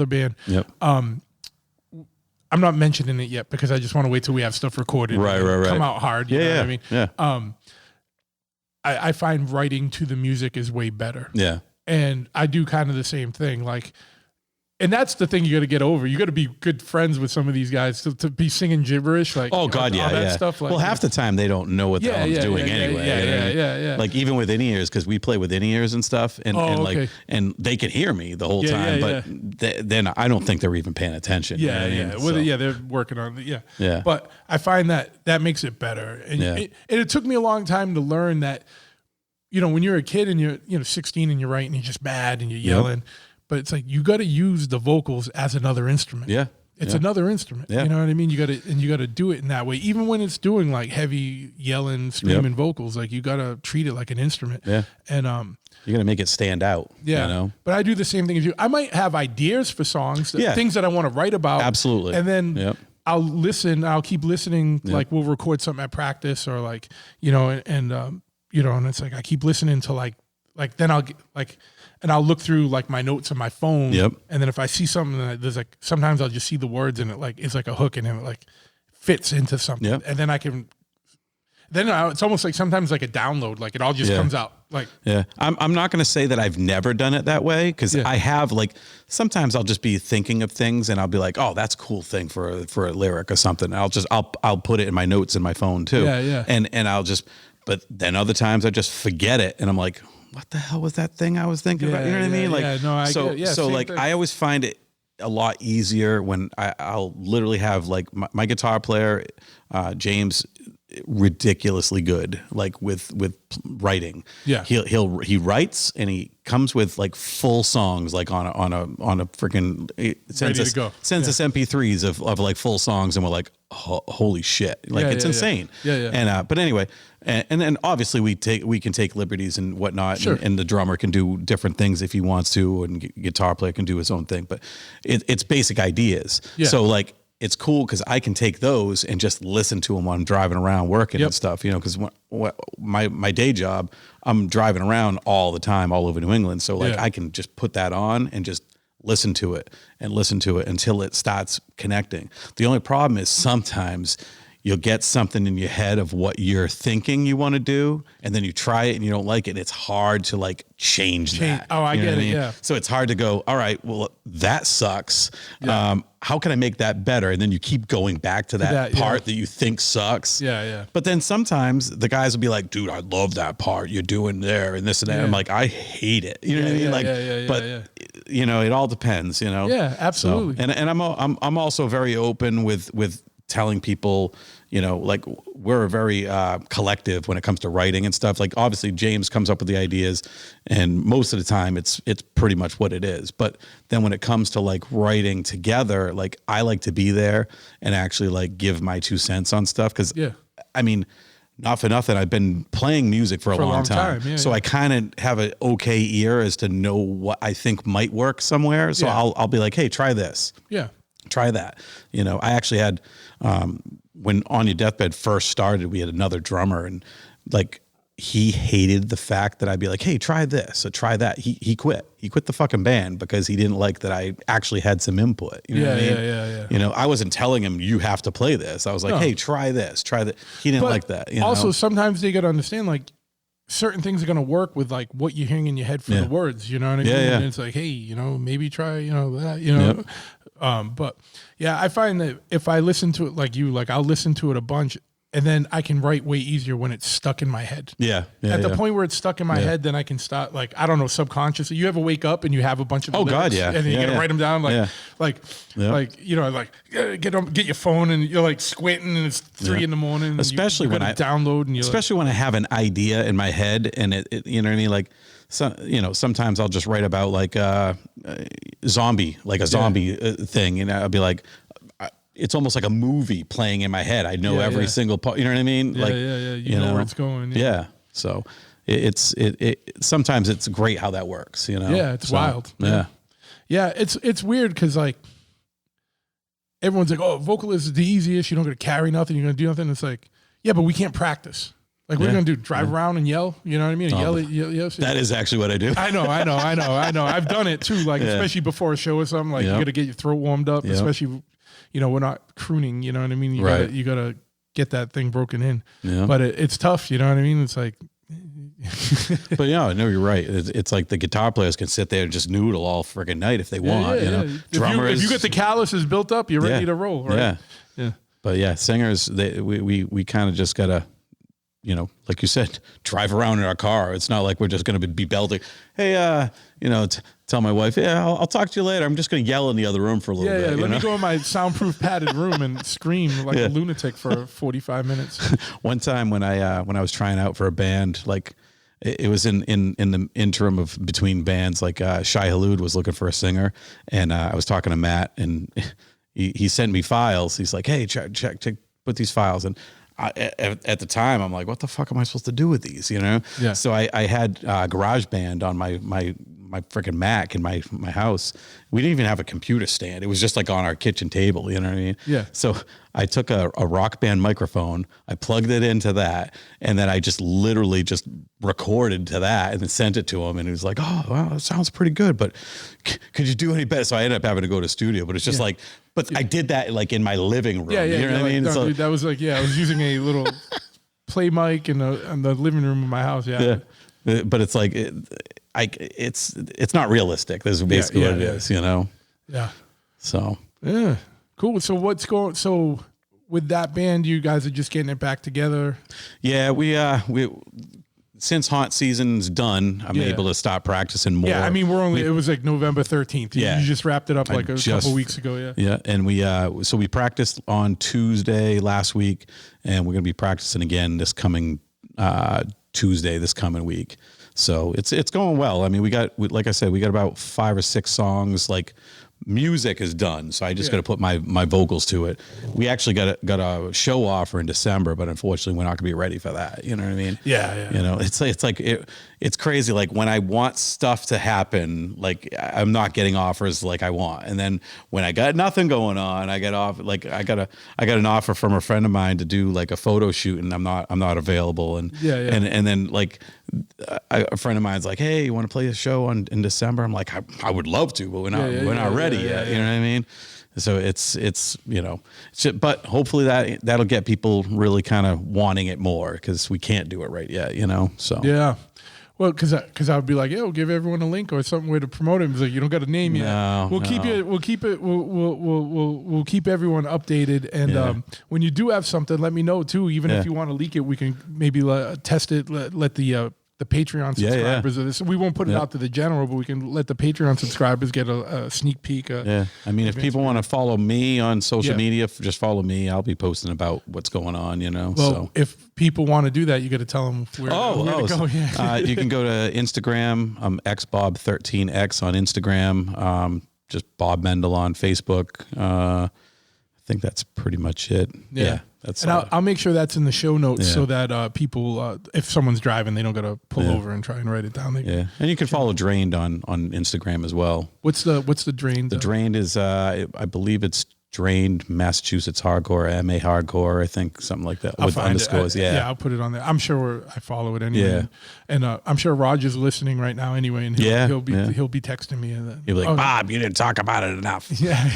band, I'm not mentioning it yet because I just want to wait till we have stuff recorded. Right. Come out hard. You know what I mean? Yeah. I find writing to the music is way better. Yeah. And I do kind of the same thing. Like, and that's the thing you got to get over. You got to be good friends with some of these guys to be singing gibberish. Like, all that stuff. Like, well, half the time they don't know what the hell I'm doing anyway. Yeah. Like even with in-ears, because we play with in-ears and stuff, and they can hear me the whole time, but then I don't think they're even paying attention. Yeah, you know yeah. what I mean? Well, they're working on it. Yeah. But I find that makes it better. And it took me a long time to learn that, when you're a kid and you're 16 and you're writing, you're just mad and you're yelling. But it's like you got to use the vocals as another instrument. Yeah, it's another instrument. Yeah. You know what I mean? You got to do it in that way. Even when it's doing like heavy yelling, screaming vocals, like you got to treat it like an instrument. Yeah, and you're gonna make it stand out. Yeah, you know? But I do the same thing as you. I might have ideas for songs, things that I want to write about. Absolutely, and then I'll listen. I'll keep listening. Like we'll record something at practice, or like and it's like I keep listening to like then I'll get like. And I'll look through like my notes on my phone. Yep. And then if I see something that there's like, sometimes I'll just see the words and it's like a hook and it like fits into something. Yep. And then it's almost like sometimes like a download, like it all just comes out. Like, I'm not going to say that I've never done it that way. Cause I have like, sometimes I'll just be thinking of things and I'll be like, oh, that's a cool thing for a lyric or something. I'll put it in my notes in my phone too. Yeah. And but then other times I just forget it and I'm like, what the hell was that thing I was thinking about? You know what I mean? Like, so like I always find it a lot easier when I'll literally have like my guitar player, James, ridiculously good, like with writing. Yeah. He writes and he comes with like full songs, like on a freaking sends Ready to go. Sends us MP3s of like full songs, and we're like, holy shit, like it's insane. Yeah. And but anyway, and then obviously we can take liberties and whatnot, Sure. and the drummer can do different things if he wants to, and guitar player can do his own thing, but it's basic ideas. Yeah. So like, it's cool because I can take those and just listen to them while I'm driving around working and stuff, you know, because my day job, I'm driving around all the time, all over New England. So like I can just put that on and just listen to it until it starts connecting. The only problem is sometimes you'll get something in your head of what you're thinking you want to do, and then you try it and you don't like it. And it's hard to like change that. Oh, I You know get what it. mean? Yeah. So it's hard to go, all right, well, that sucks. Yeah. How can I make that better? And then you keep going back to that part that you think sucks. Yeah. But then sometimes the guys will be like, dude, I love that part you're doing there and this and that. Yeah. I'm like, I hate it. You know what I mean? Like, but you know, it all depends, you know? Yeah, absolutely. So, and I'm also very open with telling people, you know, like we're a very collective when it comes to writing and stuff. Like obviously James comes up with the ideas, and most of the time it's pretty much what it is. But then when it comes to like writing together, like I like to be there and actually like give my 2 cents on stuff. Cause I mean, not for nothing, I've been playing music for a long time. So I kind of have an okay ear as to know what I think might work somewhere. So I'll be like, hey, try this. Yeah. Try that. You know, I actually had, when On Your Deathbed first started, we had another drummer, and like he hated the fact that I'd be like, hey, try this or try that. He quit. He quit the fucking band because he didn't like that I actually had some input. You know what I mean? Yeah. You know, I wasn't telling him you have to play this. I was like, hey, try this, try that. He didn't like that. You also, know? sometimes they got to understand, like, certain things are going to work with like what you're hearing in your head for the words, you know what I mean? And it's like, hey, you know, maybe try, you know, that, you know. But yeah, I find that if I listen to it like you, like I'll listen to it a bunch, and then I can write way easier when it's stuck in my head. At the point where it's stuck in my head, then I can start, like, I don't know, subconsciously. You ever wake up and you have a bunch of lyrics, and then you gotta write them down, like you know, like get your phone and you're like squinting and it's 3 in the morning. Especially when I download, and especially when I have an idea in my head and it you know what I mean, like. So, you know, sometimes I'll just write about like a zombie thing, and I'll be like, it's almost like a movie playing in my head. I know every single part. You know what I mean? You know where it's going. So it's sometimes it's great how that works. You know? Yeah, it's wild. Yeah. It's weird because like everyone's like, oh, vocalist is the easiest. You don't got to carry nothing. You're gonna do nothing. It's like, yeah, but we can't practice. Like, what are you going to do? Drive around and yell? You know what I mean? Yell. That is actually what I do. I know. I've done it too. Like, especially before a show or something, like you got to get your throat warmed up, especially, you know, we're not crooning, you know what I mean? You gotta get that thing broken in. But it's tough, you know what I mean? It's like, but yeah, no, you're right. It's like the guitar players can sit there and just noodle all friggin' night if they want, you know. Drummers, if you get the calluses built up, you're ready to roll, right? Yeah. But yeah, singers, we kind of just gotta, you know, like you said, drive around in our car. It's not like we're just going to be belting. Hey, you know, tell my wife, I'll talk to you later. I'm just going to yell in the other room for a little bit. Let me go in my soundproof padded room and scream like a lunatic for 45 minutes. One time when I was trying out for a band, like it was in the interim of between bands, like Shai Halud was looking for a singer, and I was talking to Matt, and he sent me files. He's like, hey, check, put these files in. At the time, I'm like, what the fuck am I supposed to do with these? You know? Yeah. So I had GarageBand on my freaking Mac in my house. We didn't even have a computer stand. It was just like on our kitchen table. You know what I mean? Yeah. So I took a Rock Band microphone, I plugged it into that, and then I just literally just recorded to that and then sent it to him. And he was like, oh, wow, that sounds pretty good, but could you do any better? So I ended up having to go to the studio, but it's just like, but I did that like in my living room. You know what I mean? No, so, dude, that was like, I was using a little play mic in the living room of my house. Yeah. But it's like, it's not realistic. This is basically what it is, you know? Yeah. So. Yeah. Cool. So so with that band, you guys are just getting it back together? Yeah, we since haunt season's done, I'm able to stop practicing more. Yeah, I mean, it was like November 13th. You just wrapped it up like a couple weeks ago. Yeah. Yeah, and we practiced on Tuesday last week, and we're going to be practicing again this coming Tuesday this coming week. So it's going well. I mean, like I said, we got about 5 or 6 songs. Like, music is done, so I just got to put my vocals to it. We actually got a show offer in December, but unfortunately, we're not going to be ready for that. You know what I mean? Yeah. You know, it's crazy. Like, when I want stuff to happen, like, I'm not getting offers like I want, and then when I got nothing going on, I got an offer from a friend of mine to do like a photo shoot, and I'm not available, and and then like a friend of mine's like, hey, you want to play a show in December? I'm like, I would love to, but we're not ready yet. You know what I mean? So it's but hopefully that'll get people really kind of wanting it more, because we can't do it right yet, you know? So yeah. Well, because I would be like, we'll give everyone a link or something way to promote it. It's like, you don't got a name yet. We'll keep everyone updated. And when you do have something, let me know too. Even if you want to leak it, we can maybe test it. Let the Patreon subscribers of this. We won't put it out to the general, but we can let the Patreon subscribers get a sneak peek. I mean, if people want to follow me on social media, just follow me. I'll be posting about what's going on, you know. Well, if people want to do that, you got to tell them where to go. You can go to Instagram. xbob13x on Instagram. Just Bob Mendell on Facebook. I think that's pretty much it. Yeah. And I'll make sure that's in the show notes so that people, if someone's driving, they don't got to pull over and try and write it down. And you can follow Drained on Instagram as well. What's the Drained? The Drained is, I believe it's Drained Massachusetts Hardcore, MA Hardcore, I think, something like that. With underscores, I'll put it on there. I'm sure I follow it anyway. Yeah. And I'm sure Roger's listening right now anyway, and he'll be texting me. And he'll be like, Bob, you didn't talk about it enough. Yeah.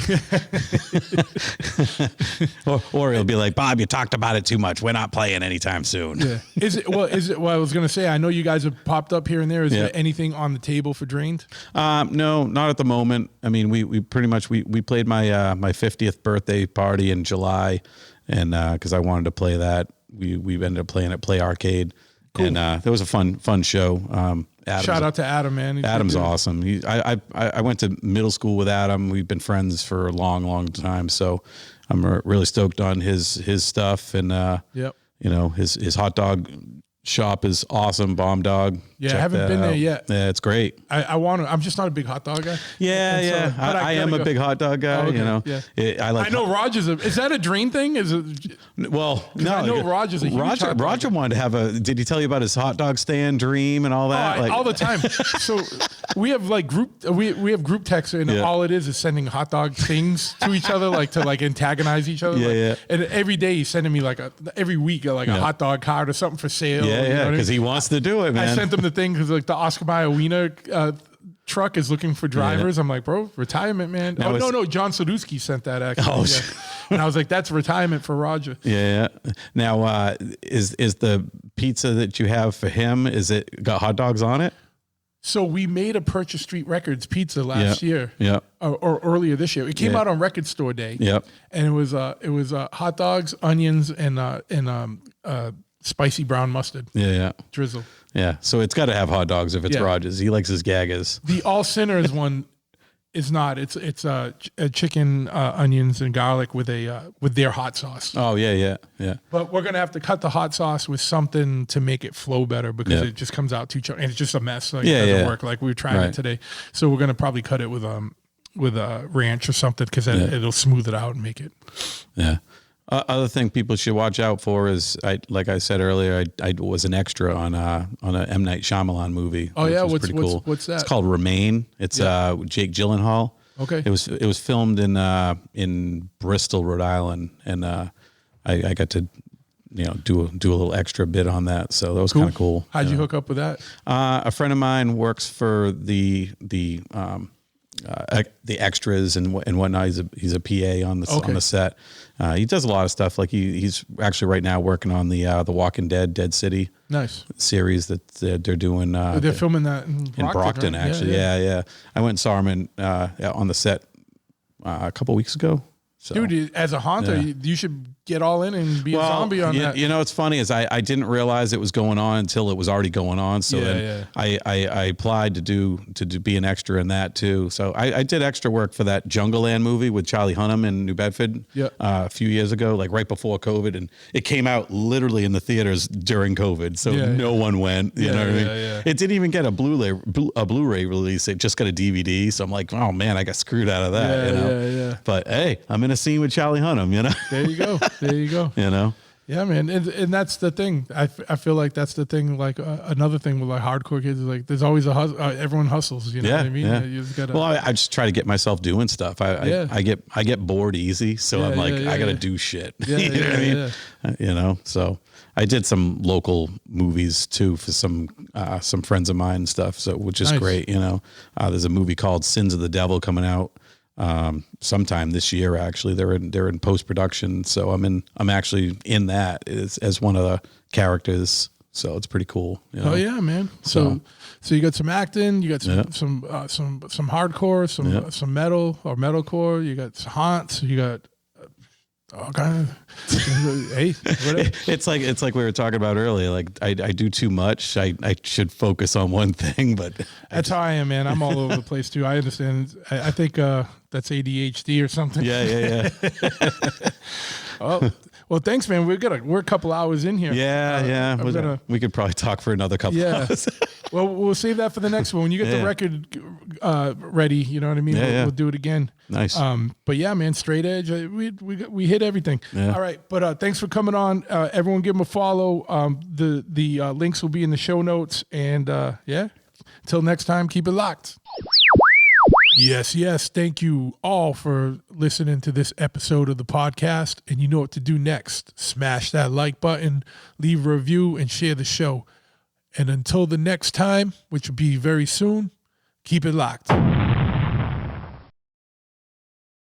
or he'll be like, Bob, you talked about it too much. We're not playing anytime soon. Yeah. Is it? Well, I was going to say, I know you guys have popped up here and there. Is there anything on the table for Drained? No, not at the moment. I mean, we pretty much, we played my 50th birthday party in July, and because I wanted to play that, we ended up playing at Play Arcade. Cool. And that was a fun show. Shout out to Adam, man. Adam's awesome. I went to middle school with Adam. We've been friends for a long time, so I'm really stoked on his stuff, and you know, his hot dog shop is awesome. Bomb Dog. Yeah, I haven't been there yet. Yeah, it's great. I want to. I'm just not a big hot dog guy. Yeah. I am a big hot dog guy. Oh, okay. You know. Yeah. I know Roger's. Is that a Drain thing? Is it? Well, no. I know Roger's a huge hot dog Roger wanted to have did he tell you about his hot dog stand dream and all that? All the time. So we have like we have group texts, and all it is sending hot dog things to each other, like to like antagonize each other. Yeah. And every day he's sending me every week a hot dog card or something for sale. Yeah, because he wants to do it, man. I sent him the thing because like the Oscar Mayer Wiener truck is looking for drivers. I'm like, bro, retirement, man. No, John Sadusky sent that actually. And I was like, that's retirement for Roger. Yeah. Now, is the pizza that you have for him, is it got hot dogs on it? So we made a Purchase Street Records pizza last year. Yeah. Or earlier this year. It came out on Record Store Day. Yep. And it was hot dogs, onions, and spicy brown mustard. Yeah. Drizzle. Yeah. So it's got to have hot dogs if it's Rogers. He likes his gaggers. The All Sinners one is not. It's a chicken, onions, and garlic with their hot sauce. Oh yeah. But we're gonna have to cut the hot sauce with something to make it flow better, because it just comes out too and it's just a mess. Like, it doesn't work. Like, we were trying it today, so we're gonna probably cut it with ranch or something, because it'll smooth it out and make it. Yeah. Other thing people should watch out for is, like I said earlier, I was an extra on a M. Night Shyamalan movie. Oh yeah, what's pretty cool. What's that? It's called Remain. It's Jake Gyllenhaal. Okay. It was filmed in Bristol, Rhode Island, and I got to do a little extra bit on that, so that was kind of cool. How'd you hook up with that? A friend of mine works for the extras and whatnot. He's a PA on the set. He does a lot of stuff. Like he's actually right now working on the Walking Dead City series that they're doing. They're filming that in Brockton, right? Actually. Yeah. I went and saw him on the set a couple weeks ago. So, dude, as a haunter, you should get all in and be a zombie on that. You know, what's funny is I didn't realize it was going on until it was already going on. So then I applied to be an extra in that too. So I did extra work for that Jungleland movie with Charlie Hunnam in New Bedford a few years ago, like right before COVID, and it came out literally in the theaters during COVID. So no one went. You know what I mean? It didn't even get a Blu-ray release. It just got a DVD. So I'm like, oh man, I got screwed out of that. You know? But hey, I'm in a scene with Charlie Hunnam. You know? There you go. There you go. You know? Yeah, man. And that's the thing. I feel like that's the thing. Like another thing with like hardcore kids is like there's always a hustle. Everyone hustles. You know what I mean? Yeah. You just gotta, well, I just try to get myself doing stuff. I get bored easy. So I'm like, I got to do shit. You know what I mean? You know, so I did some local movies too for some friends of mine and stuff. So, which is great. You know, there's a movie called Sins of the Devil coming out sometime this year. Actually, they're in post production, so I'm actually in that as one of the characters. So it's pretty cool. You know? Oh yeah, man. So you got some acting, you got some hardcore, some metal or metalcore. You got haunts. You got all kind of. Hey, whatever. It's like we were talking about earlier. Like I do too much. I should focus on one thing, but that's how I am, man. I'm all over the place too. I understand. I think that's ADHD or something. Yeah. Oh, well, thanks, man. We're a couple hours in here. Yeah. We could probably talk for another couple hours. Well, we'll save that for the next one. When you get the record ready, you know what I mean? We'll do it again. Nice. But yeah, man, straight edge. We hit everything. Yeah. All right. But thanks for coming on. Everyone give them a follow. The links will be in the show notes. And until next time, keep it locked. Yes. Thank you all for listening to this episode of the podcast. And you know what to do next. Smash that like button, leave a review, and share the show. And until the next time, which will be very soon, keep it locked.